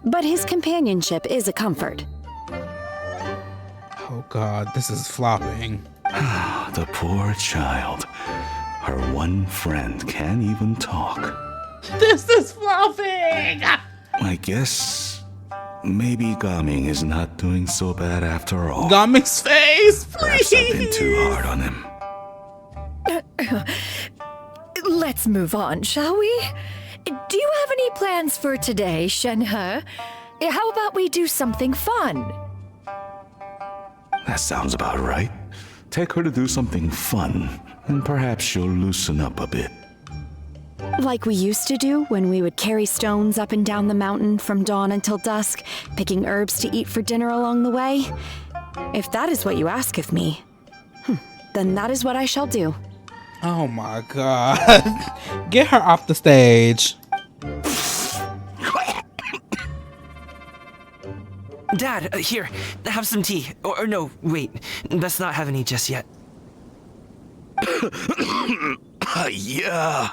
but his companionship is a comfort. Oh God, this is flopping. The poor child. Her one friend can't even talk. This is flopping! I guess maybe Gaming is not doing so bad after all. Gaming's face, please! Perhaps I've been too hard on him. Let's move on, shall we? Do you have any plans for today, Shenhe? How about we do something fun? That sounds about right. Take her to do something fun, and perhaps she'll loosen up a bit. Like we used to do when we would carry stones up and down the mountain from dawn until dusk, picking herbs to eat for dinner along the way. If that is what you ask of me, then that is what I shall do. Oh my God. Get her off the stage. Dad, here, have some tea. Or no, wait, let's not have any just yet. Yeah.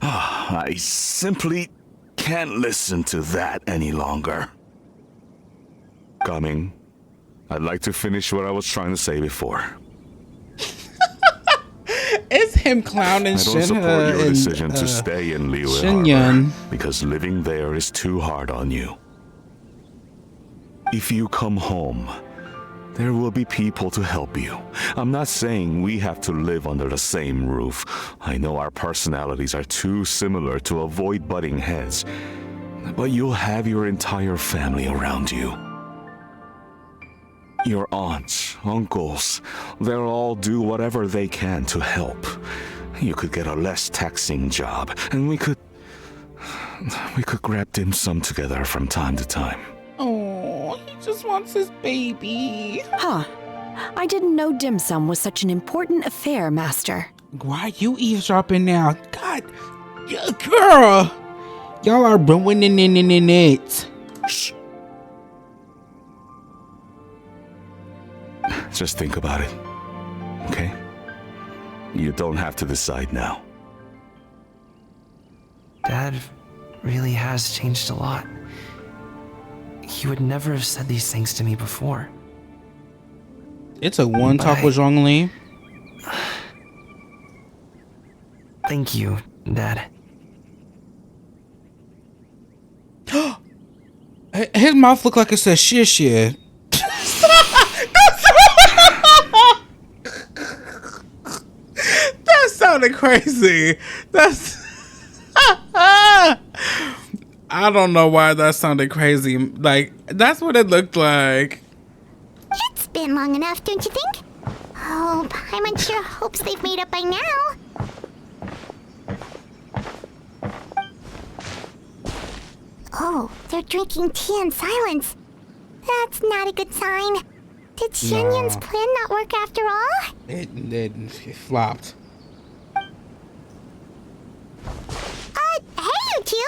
I simply can't listen to that any longer. Coming. I'd like to finish what I was trying to say before. It's him clowning I don't support Shenhe your and decision to stay in Liyue Xianyun. Harbor because living there is too hard on you. If you come home, there will be people to help you. I'm not saying we have to live under the same roof. I know our personalities are too similar to avoid butting heads. But you'll have your entire family around you. Your aunts, uncles, they'll all do whatever they can to help. You could get a less taxing job, and we could grab dim sum together from time to time. Oh, he just wants his baby. Huh. I didn't know dim sum was such an important affair, Master. Why you eavesdropping now? God, girl. Y'all are ruining it. Shh. Just think about it, okay? You don't have to decide now. Dad really has changed a lot. He would never have said these things to me before. It took one talk with Zhongli. Thank you, Dad. His mouth looked like it said shit. That sounded crazy. I don't know why that sounded crazy. Like, that's what it looked like. It's been long enough, don't you think? Oh, Paimon sure hopes they've made up by now. Oh, they're drinking tea in silence. That's not a good sign. Did Shenyun's plan not work after all? It flopped. Hey, you two!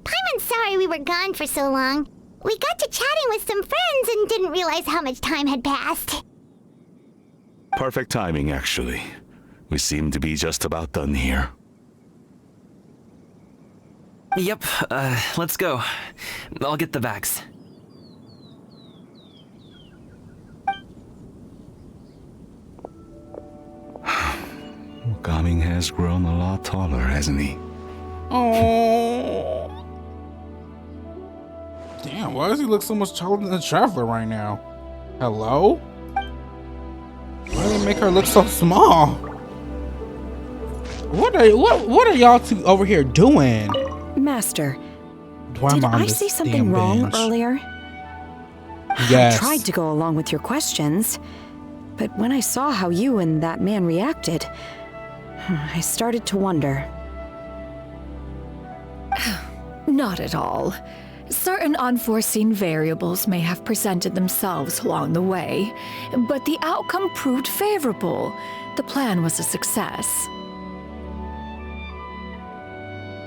Paimon's sorry we were gone for so long. We got to chatting with some friends and didn't realize how much time had passed. Perfect timing, actually. We seem to be just about done here. Yep, let's go. I'll get the bags. Gaming has grown a lot taller, hasn't he? Oh. Damn, why does he look so much taller than the Traveler right now? Hello? Why do they make her look so small? What are y'all two over here doing? Master, did I say something wrong earlier? Yes. I tried to go along with your questions, but when I saw how you and that man reacted, I started to wonder. Not at all. Certain unforeseen variables may have presented themselves along the way, but the outcome proved favorable. The plan was a success.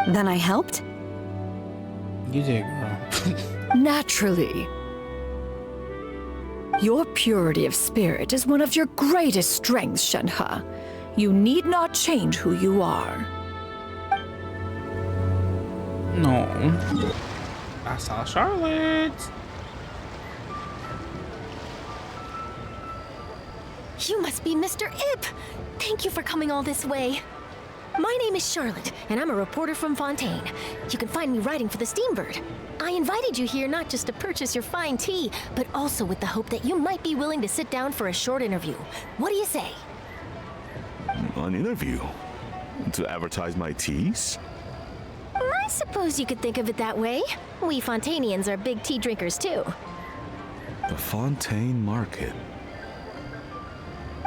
Then I helped? You did, girl. Naturally. Your purity of spirit is one of your greatest strengths, Shenhe. You need not change who you are. No. I saw Charlotte. You must be Mr. Ip. Thank you for coming all this way. My name is Charlotte, and I'm a reporter from Fontaine. You can find me writing for the Steambird. I invited you here not just to purchase your fine tea, but also with the hope that you might be willing to sit down for a short interview. What do you say? An interview? To advertise my teas? I suppose you could think of it that way. We Fontainians are big tea drinkers too. The Fontaine Market.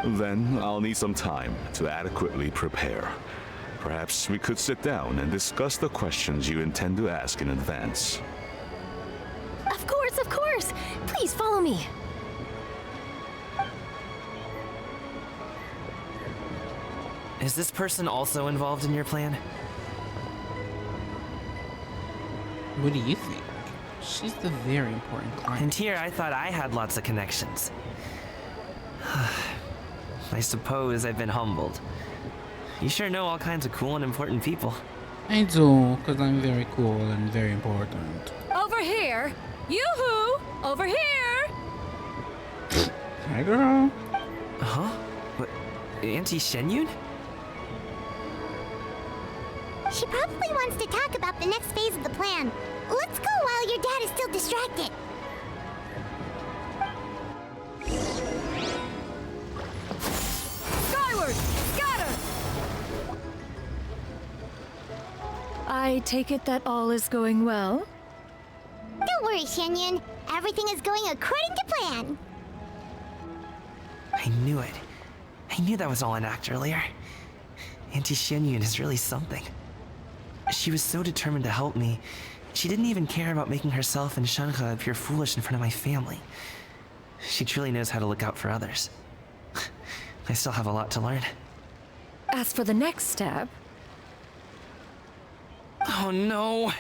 Then I'll need some time to adequately prepare. Perhaps we could sit down and discuss the questions you intend to ask in advance. Of course, of course. Please follow me. Is this person also involved in your plan? What do you think? She's the very important client. And here I thought I had lots of connections. I suppose I've been humbled. You sure know all kinds of cool and important people. I do, because I'm very cool and very important. Over here! Yoo-hoo! Over here! Hi, girl. Huh? What? Auntie Shenyun? She probably wants to talk about the next phase of the plan. Let's go while your dad is still distracted. Skyward! Scatter! I take it that all is going well? Don't worry, Xianyun. Everything is going according to plan. I knew it. I knew that was all an act earlier. Auntie Xianyun is really something. She was so determined to help me. She didn't even care about making herself and Shanhe appear foolish in front of my family. She truly knows how to look out for others. I still have a lot to learn. As for the next step... Oh no!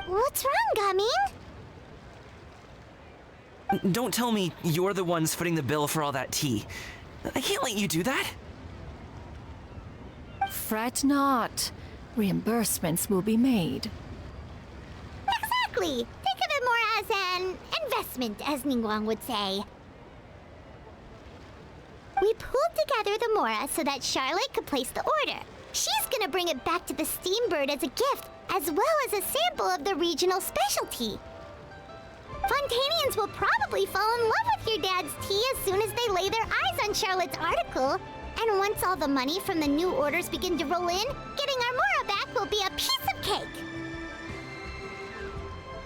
What's wrong, Gaming? Don't tell me you're the ones footing the bill for all that tea. I can't let you do that. Fret not. Reimbursements will be made. Exactly. Think of it more as an investment, as Ningguang would say. We pulled together the Mora so that Charlotte could place the order. She's gonna bring it back to the Steambird as a gift, as well as a sample of the regional specialty. Fontanians will probably fall in love with your dad's tea as soon as they lay their eyes on Charlotte's article. And once all the money from the new orders begin to roll in, getting our Mora back will be a piece of cake.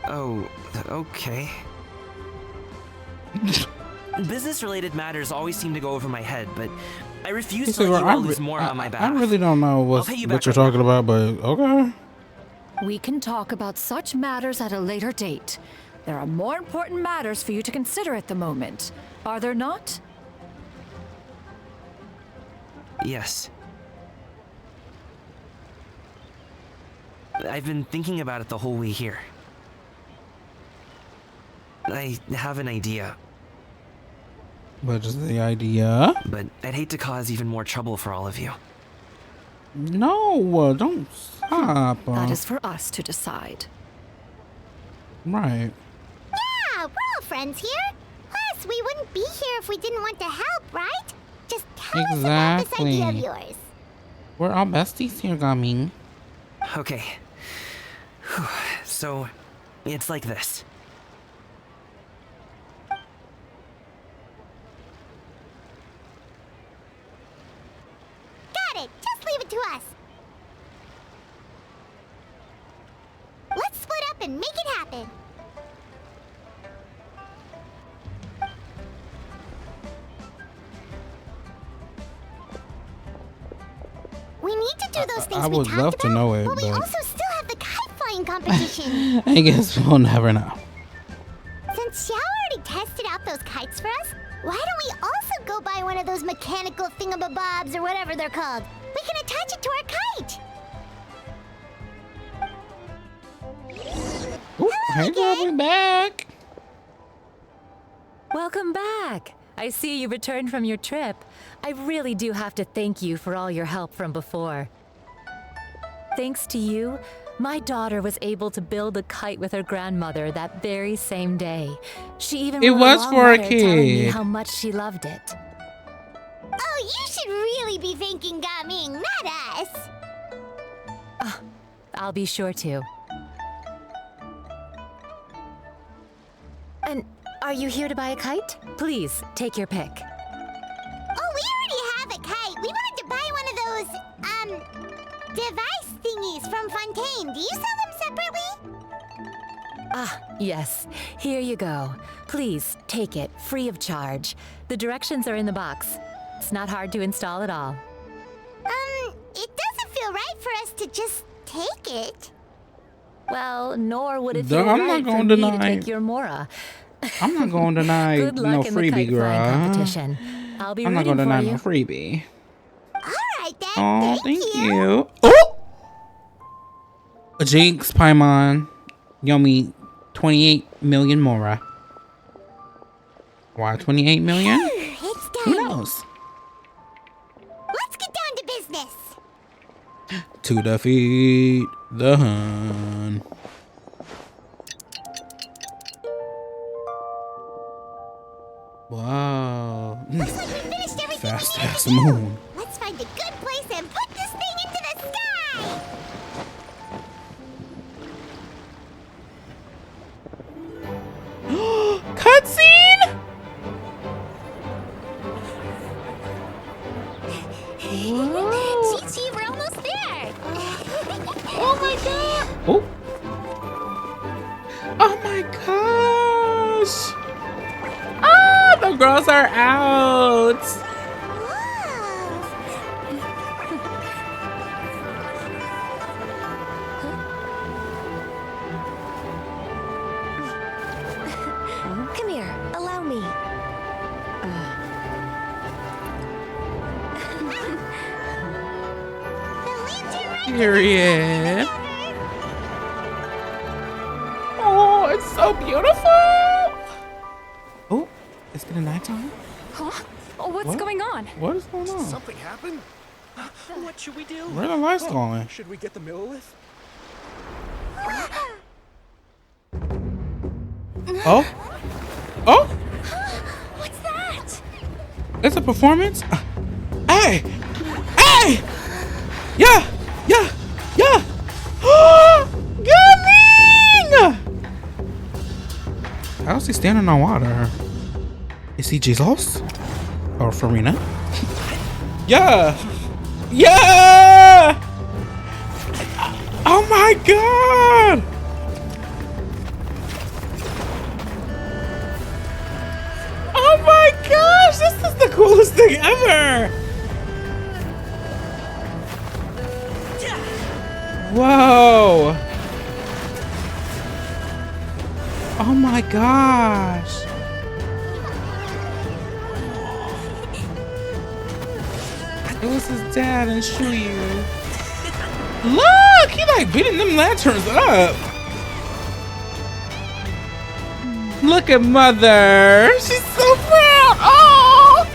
Oh, okay. Business-related matters always seem to go over my head, but I refuse to let you all lose more on my behalf. I really don't know what you're talking about, but okay. We can talk about such matters at a later date. There are more important matters for you to consider at the moment, are there not? Yes. I've been thinking about it the whole way here. I have an idea. What is the idea? But I'd hate to cause even more trouble for all of you. No, don't stop. That is for us to decide. Right. Yeah, we're all friends here. Plus, we wouldn't be here if we didn't want to help, right? Just tell us about this idea of yours. We're all besties here, Gaming. Okay. So, it's like this. Got it. Just leave it to us. Let's split up and make it happen. We need to do those things I would we love talked to about, know it, but we but also still have the kite flying competition. I guess we'll never know. Since Xiao already tested out those kites for us, why don't we also go buy one of those mechanical thingamabobs or whatever they're called? We can attach it to our kite. Ooh, hey, girl, we back. Welcome back. I see you returned from your trip. I really do have to thank you for all your help from before. Thanks to you, my daughter was able to build a kite with her grandmother that very same day. She even It wrote was long for a letter telling me kid. how much she loved it. Oh, you should really be thanking Gaming, not us. I'll be sure to. And are you here to buy a kite? Please, take your pick. Oh, we already have a kite. We wanted to buy one of those, device thingies from Fontaine. Do you sell them separately? Ah, yes. Here you go. Please, take it, free of charge. The directions are in the box. It's not hard to install at all. It doesn't feel right for us to just take it. Well, nor would it Duh, feel I'm right not for going me to to deny- take your Mora. I'm not going to deny Good luck no in the freebie, kite flying girl. competition. I'll be I'm not rooting going to for deny you. no freebie. Alright then, Oh, thank you. Oh! A Jinx, Paimon. You owe me 28 million Mora. Why 28 million? It's done. Who knows? Let's get down to business. To defeat the Hun. Wow. Looks like we finished everything Fast we needed ass to do. moon. Let's find a good place and put this thing into the sky. Cutscene? Gigi, we're almost there. Oh my god. Oh. Oh, girls are out. Come here, allow me. Period. Oh, it's so beautiful. Oh, it's getting nighttime. Huh? Oh, what's What? going on? What is going on? Something happened? What should we do? Where the lights going? Should we get the Millilith? Oh? Oh? What's that? It's a performance? Hey! Hey! Yeah! Yeah! Yeah! Gaming! How's he standing on water? Is he Jesus? Or Farina? Yeah! Yeah! Oh my god! Oh my gosh! This is the coolest thing ever! Whoa! Oh my gosh! It was his dad and Shuyu. Look! He like beating them lanterns up. Look at mother. She's so proud. Oh!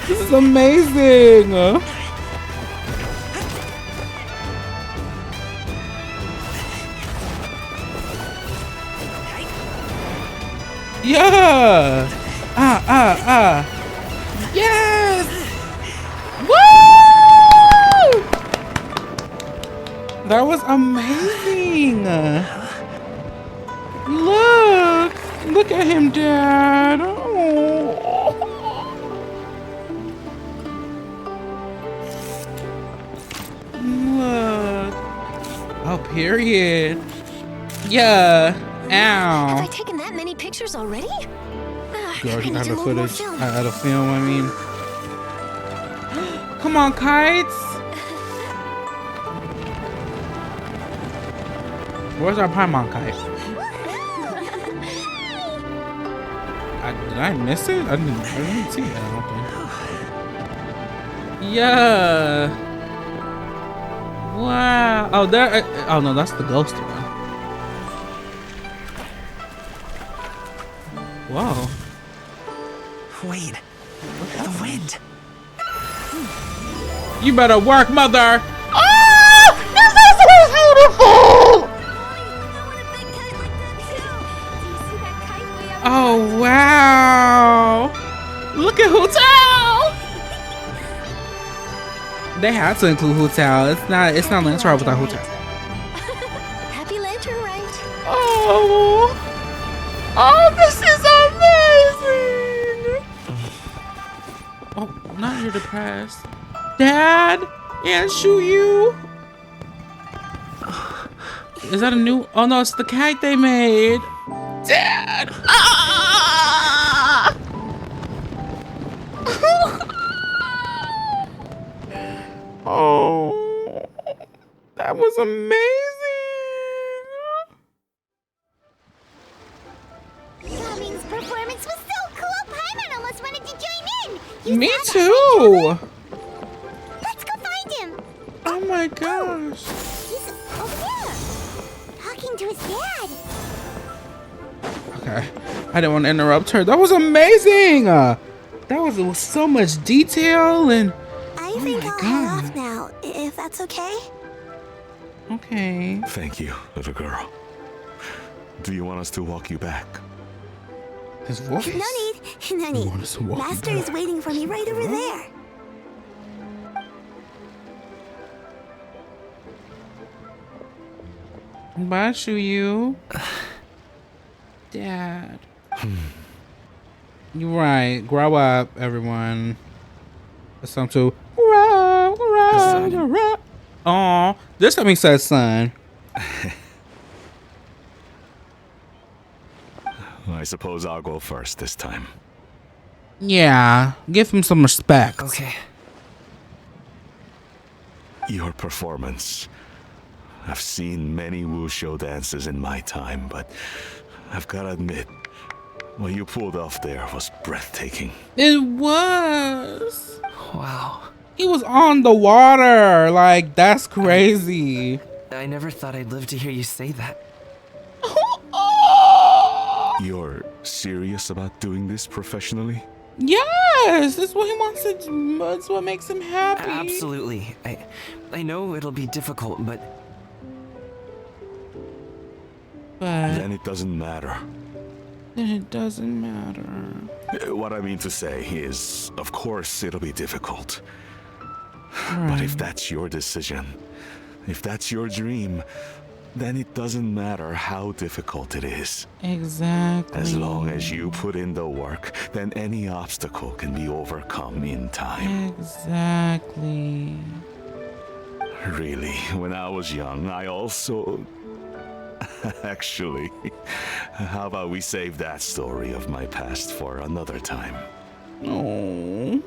This is amazing. Yeah! Yes! Woo! That was amazing! Look at him, Dad! Oh. Look. Oh, period. Yeah. Have I Ow. taken that many pictures already? You already I need had to the load more footage. film. I had a film, I mean. Come on, kites. Where's our Paimon kite? Did I miss it? I didn't see it, I don't think. Yeah. Wow. Oh, there. Oh, no, that's the ghost one. Whoa. Wait. The wind. You better work, mother. Oh, this is so beautiful. Oh, wow. Look at Hotel. They had to include Hotel. It's not Lantern without Hotel. Happy Lantern Rite. Oh. Oh, this is amazing. Oh, now you're depressed. Dad, and Shuyu. Is that a new? Oh no, it's the kite they made. Dad. Ah! Oh, that was amazing. Gaming's performance was so cool, Paimon almost wanted to join in. Me too. Let's go find him. Oh my gosh. He's over there, talking to his dad. Okay, I didn't want to interrupt her. That was amazing. That was so much detail and. I Oh think my I'll God. head off now, if that's okay. Okay. Thank you, little girl. Do you want us to walk you back? His voice. No need, no need. want us to walk Master back? is waiting for me right over there. Bye, Shuyu. Dad. You're right. Grow up, everyone. It's time to grow. Aw, this time he says son. I suppose I'll go first this time. Yeah, give him some respect. Okay. Your performance. I've seen many wuxia dances in my time, but I've gotta admit, what you pulled off there was breathtaking. It was. Wow. He was on the water. Like, that's crazy. I never thought I'd live to hear you say that. You're serious about doing this professionally? Yes, that's what he wants to do. That's what makes him happy. Absolutely. I know it'll be difficult, but Then it doesn't matter. Then it doesn't matter. What I mean to say is, of course, it'll be difficult. But if that's your decision, if that's your dream, then it doesn't matter how difficult it is. Exactly. As long as you put in the work, then any obstacle can be overcome in time. Exactly. Really, when I was young, I also... Actually, how about we save that story of my past for another time? Oh.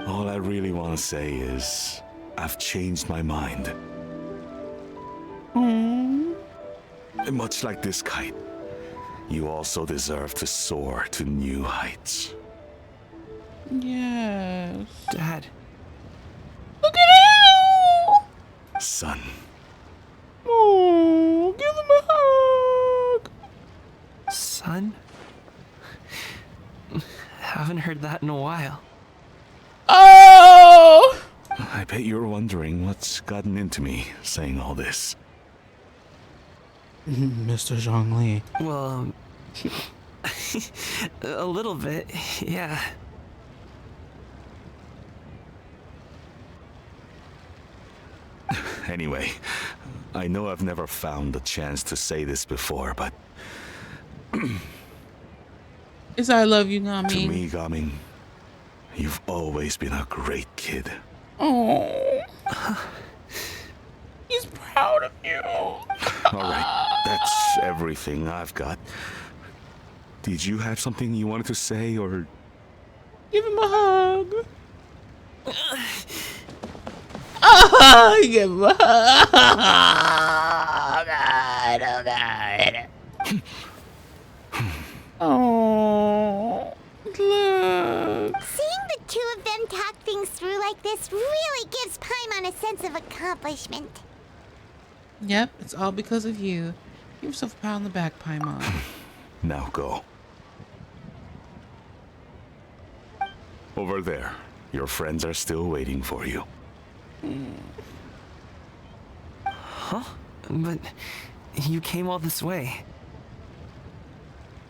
All I really want to say is, I've changed my mind. Much like this kite, you also deserve to soar to new heights. Yes. Dad. Look at him! Son. Oh, give him a hug. Son? Haven't heard that in a while. Oh! I bet you're wondering what's gotten into me saying all this. Mr. Zhongli. Well, a little bit, yeah. Anyway, I know I've never found the chance to say this before, but... It's I love you, Gamin. To me, Gamin, you've always been a great kid. Oh. He's proud of you. Alright, that's everything I've got. Did you have something you wanted to say, or... Give him a hug. Oh, give him a hug. Oh, God. Oh, God. Oh, look. Seeing the two of them talk things through like this really gives Paimon a sense of accomplishment. Yep, it's all because of you. Give yourself a pat on the back, Paimon. Now go. Over there. Your friends are still waiting for you. Huh? But you came all this way.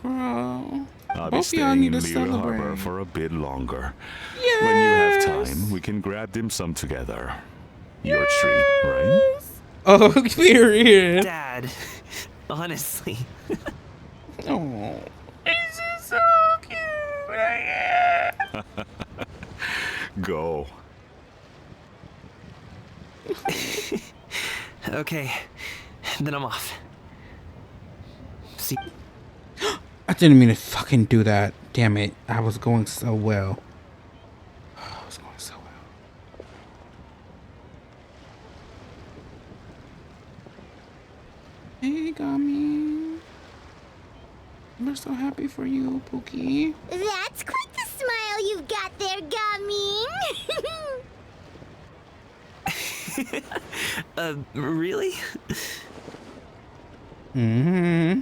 Bro. I'll be Both of y'all staying need in to Liyue Harbor celebrate. for a bit longer. Yes. When you have time, we can grab dim sum together. Your treat, right? Oh, period. Dad, honestly. Oh, this is so cute. Go. Okay, then I'm off. See. I didn't mean to fucking do that. Damn it. I was going so well. I was going so well. Hey, Gami. We're so happy for you, Pookie. That's quite the smile you've got there, Gamin. Really? Mm-hmm.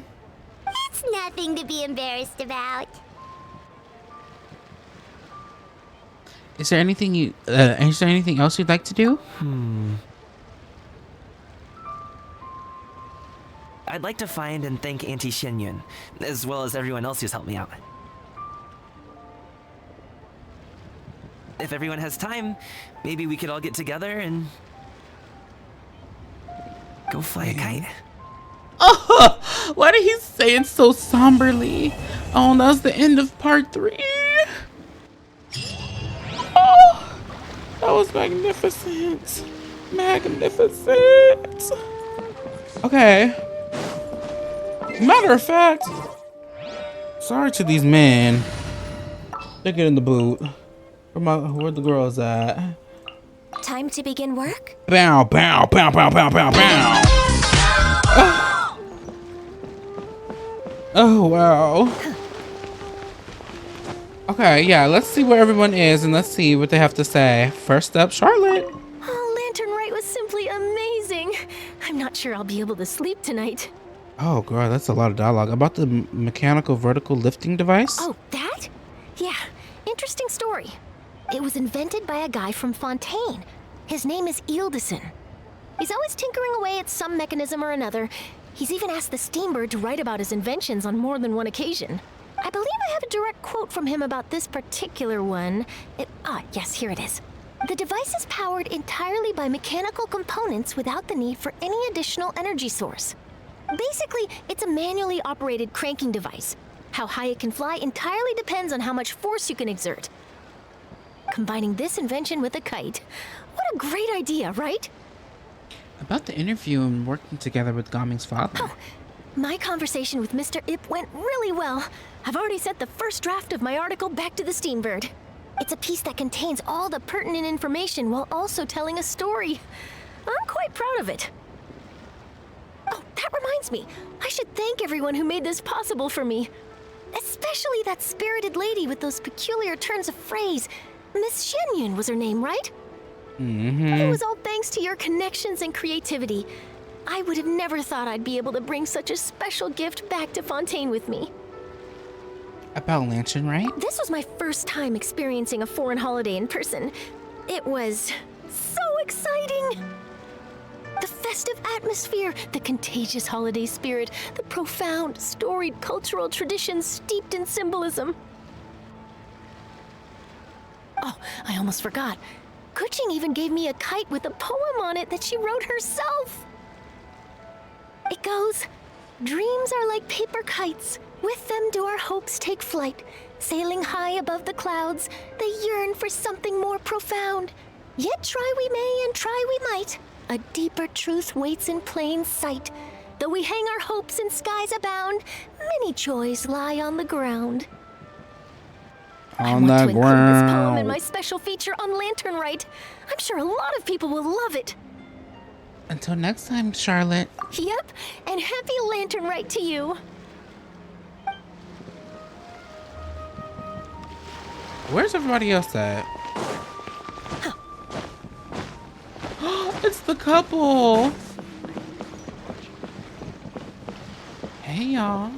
It's nothing to be embarrassed about. Is there anything else you'd like to do? I'd like to find and thank Auntie Xinyun, as well as everyone else who's helped me out. If everyone has time, maybe we could all get together and go fly a kite. Oh, why did he say it so somberly? Oh, that's the end of part 3. Oh, that was magnificent. Magnificent. Okay. Matter of fact, sorry to these men. They get in the boot. Where the girls at? Time to begin work? Bow, bow, bow, bow, bow, bow, bow. Oh, wow. Okay, yeah, let's see where everyone is and let's see what they have to say. First up, Charlotte. Oh, Lantern Rite was simply amazing. I'm not sure I'll be able to sleep tonight. Oh, girl, that's a lot of dialogue. About the mechanical vertical lifting device? Oh, that? Yeah, interesting story. It was invented by a guy from Fontaine. His name is Ildison. He's always tinkering away at some mechanism or another. He's even asked the Steambird to write about his inventions on more than one occasion. I believe I have a direct quote from him about this particular one. Yes, here it is. The device is powered entirely by mechanical components without the need for any additional energy source. Basically, it's a manually operated cranking device. How high it can fly entirely depends on how much force you can exert. Combining this invention with a kite. What a great idea, right? About the interview and working together with Gaming's father. Oh, my conversation with Mr. Ip went really well. I've already sent the first draft of my article back to the Steambird. It's a piece that contains all the pertinent information while also telling a story. I'm quite proud of it. Oh, that reminds me. I should thank everyone who made this possible for me. Especially that spirited lady with those peculiar turns of phrase. Miss Shenyun was her name, right? It was all thanks to your connections and creativity. I would have never thought I'd be able to bring such a special gift back to Fontaine with me. About Lantern, right? This was my first time experiencing a foreign holiday in person. It was so exciting! The festive atmosphere, the contagious holiday spirit, the profound, storied cultural traditions steeped in symbolism. Oh, I almost forgot. Kuching even gave me a kite with a poem on it that she wrote herself. It goes, "Dreams are like paper kites. With them do our hopes take flight. Sailing high above the clouds, they yearn for something more profound. Yet try we may and try we might. A deeper truth waits in plain sight. Though we hang our hopes in skies abound, many joys lie on the ground." I want to include this poem in my special feature on Lantern Rite. I'm sure a lot of people will love it. Until next time, Charlotte. Yep, and happy Lantern Rite to you. Where's everybody else at? It's the couple. Hey, y'all.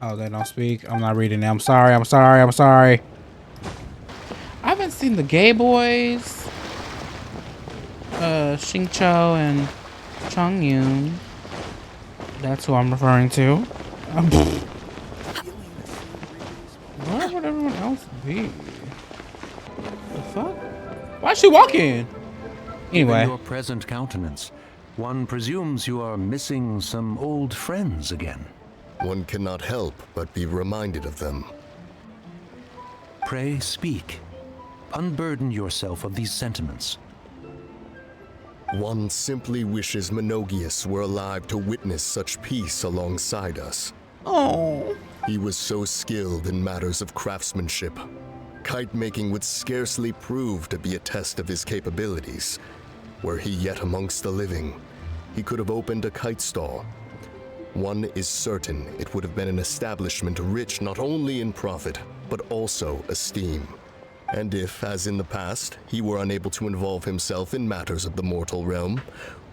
Oh, they don't speak. I'm not reading it. I'm sorry. I'm sorry. I'm sorry. I haven't seen the gay boys. Xingqiu and Chongyun. That's who I'm referring to. Where would everyone else be? The fuck? Why is she walking? Anyway. Given your present countenance, one presumes you are missing some old friends again. One cannot help but be reminded of them. Pray speak. Unburden yourself of these sentiments. One simply wishes Menogius were alive to witness such peace alongside us. Oh. He was so skilled in matters of craftsmanship. Kite making would scarcely prove to be a test of his capabilities. Were he yet amongst the living, he could have opened a kite stall. One is certain it would have been an establishment rich not only in profit, but also esteem. And if, as in the past, he were unable to involve himself in matters of the mortal realm,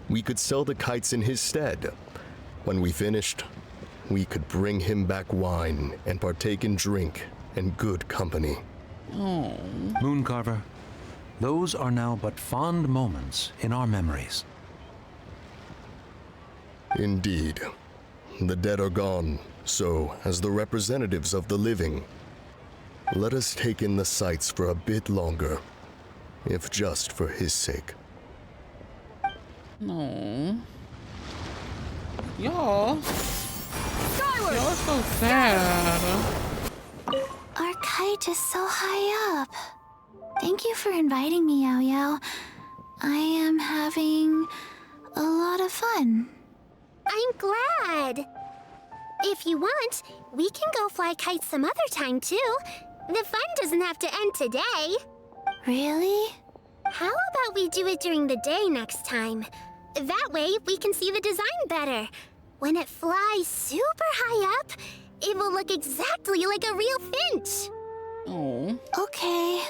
we could sell the kites in his stead. When we finished, we could bring him back wine and partake in drink and good company. Oh. Mooncarver, those are now but fond moments in our memories. Indeed. The dead are gone, so, as the representatives of the living, let us take in the sights for a bit longer, if just for his sake. No. Y'all. Skyward! Y'all are so sad. Our kite is so high up. Thank you for inviting me, Yao Yao. I am having a lot of fun. I'm glad. If you want, we can go fly kites some other time too. The fun doesn't have to end today. Really? How about we do it during the day next time? That way, we can see the design better. When it flies super high up, it will look exactly like a real finch. Oh. Okay.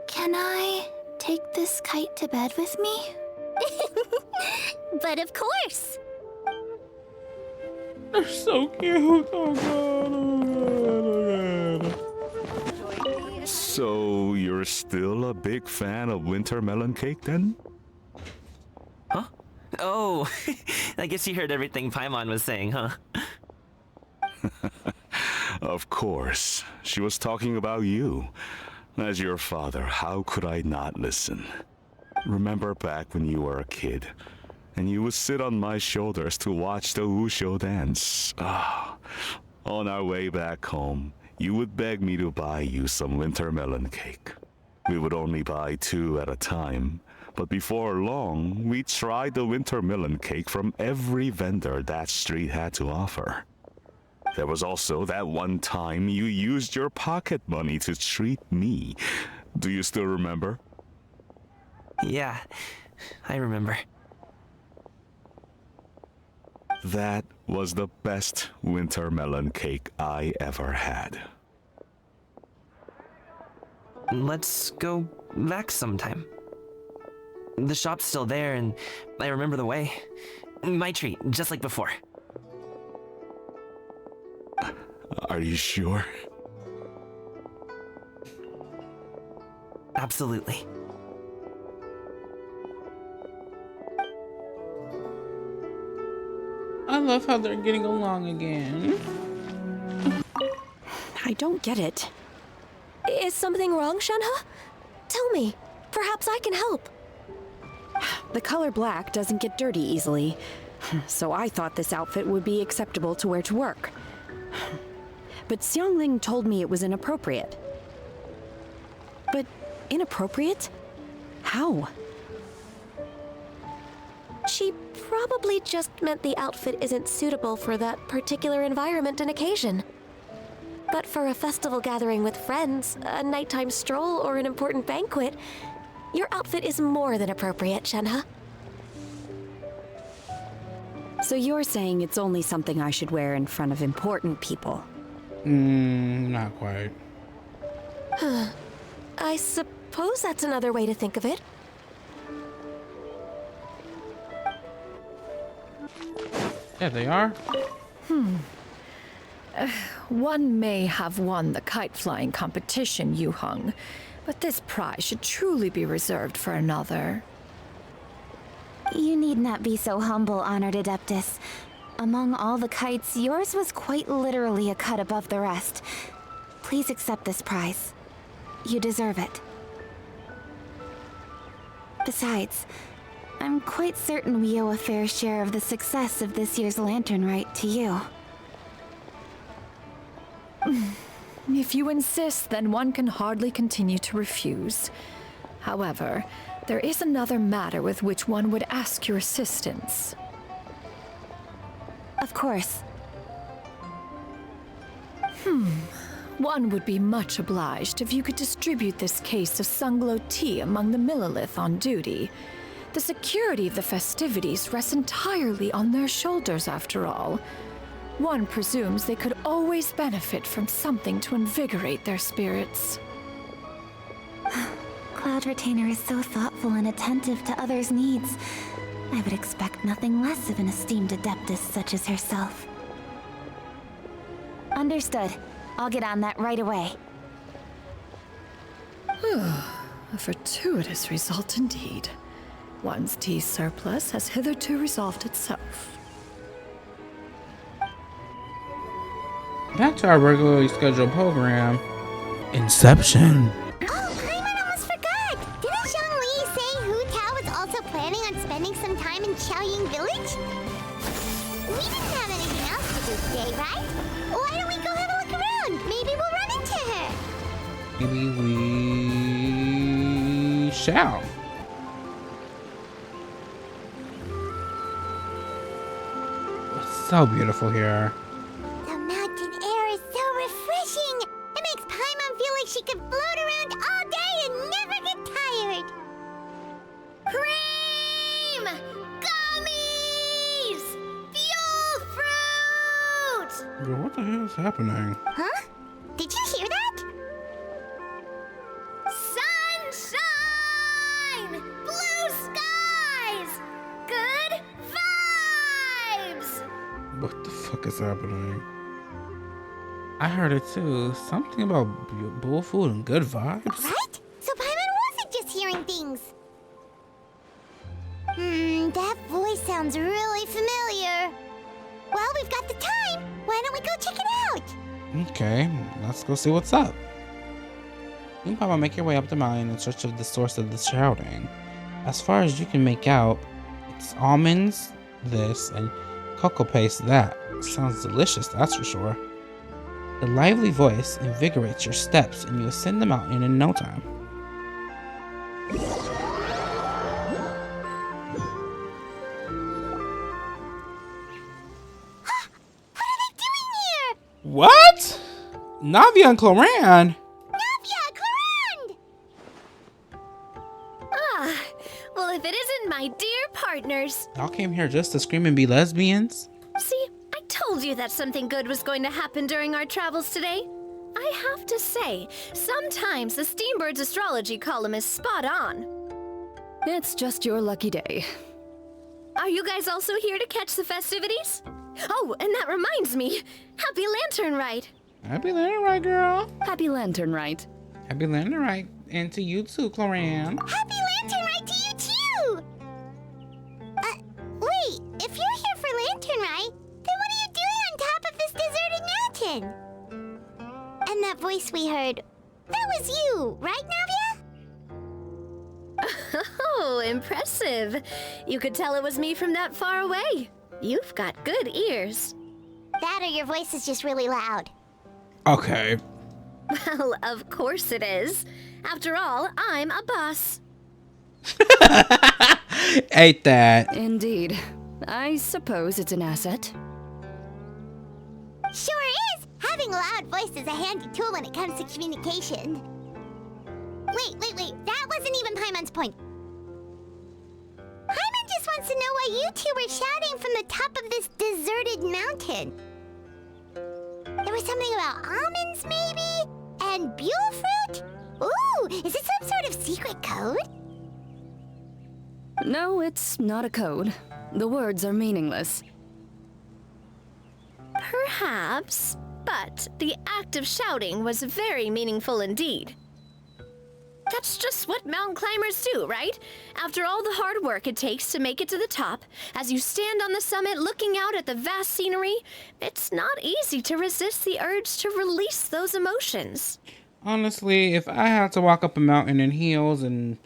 Can I take this kite to bed with me? But of course. They're so cute. Oh god. Oh god. Oh god. So you're still a big fan of winter melon cake then? Huh? Oh, I guess you heard everything Paimon was saying, huh? Of course. She was talking about you. As your father, how could I not listen? Remember back when you were a kid, and you would sit on my shoulders to watch the Wushu dance. On our way back home, you would beg me to buy you some winter melon cake. We would only buy 2 at a time, but before long, we tried the winter melon cake from every vendor that street had to offer. There was also that one time you used your pocket money to treat me. Do you still remember? Yeah, I remember. That was the best winter melon cake I ever had. Let's go back sometime. The shop's still there, and I remember the way. My treat, just like before. Are you sure? Absolutely. I love how they're getting along again. I don't get it. Is something wrong, Shenhe? Tell me. Perhaps I can help. The color black doesn't get dirty easily, so I thought this outfit would be acceptable to wear to work. But Xiangling told me it was inappropriate. But inappropriate? How? She probably just meant the outfit isn't suitable for that particular environment and occasion. But for a festival gathering with friends, a nighttime stroll, or an important banquet, your outfit is more than appropriate, Shenhe. So you're saying it's only something I should wear in front of important people? Not quite. I suppose that's another way to think of it. Yeah, they are. One may have won the kite flying competition, Yu Heng, but this prize should truly be reserved for another. You need not be so humble, Honored Adeptus. Among all the kites, yours was quite literally a cut above the rest. Please accept this prize. You deserve it. Besides, I'm quite certain we owe a fair share of the success of this year's Lantern Rite to you. If you insist, then one can hardly continue to refuse. However, there is another matter with which one would ask your assistance. Of course. One would be much obliged if you could distribute this case of Sunglow tea among the Millilith on duty. The security of the festivities rests entirely on their shoulders, after all. One presumes they could always benefit from something to invigorate their spirits. Cloud Retainer is so thoughtful and attentive to others' needs. I would expect nothing less of an esteemed adeptus such as herself. Understood. I'll get on that right away. A fortuitous result indeed. One's tea surplus has hitherto resolved itself. Back to our regularly scheduled program. Inception. Oh, Paimon almost forgot! Didn't Zhongli say Hu Tao was also planning on spending some time in Xiaoying Village? We didn't have anything else to do today, right? Why don't we go have a look around? Maybe we'll run into her. Maybe we shall. What's So beautiful here. The mountain air is so refreshing. It makes Paimon feel like she could float around all day and never get tired. Cream! Gummies! Fuel fruit! Girl, what the hell is happening? Huh? Did you hear that? Sunshine! Blue skies! Good vibes! What the fuck is happening? I heard it too. Something about bull food and good vibes. Right? So Paimon wasn't just hearing things. That voice sounds really familiar. Well, we've got the time. Why don't we go check it out? Okay, let's go see what's up. You can probably make your way up the mountain in search of the source of the shouting. As far as you can make out, it's almonds, this, and cocoa paste, that. Sounds delicious, that's for sure. The lively voice invigorates your steps, and you ascend the mountain in no time. What? Navia and Cloran? Ah, well, if it isn't my dear partners. Y'all came here just to scream and be lesbians? See, I told you that something good was going to happen during our travels today. I have to say, sometimes the Steambird's astrology column is spot on. It's just your lucky day. Are you guys also here to catch the festivities? Oh, and that reminds me. Happy Lantern Rite. Happy Lantern Rite, girl. Happy Lantern Rite. Happy Lantern Rite. And to you too, Cloran. Happy Lantern Rite to you too! Wait, if you're here for Lantern Rite, then what are you doing on top of this deserted mountain? And that voice we heard, that was you, right, Navia? Oh, impressive. You could tell it was me from that far away. You've got good ears. That or your voice is just really loud. Okay. Well, of course it is. After all, I'm a boss. Ain't that? Indeed. I suppose it's an asset. Sure is! Having a loud voice is a handy tool when it comes to communication. Wait. That wasn't even Paimon's point. Paimon just wants to know why you two were shouting from the top of this deserted mountain. There was something about almonds, maybe? And buell fruit? Ooh, is it some sort of secret code? No, it's not a code. The words are meaningless. Perhaps, but the act of shouting was very meaningful indeed. That's just what mountain climbers do, right? After all the hard work it takes to make it to the top, as you stand on the summit looking out at the vast scenery, it's not easy to resist the urge to release those emotions. Honestly, if I had to walk up a mountain in heels and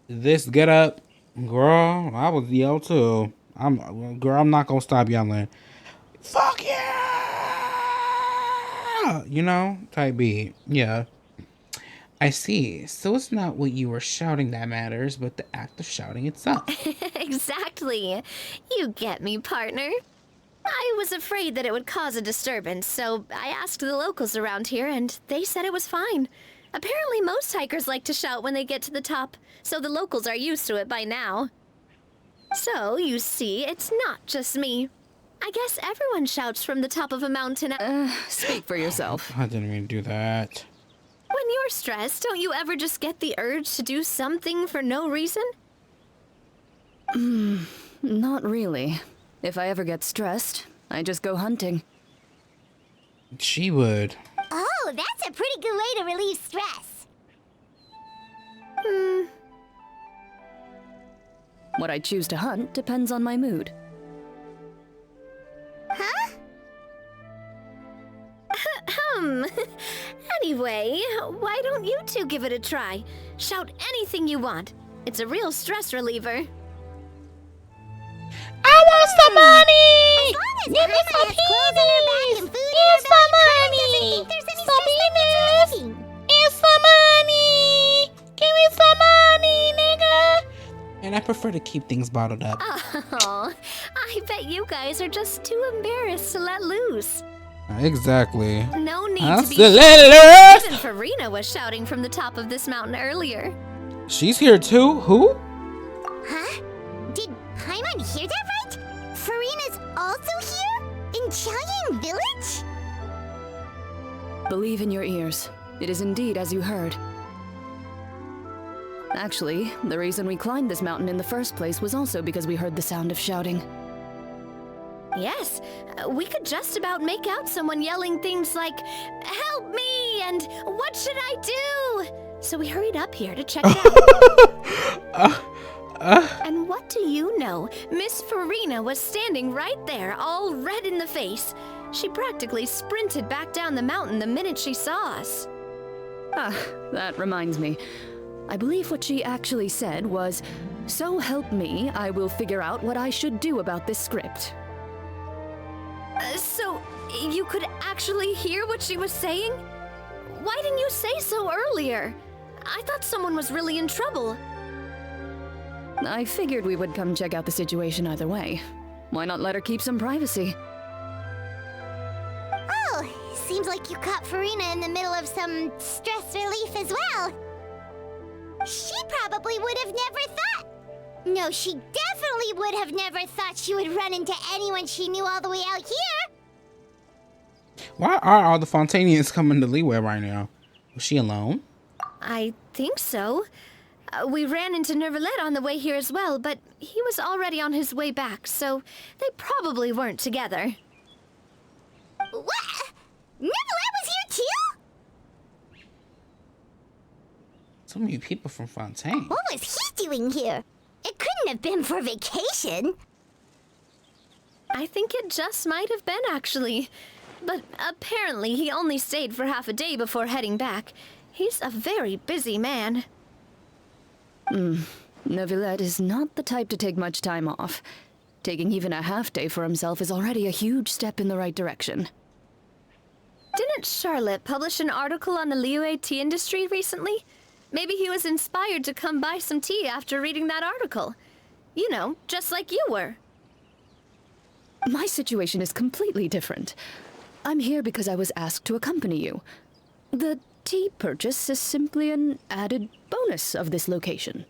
this get up, girl, I would yell too. I'm not gonna stop yelling. Fuck yeah! You know, type beat. Yeah. I see. So it's not what you were shouting that matters, but the act of shouting itself. Exactly. You get me, partner. I was afraid that it would cause a disturbance, so I asked the locals around here, and they said it was fine. Apparently most hikers like to shout when they get to the top, so the locals are used to it by now. So, you see, it's not just me. I guess everyone shouts from the top of a mountain. Speak for yourself. I didn't mean to do that. When you're stressed, don't you ever just get the urge to do something for no reason? Not really. If I ever get stressed, I just go hunting. She would. Oh, that's a pretty good way to relieve stress. What I choose to hunt depends on my mood. Huh? Anyway, why don't you two give it a try? Shout anything you want. It's a real stress reliever. I want some money! Give me some peas! Give some money! Some penis! And some money! Give me some money, nigga! And I prefer to keep things bottled up. Oh, I bet you guys are just too embarrassed to let loose. Exactly. No need I'll to be still let it Even Farina was shouting from the top of this mountain earlier. She's here too? Who? Huh? Did Paimon hear that right? Farina's also here? In Xiaoying Village? Believe in your ears. It is indeed as you heard. Actually, the reason we climbed this mountain in the first place was also because we heard the sound of shouting. Yes, we could just about make out someone yelling things like, "Help me!" and "What should I do?" So we hurried up here to check it out. And what do you know? Miss Farina was standing right there, all red in the face. She practically sprinted back down the mountain the minute she saw us. Ah, that reminds me. I believe what she actually said was, "So help me, I will figure out what I should do about this script." So, you could actually hear what she was saying? Why didn't you say so earlier? I thought someone was really in trouble. I figured we would come check out the situation either way. Why not let her keep some privacy? Oh, seems like you caught Farina in the middle of some stress relief as well. She probably would have never thought. No, she definitely would have never thought she would run into anyone she knew all the way out here. Why are all the Fontanians coming to Liyue right now? Was she alone? I think so. We ran into Neuvillette on the way here as well, but he was already on his way back, so they probably weren't together. What? Neuvillette was here too? So many people from Fontaine. What was he doing here? It couldn't have been for vacation. I think it just might have been, actually. But apparently he only stayed for half a day before heading back. He's a very busy man. Neuvillette is not the type to take much time off. Taking even a half day for himself is already a huge step in the right direction. Didn't Charlotte publish an article on the Liyue tea industry recently? Maybe he was inspired to come buy some tea after reading that article. You know, just like you were. My situation is completely different. I'm here because I was asked to accompany you. The tea purchase is simply an added bonus of this location.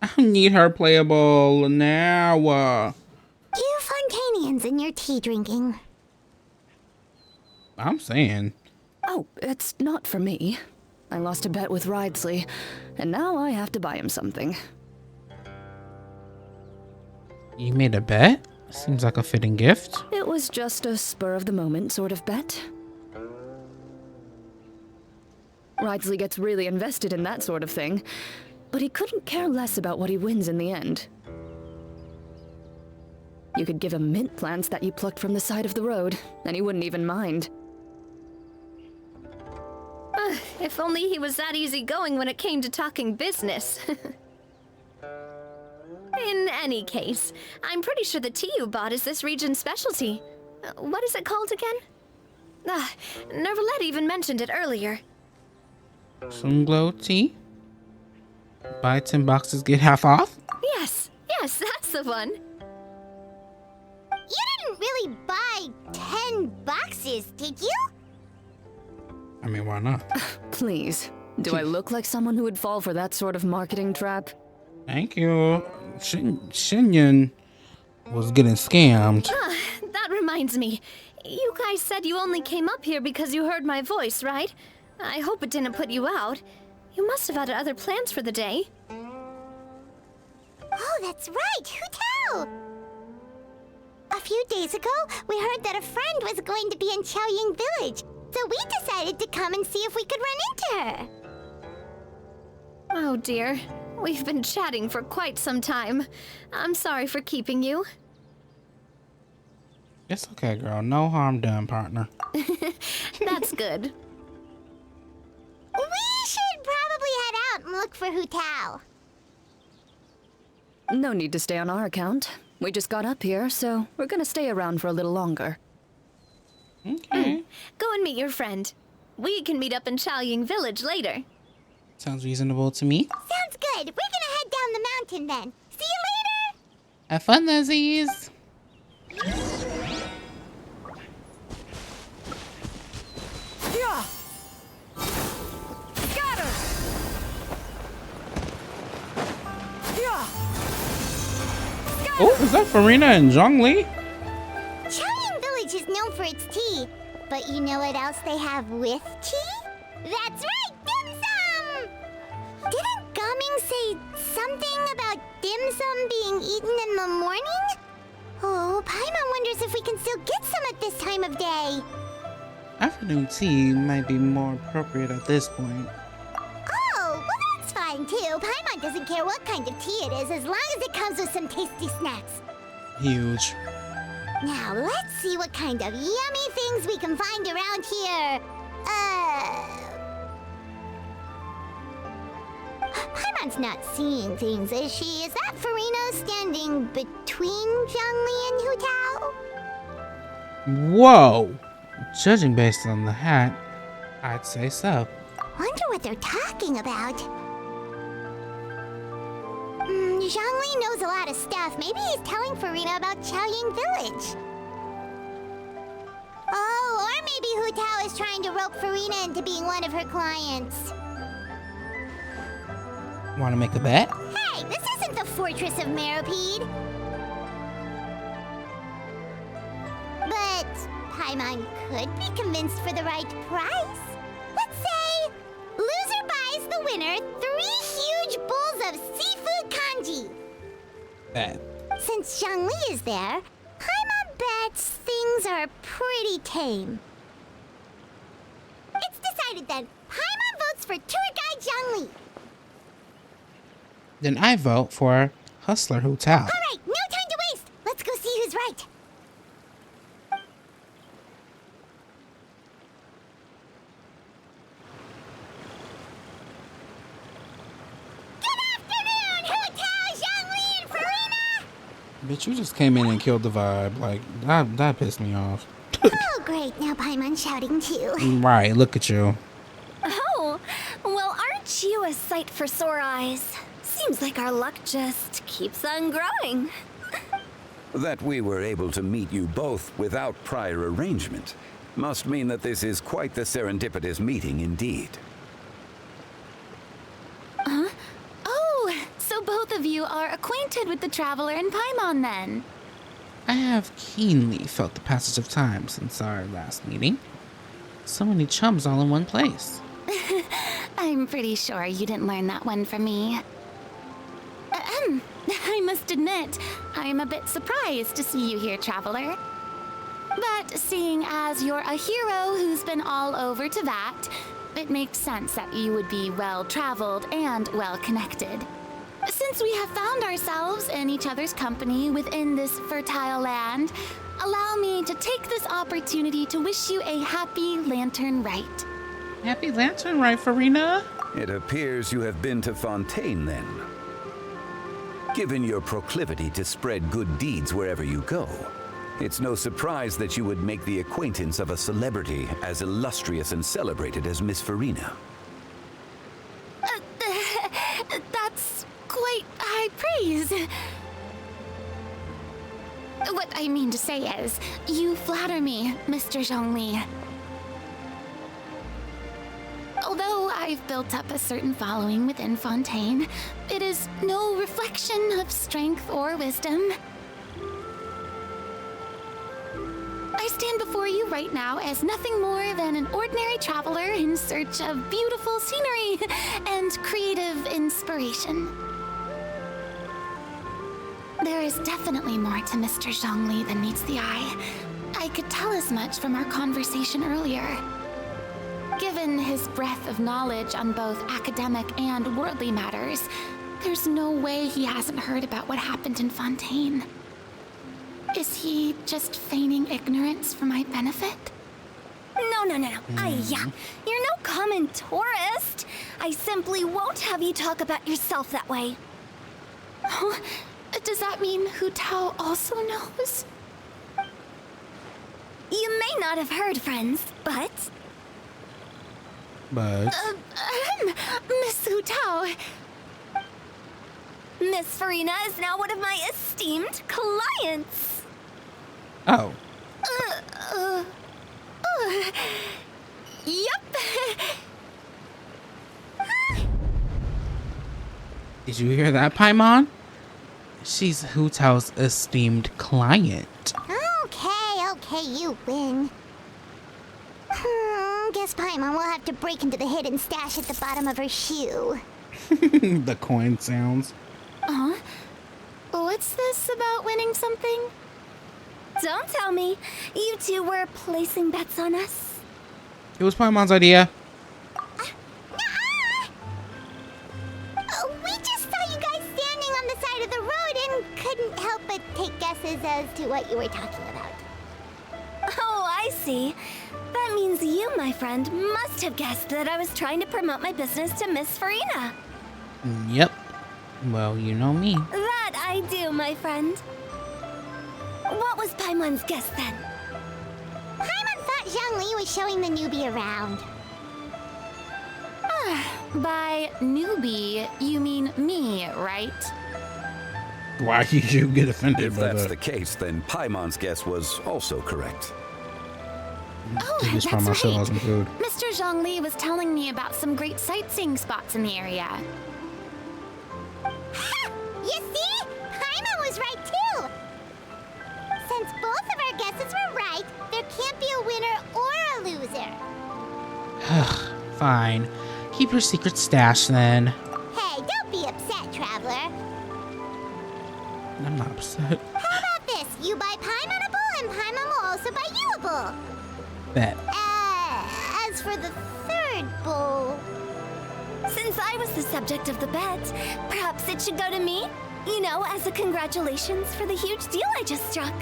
I need her playable now. You Fontanians and your tea drinking. I'm saying. Oh, it's not for me. I lost a bet with Ridesley, and now I have to buy him something. You made a bet? Seems like a fitting gift. It was just a spur-of-the-moment sort of bet. Ridesley gets really invested in that sort of thing, but he couldn't care less about what he wins in the end. You could give him mint plants that you plucked from the side of the road, and he wouldn't even mind. If only he was that easygoing when it came to talking business. In any case, I'm pretty sure the tea you bought is this region's specialty. What is it called again? Neuvillette even mentioned it earlier. Sunglow tea? Buy 10 boxes, get half off? Yes, that's the one. You didn't really buy 10 boxes, did you? I mean, why not? Please. Do I look like someone who would fall for that sort of marketing trap? Thank you. Shinyan was getting scammed. That reminds me. You guys said you only came up here because you heard my voice, right? I hope it didn't put you out. You must have had other plans for the day. Oh, that's right. Hu Tao! A few days ago, we heard that a friend was going to be in Xiaoying Village. So we decided to come and see if we could run into her. Oh dear. We've been chatting for quite some time. I'm sorry for keeping you. It's okay, girl. No harm done, partner. That's good. We should probably head out and look for Hu Tao. No need to stay on our account. We just got up here, so we're gonna stay around for a little longer. Okay. Go and meet your friend. We can meet up in Xiaoying Village later. Sounds reasonable to me. Sounds good. We're gonna head down the mountain then. See you later! Have fun, Lizzie's. Oh, is that Farina and Zhongli? Xiaoying Village is known for its tea, but you know what else they have with tea? That's right, dim sum! Didn't Gaming say something about dim sum being eaten in the morning? Oh, Paimon wonders if we can still get some at this time of day. Afternoon tea might be more appropriate at this point. Oh, well that's fine too. Paimon doesn't care what kind of tea it is as long as it comes with some tasty snacks. Huge. Now let's see what kind of yummy things we can find around here. Paimon's not seeing things, is she? Is that Farina standing between Zhongli and Hu Tao? Whoa! Judging based on the hat, I'd say so. Wonder what they're talking about. Zhongli knows a lot of stuff. Maybe he's telling Farina about Xiaoying Village. Oh, or maybe Hu Tao is trying to rope Farina into being one of her clients. Want to make a bet? Hey, this isn't the Fortress of Meropide. But Paimon could be convinced for the right price. Let's say loser buys the winner 3 huge bowls of seafood kanji. Bet. Since Zhongli is there, Paimon bets things are pretty tame. It's decided then. Paimon votes for tour guide Zhongli. Then I vote for Hustler Hu Tao. All right, no time to waste. Let's go see who's right. Good afternoon, Hu Tao, Zhongli, and Farina. Bitch, you just came in and killed the vibe. Like, that pissed me off. Oh, great. Now Paimon's shouting too. Right, look at you. Oh, well, aren't you a sight for sore eyes? Seems like our luck just keeps on growing. That we were able to meet you both without prior arrangement must mean that this is quite the serendipitous meeting indeed. Huh? Oh, so both of you are acquainted with the Traveler and Paimon then? I have keenly felt the passage of time since our last meeting. So many chums all in one place. I'm pretty sure you didn't learn that one from me. I must admit, I'm a bit surprised to see you here, Traveler. But seeing as you're a hero who's been all over Teyvat, it makes sense that you would be well-traveled and well-connected. Since we have found ourselves in each other's company within this fertile land, allow me to take this opportunity to wish you a happy Lantern Rite. Happy Lantern Rite, Farina? It appears you have been to Fontaine then. Given your proclivity to spread good deeds wherever you go, it's no surprise that you would make the acquaintance of a celebrity as illustrious and celebrated as Miss Farina. That's quite high praise. What I mean to say is, you flatter me, Mr. Zhongli. Although I've built up a certain following within Fontaine, it is no reflection of strength or wisdom. I stand before you right now as nothing more than an ordinary traveler in search of beautiful scenery and creative inspiration. There is definitely more to Mr. Zhongli than meets the eye. I could tell as much from our conversation earlier. Given his breadth of knowledge on both academic and worldly matters, there's no way he hasn't heard about what happened in Fontaine. Is he just feigning ignorance for my benefit? No. You're no common tourist. I simply won't have you talk about yourself that way. Oh, does that mean Hu Tao also knows? You may not have heard, friends, but... Miss Hu Tao... Miss Farina is now one of my esteemed clients. Oh. Yep. Did you hear that, Paimon? She's Hu Tao's esteemed client. Okay, you win. Guess Paimon will have to break into the hidden stash at the bottom of her shoe. The coin sounds. What's this about winning something? Don't tell me. You two were placing bets on us. It was Paimon's idea. We just saw you guys standing on the side of the road and couldn't help but take guesses as to what you were talking about. Oh, I see. That means you, my friend, must have guessed that I was trying to promote my business to Miss Farina. Yep. Well, you know me. That I do, my friend. What was Paimon's guess then? Paimon thought Zhongli was showing the newbie around. By newbie, you mean me, right? Why did you get offended If by that's that? the case, then Paimon's guess was also correct. Oh, They just that's found myself right. some food. Mr. Zhongli was telling me about some great sightseeing spots in the area. You see? Paimon was right too! Since both of our guesses were right, there can't be a winner or a loser. Fine. Keep your secret stash then. Hey, don't be upset, Traveler. I'm not upset. How about this? You buy Paimon a bowl and Paimon will also buy you a bowl. Bet. As for the third bowl... Since I was the subject of the bet, perhaps it should go to me? You know, as a congratulations for the huge deal I just struck.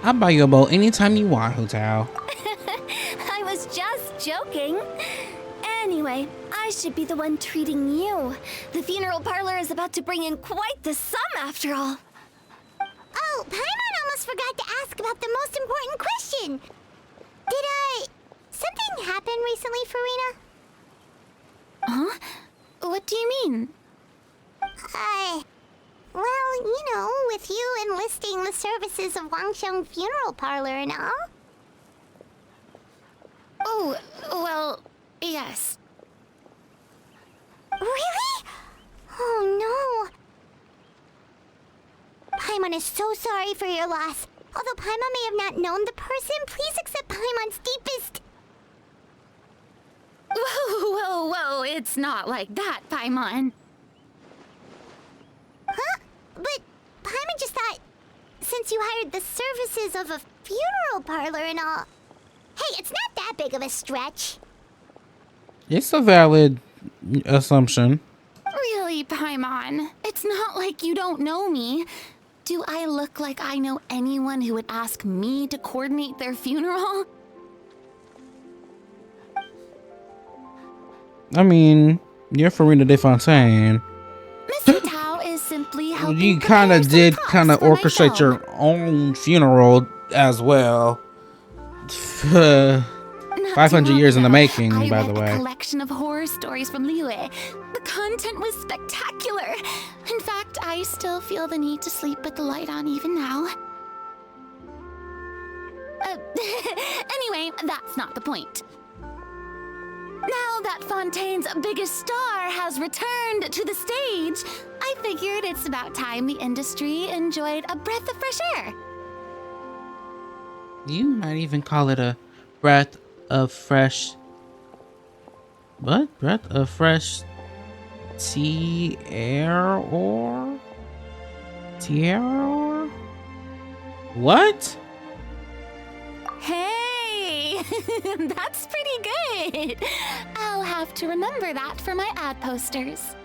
I'll buy you a bowl anytime you want, Hu Tao. I was just joking. Anyway, I should be the one treating you. The funeral parlor is about to bring in quite the sum after all. Oh, Paimon almost forgot to ask about the most important question. Something happen recently, Farina? Huh? What do you mean? Well, you know, with you enlisting the services of Wangsheng Funeral Parlor and all. Oh, well, yes. Really? Oh, no. Paimon is so sorry for your loss. Although Paimon may have not known the person, please accept Paimon's deepest... Whoa, it's not like that, Paimon. Huh? But Paimon just thought, since you hired the services of a funeral parlor and all... Hey, it's not that big of a stretch. It's a valid assumption. Really, Paimon? It's not like you don't know me. Do I look like I know anyone who would ask me to coordinate their funeral? I mean, you're Farina de Fontaine. Mr. Tao is simply helping. You kind of did kind of orchestrate your own funeral as well. 500 years in the making, by the way. A collection of horror stories from Liyue. The content was spectacular. In fact, I still feel the need to sleep with the light on even now. Anyway, that's not the point. Now that Fontaine's biggest star has returned to the stage, I figured it's about time the industry enjoyed a breath of fresh air. You might even call it a breath of fresh... What? Breath of fresh... tea air or... tea air or... What? Hey! That's pretty good! I'll have to remember that for my ad posters.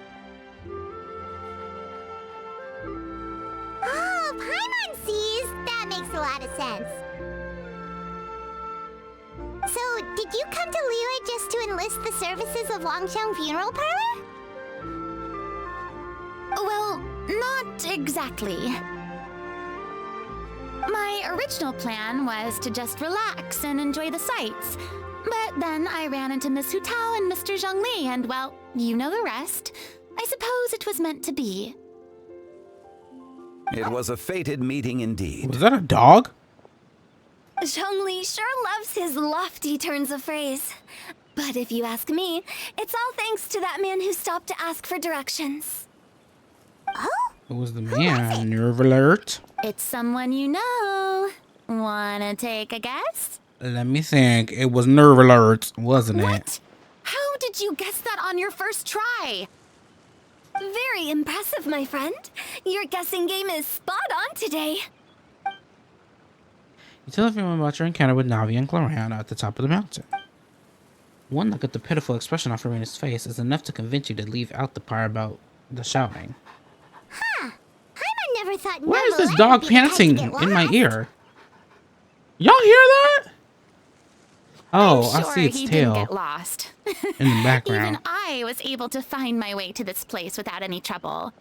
Oh, Paimon sees! That makes a lot of sense. So, did you come to Liyue just to enlist the services of Wangsheng Funeral Parlor? Well, not exactly. My original plan was to just relax and enjoy the sights. But then I ran into Miss Hu Tao and Mr. Zhongli, and well, you know the rest. I suppose it was meant to be. It was a fated meeting indeed. Was that a dog? Zhongli sure loves his lofty turns of phrase. But if you ask me, it's all thanks to that man who stopped to ask for directions. Oh? Who was the man? Nerve alert. It's someone you know. Wanna take a guess? Let me think. It was nerve alert, wasn't it? How did you guess that on your first try? Very impressive, my friend. Your guessing game is spot on today. You tell everyone about your encounter with Navi and Gloriana at the top of the mountain. One look at the pitiful expression off Irina's face is enough to convince you to leave out the part about the shouting. Huh. I never thought. Why is this dog panting in my ear? Y'all hear that? Oh, I'm sure I see its he tail didn't get lost. in the background. Even I was able to find my way to this place without any trouble.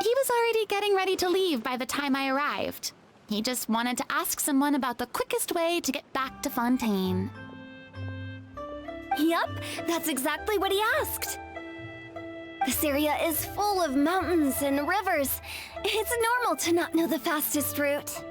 He was already getting ready to leave by the time I arrived. He just wanted to ask someone about the quickest way to get back to Fontaine. Yup, that's exactly what he asked. This area is full of mountains and rivers. It's normal to not know the fastest route.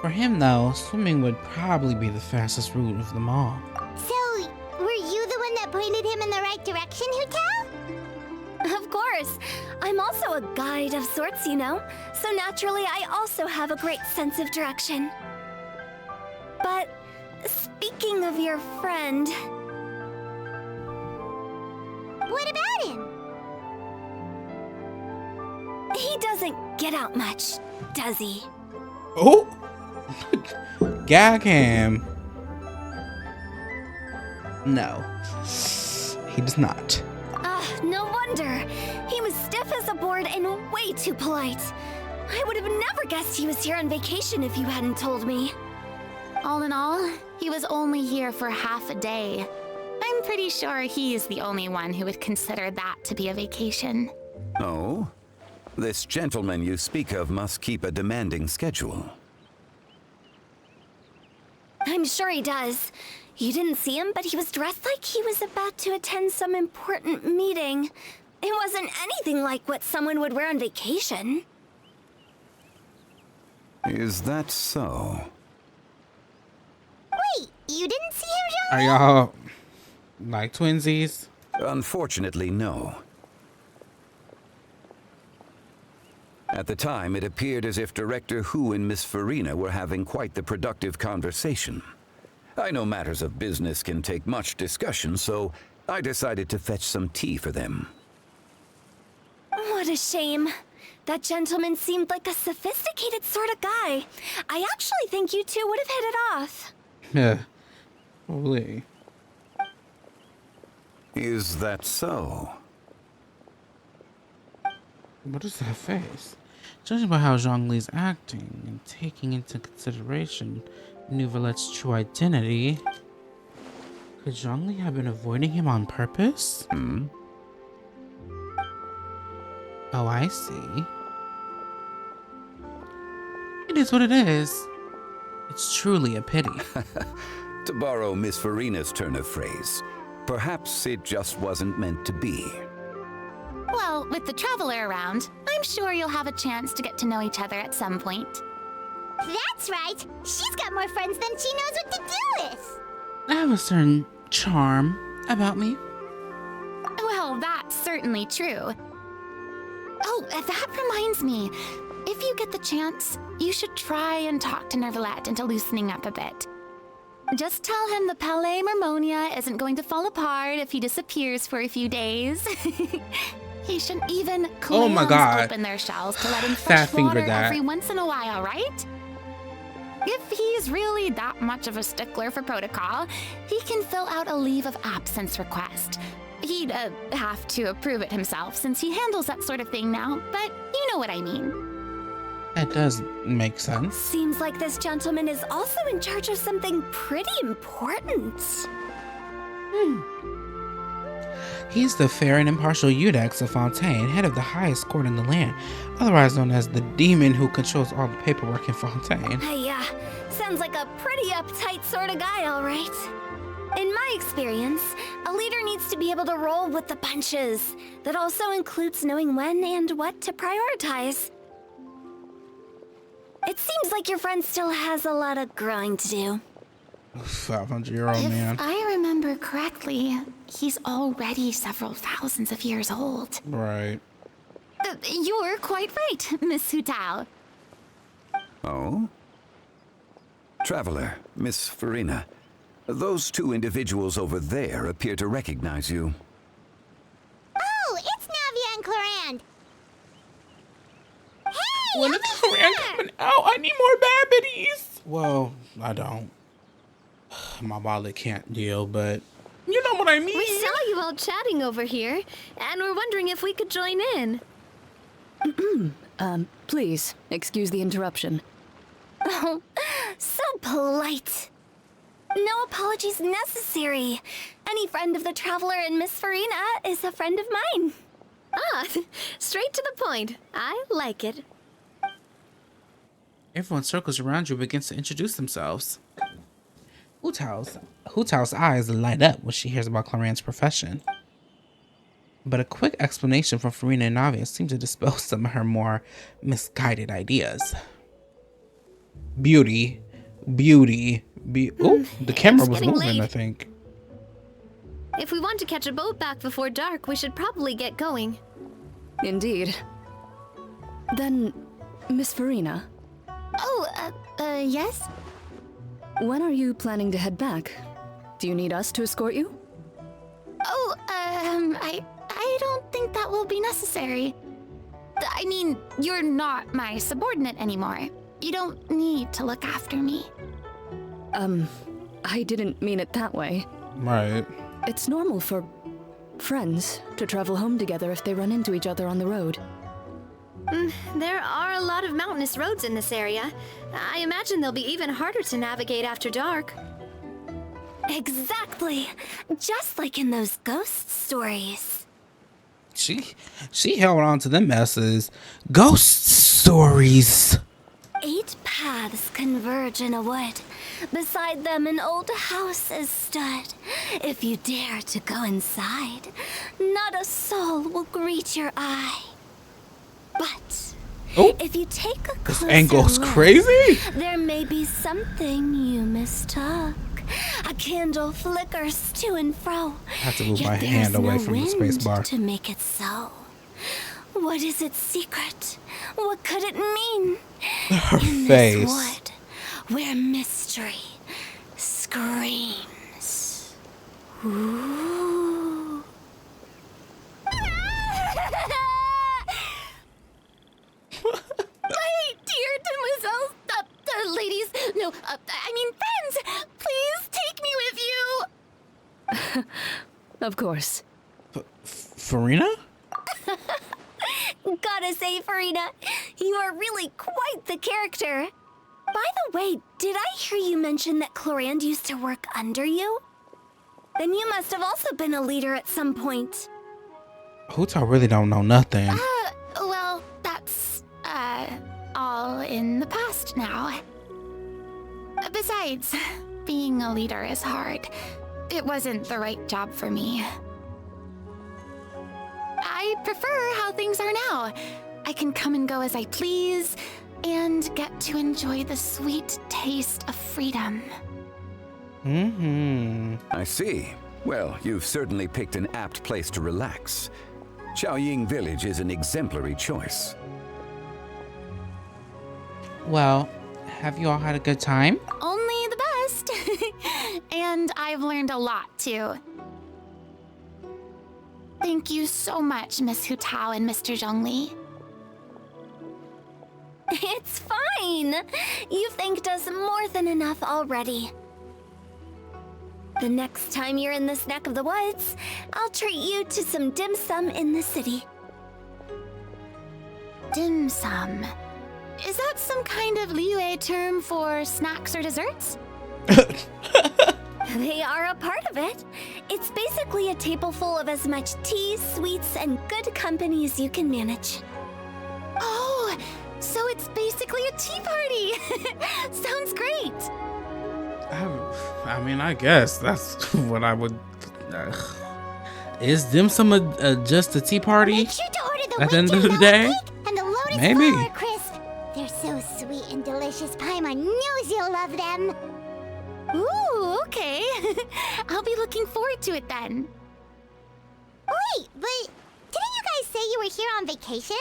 For him, though, swimming would probably be the fastest route of them all. So, were you the one that pointed him in the right direction, Hu-Tao? Of course. I'm also a guide of sorts, you know. So naturally, I also have a great sense of direction. But speaking of your friend... What about him? He doesn't get out much, does he? Oh! Gag him. No. He does not. No wonder. He was stiff as a board and way too polite. I would have never guessed he was here on vacation if you hadn't told me. All in all, he was only here for half a day. I'm pretty sure he's the only one who would consider that to be a vacation. Oh? This gentleman you speak of must keep a demanding schedule. I'm sure he does. You didn't see him, but he was dressed like he was about to attend some important meeting. It wasn't anything like what someone would wear on vacation. Is that so? Wait, you didn't see him, Are y'all like twinsies? Unfortunately, no. At the time, it appeared as if Director Hu and Miss Farina were having quite the productive conversation. I know matters of business can take much discussion, so I decided to fetch some tea for them. What a shame. That gentleman seemed like a sophisticated sort of guy. I actually think you two would have hit it off. Yeah. Probably. Is that so? What is that face? Judging by how Zhongli's acting and taking into consideration Nouvelette's true identity, could Zhongli have been avoiding him on purpose? Oh, I see. It is what it is. It's truly a pity. To borrow Miss Farina's turn of phrase, perhaps it just wasn't meant to be. Well, with the Traveler around, I'm sure you'll have a chance to get to know each other at some point. That's right! She's got more friends than she knows what to do with! I have a certain charm about me. Well, that's certainly true. Oh, that reminds me. If you get the chance, you should try and talk to Nervalette into loosening up a bit. Just tell him the Palais Mermonia isn't going to fall apart if he disappears for a few days. He shouldn't even open their shells to let in fresh water every once in a while, right? If he's really that much of a stickler for protocol, he can fill out a leave of absence request. He'd have to approve it himself since he handles that sort of thing now, but you know what I mean. That does make sense. Seems like this gentleman is also in charge of something pretty important. He's the fair and impartial Eudex of Fontaine, head of the highest court in the land, otherwise known as the demon who controls all the paperwork in Fontaine. Hey, sounds like a pretty uptight sort of guy, all right. In my experience, a leader needs to be able to roll with the punches. That also includes knowing when and what to prioritize. It seems like your friend still has a lot of growing to do. 500-year-old man. If I remember correctly, he's already several thousands of years old. Right. You're quite right, Miss Hu Tao. Oh? Traveler, Miss Farina. Those two individuals over there appear to recognize you. Oh, it's Navia and Clarand. Hey, When is Clarand coming out? I need more babbies. Well, I don't. My wallet can't deal, but you know what I mean. We saw you all chatting over here, and we're wondering if we could join in. Please, excuse the interruption. Oh, so polite. No apologies necessary. Any friend of the Traveler and Miss Farina is a friend of mine. Ah, straight to the point. I like it. Everyone circles around you and begins to introduce themselves. Hu Tao's eyes light up when she hears about Clarand's profession. But a quick explanation from Farina and Navia seems to dispel some of her more misguided ideas. Beauty. Oh, the camera was moving, late. I think. If we want to catch a boat back before dark, we should probably get going. Indeed. Then, Miss Farina. Oh, yes? When are you planning to head back? Do you need us to escort you? Oh, I don't think that will be necessary. I mean, you're not my subordinate anymore. You don't need to look after me. I didn't mean it that way. Right. It's normal for friends to travel home together if they run into each other on the road. There are a lot of mountainous roads in this area. I imagine they'll be even harder to navigate after dark. Exactly. Just like in those ghost stories. She held on to them messes. Ghost stories. 8 paths converge in a wood. Beside them an old house is stood. If you dare to go inside, not a soul will greet your eye. But if you take a closer This angle's look, crazy. there may be something you mistook. A candle flickers to and fro. I have to move yet my there's hand away no from the space wind bar. to make it so. What is its secret? What could it mean? Her In face. this wood, where mystery screams. Ooh. My dear demoiselles, ladies, no, I mean friends, please take me with you. Of course. Farina? Gotta say, Farina, you are really quite the character. By the way, did I hear you mention that Clarand used to work under you? Then you must have also been a leader at some point. Hu Tao really don't know nothing. Well, that's, all in the past now. Besides, being a leader is hard. It wasn't the right job for me. I prefer how things are now. I can come and go as I please, and get to enjoy the sweet taste of freedom. I see. Well, you've certainly picked an apt place to relax. Xiaoying Village is an exemplary choice. Well, have you all had a good time? Only the best. And I've learned a lot, too. Thank you so much, Miss Hu Tao and Mr. Zhongli. It's fine. You've thanked us more than enough already. The next time you're in this neck of the woods, I'll treat you to some dim sum in the city. Dim sum? Is that some kind of Liyue term for snacks or desserts? They are a part of it. It's basically a table full of as much tea, sweets, and good company as you can manage. Oh, so it's basically a tea party. Sounds great. I mean, I guess that's what I would. Is dim sum just a tea party? Make sure to order the at the end of the winter day? yellow cake and the lotus Maybe. flower crisp. They're so sweet and delicious. Paimon knows you'll love them. Ooh, okay. I'll be looking forward to it then. Wait, but didn't you guys say you were here on vacation?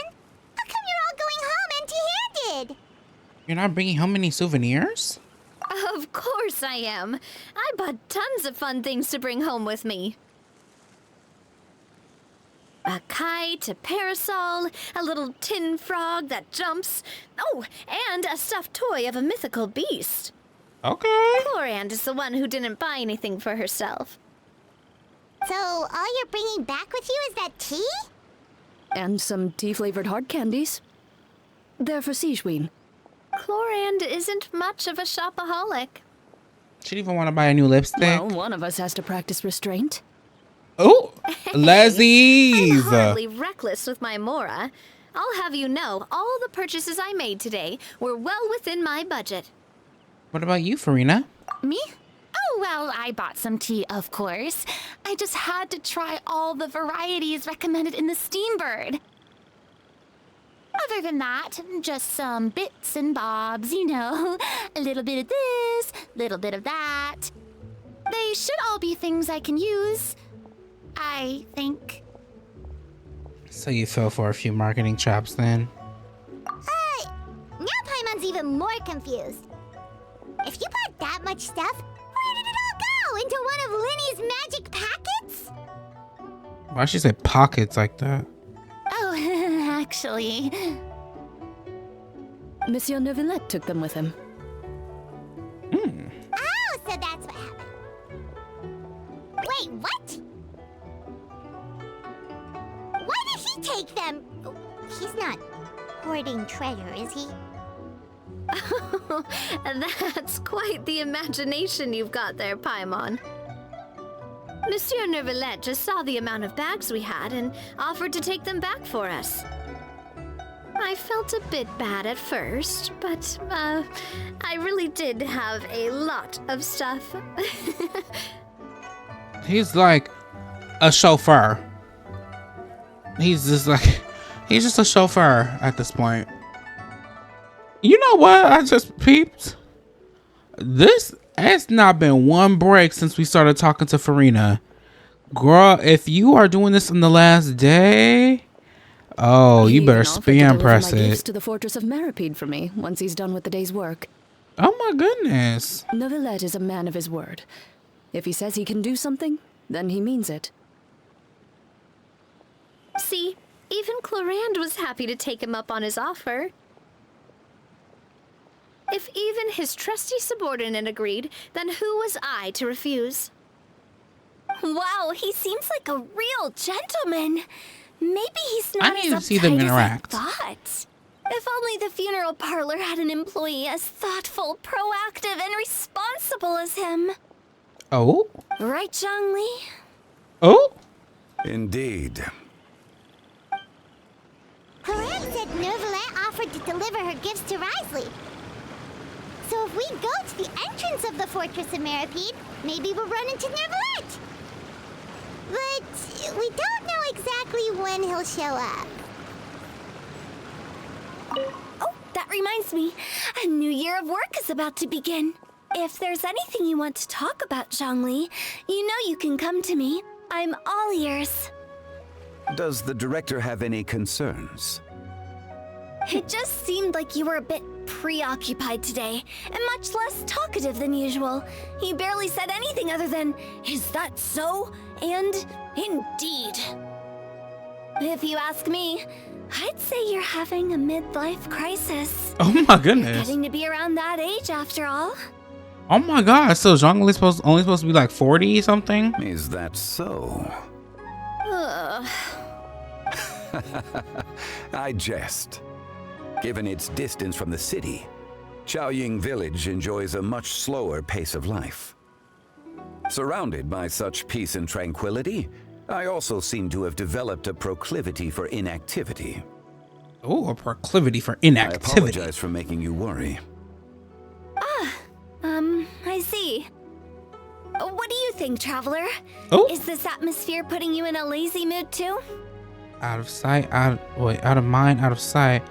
How come you're all going home empty-handed? You're not bringing home any souvenirs? Of course I am. I bought tons of fun things to bring home with me. A kite, a parasol, a little tin frog that jumps. Oh, and a stuffed toy of a mythical beast. Okay. Chlorand is the one who didn't buy anything for herself. So all you're bringing back with you is that tea? And some tea-flavored hard candies. They're for Sigewin. Chlorand isn't much of a shopaholic. She didn't even want to buy a new lipstick. Well, one of us has to practice restraint. Oh, Leslie's. I'm hardly reckless with my Mora. I'll have you know, all the purchases I made today were well within my budget. What about you, Farina? Me? Oh, well, I bought some tea, of course. I just had to try all the varieties recommended in the Steambird. Other than that, just some bits and bobs, you know. A little bit of this, little bit of that. They should all be things I can use, I think. So you fell for a few marketing traps then? Now Paimon's even more confused. If you bought that much stuff, where did it all go? Into one of Linny's magic packets? Why she say pockets like that? Oh, actually... Monsieur Neuvillette took them with him. Oh, so that's what happened. Wait, what? Why did he take them? He's not hoarding treasure, is he? That's quite the imagination you've got there, Paimon. Monsieur Neuvillette just saw the amount of bags we had and offered to take them back for us. I felt a bit bad at first, but, I really did have a lot of stuff. He's like a chauffeur. He's just a chauffeur at this point. You know what I just peeped? This has not been one break since we started talking to Farina. Girl, if you are doing this on the last day, oh, you better spam press it. To the fortress of Meripede for me once he's done with the day's work. Oh my goodness. Neuvillette is a man of his word. If he says he can do something, then he means it. See, even Chlorand was happy to take him up on his offer. If even his trusty subordinate agreed, then who was I to refuse? Wow, he seems like a real gentleman. Maybe he's I not need as to see them uptight as I interact. thought. If only the funeral parlor had an employee as thoughtful, proactive, and responsible as him. Oh? Right, Zhongli? Oh? Indeed. Chlorand said Neuvillette offered to deliver her gifts to Risley. So if we go to the entrance of the Fortress of Meripede, maybe we'll run into Neuvillette. But we don't know exactly when he'll show up. Oh, that reminds me. A new year of work is about to begin. If there's anything you want to talk about, Zhongli, you know you can come to me. I'm all ears. Does the director have any concerns? It just seemed like you were a bit preoccupied today, and much less talkative than usual. He barely said anything other than, "Is that so?" and "Indeed." If you ask me, I'd say you're having a midlife crisis. Oh my goodness. Getting to be around that age after all. Oh my god, so Zhongli's only supposed to be like 40 something? Is that so? Ugh. I jest. Given its distance from the city, Xiaoying village enjoys a much slower pace of life. Surrounded by such peace and tranquility, I also seem to have developed a proclivity for inactivity. Oh, a proclivity for inactivity. I apologize for making you worry. I see. What do you think, Traveler? Oh. Is this atmosphere putting you in a lazy mood too? Out of sight, out of mind, out of sight.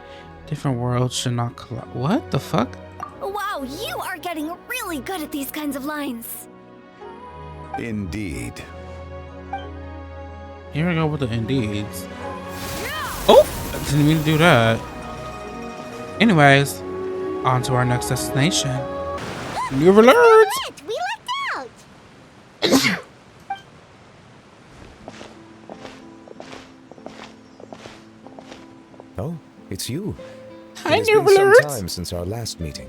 Different worlds should not collide. What the fuck? Wow, you are getting really good at these kinds of lines. Indeed. Here we go with the indeeds. Oh, I didn't mean to do that. Anyways, on to our next destination. New alerts! We lucked out! Oh, it's you. Hi, It has been New some time since our last meeting.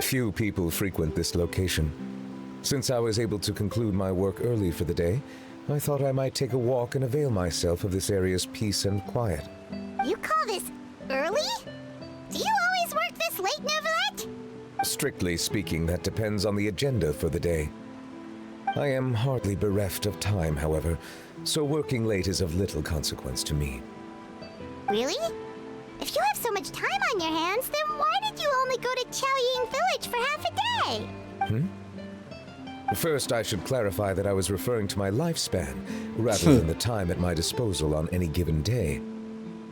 Few people frequent this location. Since I was able to conclude my work early for the day, I thought I might take a walk and avail myself of this area's peace and quiet. You call this early? Do you always work this late, Neverlet? Strictly speaking, that depends on the agenda for the day. I am hardly bereft of time, however, so working late is of little consequence to me. Really? If you have so much time on your hands, then why did you only go to Xiaoying Village for half a day? First, I should clarify that I was referring to my lifespan, rather than the time at my disposal on any given day.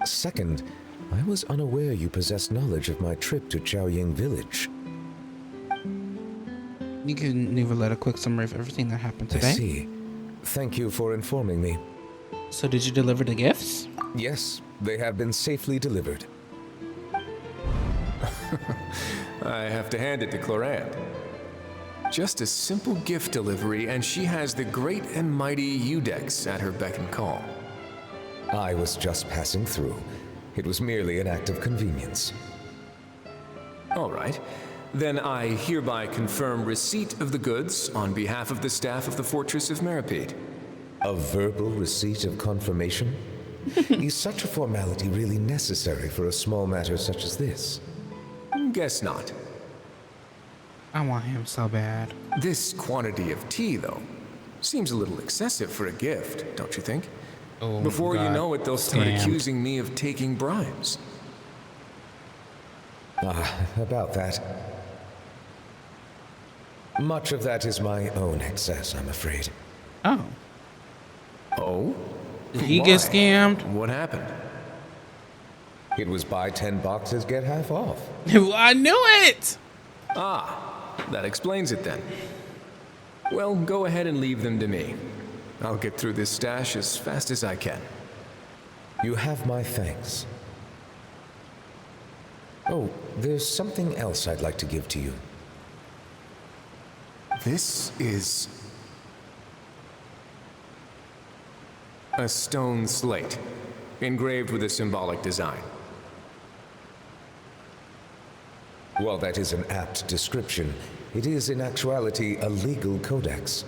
Second, I was unaware you possessed knowledge of my trip to Xiaoying Village. You can let a quick summary of everything that happened today. I see. Thank you for informing me. So did you deliver the gifts? Yes, they have been safely delivered. I have to hand it to Clorant. Just a simple gift delivery, and she has the great and mighty Udex at her beck and call. I was just passing through. It was merely an act of convenience. All right. Then I hereby confirm receipt of the goods on behalf of the staff of the Fortress of Meripede. A verbal receipt of confirmation? Is such a formality really necessary for a small matter such as this? Guess not. I want him so bad. This quantity of tea, though, seems a little excessive for a gift, don't you think? Oh, Before you God. know it, they'll start Damned. accusing me of taking bribes. About that. Much of that is my own excess, I'm afraid. Oh. Oh? Did he get scammed? What happened? It was buy 10 boxes, get half off. I knew it! That explains it then. Well, go ahead and leave them to me. I'll get through this stash as fast as I can. You have my thanks. Oh, there's something else I'd like to give to you. This is a stone slate, engraved with a symbolic design. While that is an apt description, it is in actuality a legal codex.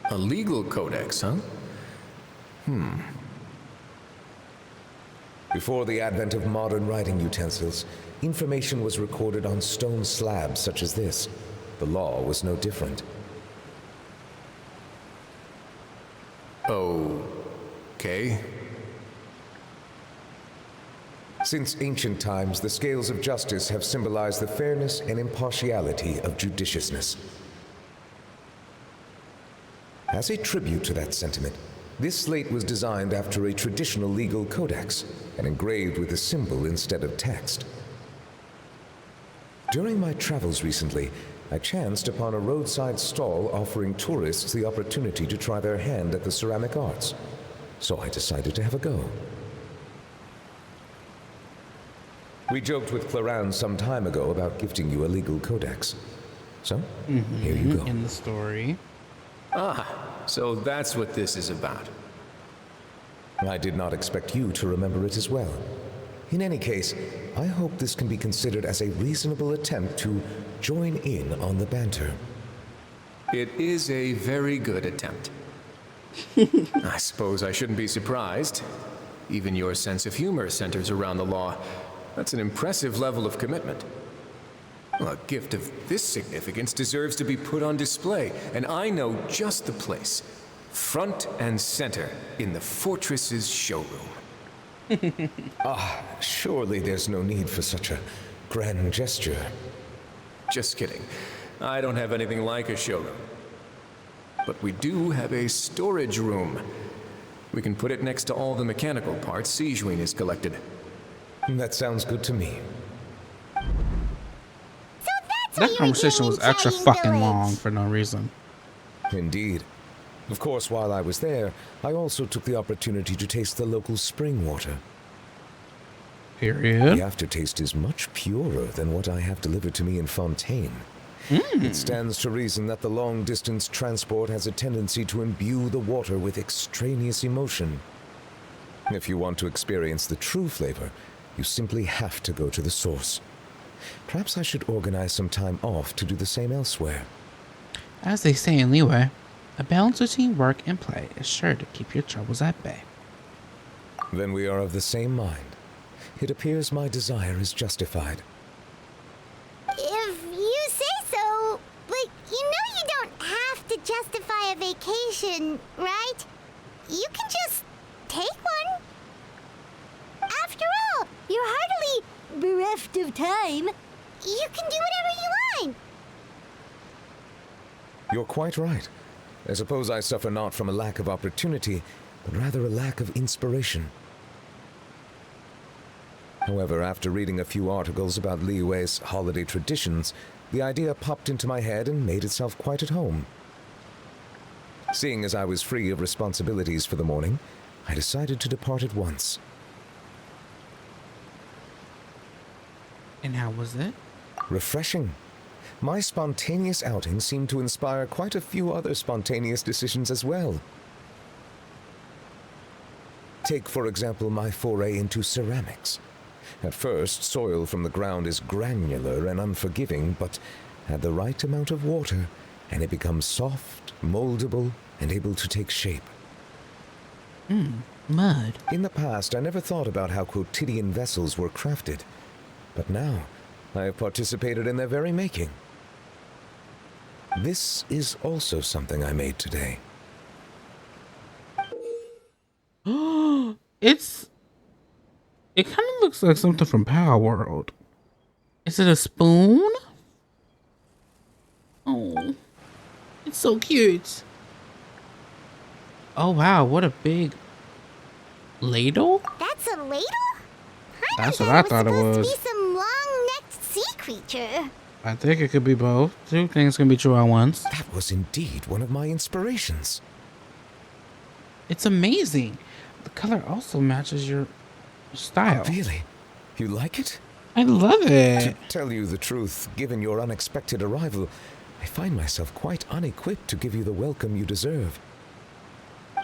A legal codex, huh? Before the advent of modern writing utensils, information was recorded on stone slabs such as this. The law was no different. Okay. Since ancient times, the scales of justice have symbolized the fairness and impartiality of judiciousness. As a tribute to that sentiment, this slate was designed after a traditional legal codex and engraved with a symbol instead of text. During my travels recently, I chanced upon a roadside stall offering tourists the opportunity to try their hand at the ceramic arts, so I decided to have a go. We joked with Clorant some time ago about gifting you a legal codex. So, here you go. In the story. So that's what this is about. I did not expect you to remember it as well. In any case, I hope this can be considered as a reasonable attempt to join in on the banter. It is a very good attempt. I suppose I shouldn't be surprised. Even your sense of humor centers around the law. That's an impressive level of commitment. A gift of this significance deserves to be put on display, and I know just the place. Front and center in the fortress's showroom. Surely there's no need for such a grand gesture. Just kidding. I don't have anything like a showroom. But we do have a storage room. We can put it next to all the mechanical parts Sijuin has collected. That sounds good to me. That conversation was extra fucking long for no reason. Indeed. Of course, while I was there, I also took the opportunity to taste the local spring water. Period. The aftertaste is much purer than what I have delivered to me in Fontaine. It stands to reason that the long-distance transport has a tendency to imbue the water with extraneous emotion. If you want to experience the true flavor, you simply have to go to the source. Perhaps I should organize some time off to do the same elsewhere. As they say in Liyue, a balance between work and play is sure to keep your troubles at bay. Then we are of the same mind. It appears my desire is justified. If you say so, but you know you don't have to justify a vacation, right? You can just take one. After all, you're hardly bereft of time. You can do whatever you want. You're quite right. I suppose I suffer not from a lack of opportunity, but rather a lack of inspiration. However, after reading a few articles about Liyue's holiday traditions, the idea popped into my head and made itself quite at home. Seeing as I was free of responsibilities for the morning, I decided to depart at once. And how was it? Refreshing. My spontaneous outing seemed to inspire quite a few other spontaneous decisions as well. Take, for example, my foray into ceramics. At first, soil from the ground is granular and unforgiving, but add the right amount of water, and it becomes soft, moldable, and able to take shape. Mud. In the past, I never thought about how quotidian vessels were crafted, but now I have participated in their very making. This is also something I made today. It kind of looks like something from Power World. Is it a spoon? Oh, it's so cute. Oh wow, what a big ladle. That's a ladle? That's what I thought it was. Be some long-necked sea creature. I think it could be both. Two things can be true at once. That was indeed one of my inspirations. It's amazing. The color also matches your style. Really? You like it? I love it. To tell you the truth, given your unexpected arrival, I find myself quite unequipped to give you the welcome you deserve.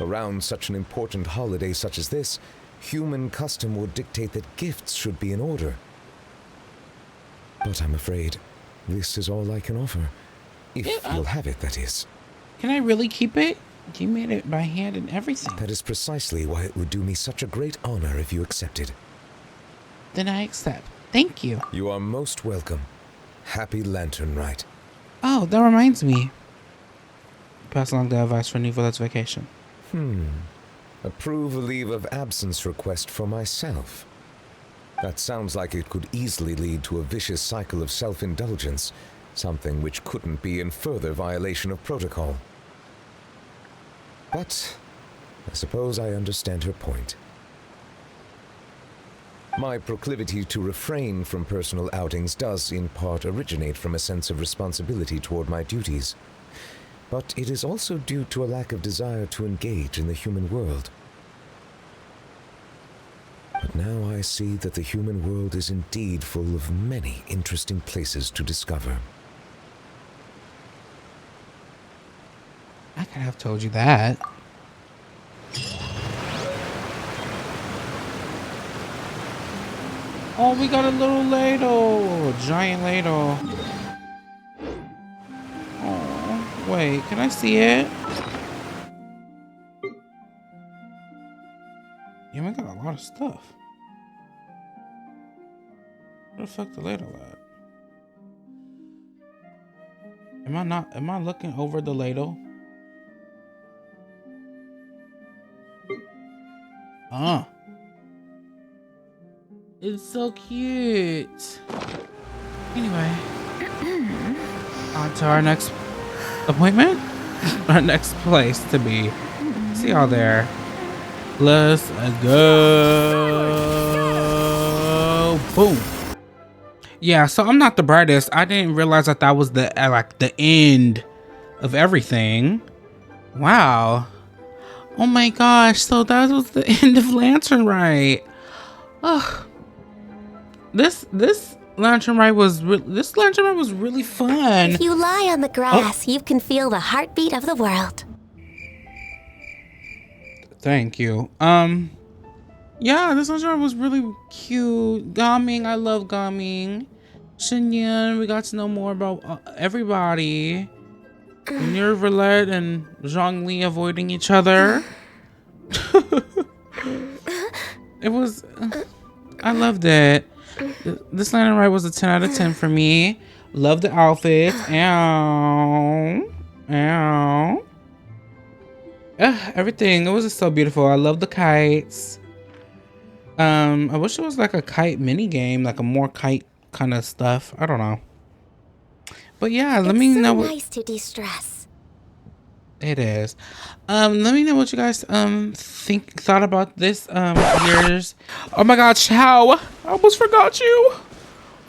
Around such an important holiday such as this, human custom would dictate that gifts should be in order. But I'm afraid this is all I can offer. If you'll have it, that is. Can I really keep it? You made it by hand and everything. That is precisely why it would do me such a great honor if you accepted. Then I accept. Thank you. You are most welcome. Happy Lantern Rite. Oh, that reminds me. Pass along the advice for Nivolette's vacation. Approve a leave of absence request for myself. That sounds like it could easily lead to a vicious cycle of self-indulgence, something which couldn't be in further violation of protocol. But I suppose I understand her point. My proclivity to refrain from personal outings does in part originate from a sense of responsibility toward my duties, but it is also due to a lack of desire to engage in the human world. But now I see that the human world is indeed full of many interesting places to discover. I could have told you that. Oh, we got a little ladle. A giant ladle. Oh, wait, can I see it? Yeah, we got a lot of stuff. Where the fuck the ladle at? Am I looking over the ladle? Ah. It's so cute. Anyway. On to our next appointment. Our next place to be. See y'all there. Let's go. Boom. Yeah, so I'm not the brightest. I didn't realize that was the like the end of everything. Wow. Oh my gosh. So that was the end of Lantern Rite. Oh. This Lantern Rite was really fun. If you lie on the grass, you can feel the heartbeat of the world. Thank you. Yeah, this Lantern Rite was really cute. Gaming, I love Gaming. Shinyan, we got to know more about everybody. Near Roulette and Zhongli avoiding each other. It was, I loved it. This Lantern Rite was a 10 out of 10 for me. Love the outfits. Ow. Ow. Everything. It was just so beautiful. I love the kites. I wish it was like a kite mini game, like a more kite kind of stuff. I don't know. But yeah, let me know. It's so nice to de-stress. It is. Let me know what you guys thought about this year's. Oh my god, Xiao! I almost forgot you.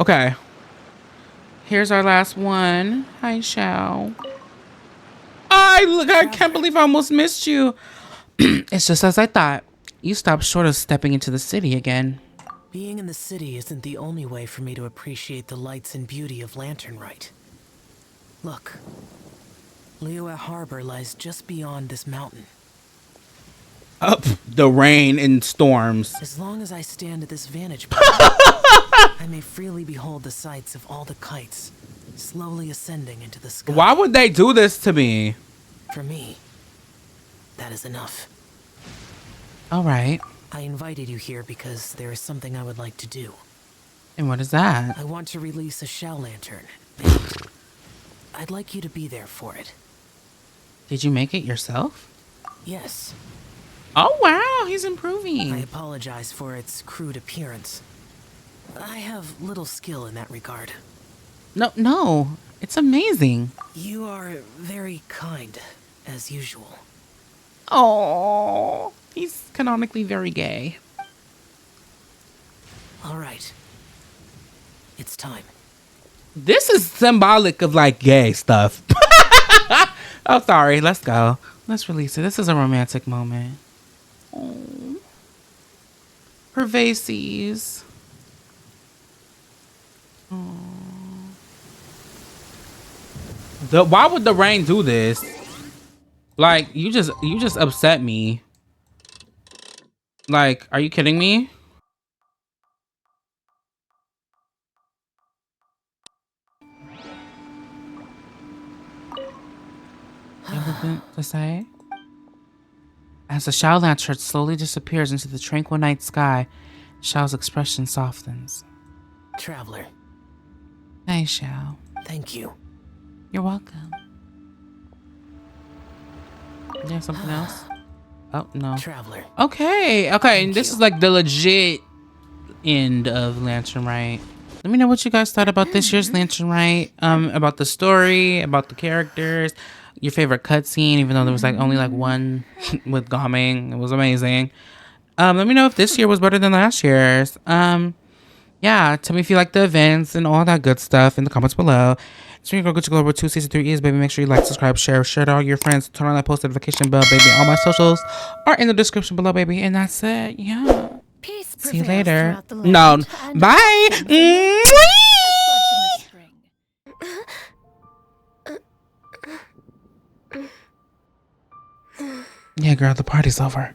Okay. Here's our last one. Hi, Xiao. I can't believe I almost missed you. It's just as I thought. You stopped short of stepping into the city again. Being in the city isn't the only way for me to appreciate the lights and beauty of Lantern Rite. Look. Liyue Harbor lies just beyond this mountain. Up the rain and storms. As long as I stand at this vantage point, I may freely behold the sights of all the kites slowly ascending into the sky. Why would they do this to me? For me, that is enough. All right. I invited you here because there is something I would like to do. And what is that? I want to release a xiao lantern. And I'd like you to be there for it. Did you make it yourself? Yes. Oh wow, he's improving. I apologize for its crude appearance. I have little skill in that regard. No, it's amazing. You are very kind, as usual. Oh, he's canonically very gay. All right. It's time. This is symbolic of like gay stuff. Oh, sorry. Let's go. Let's release it. This is a romantic moment. Oh. Pervasives. Oh. Why would the rain do this? Like, you just upset me. Like, are you kidding me? Anything to say? As the Xiao lantern slowly disappears into the tranquil night sky, Xiao's expression softens. Traveler. Hey, Xiao. Thank you. You're welcome. You have something else? Oh, no. Traveler. Okay, and this is like the legit end of Lantern Rite. Let me know what you guys thought about this year's Lantern Rite. About the story, about the characters, your favorite cutscene, even though there was like only like one with Gaming. It was amazing. Let me know if this year was better than last year's. Yeah, tell me if you like the events and all that good stuff in the comments below. So you go to Global 2 Season 3 is, baby. Make sure you like, subscribe, share to all your friends. Turn on that post notification bell, baby. All my socials are in the description below, baby. And that's it. Yeah. Peace. See you later. No. Bye. Yeah, girl, the party's over.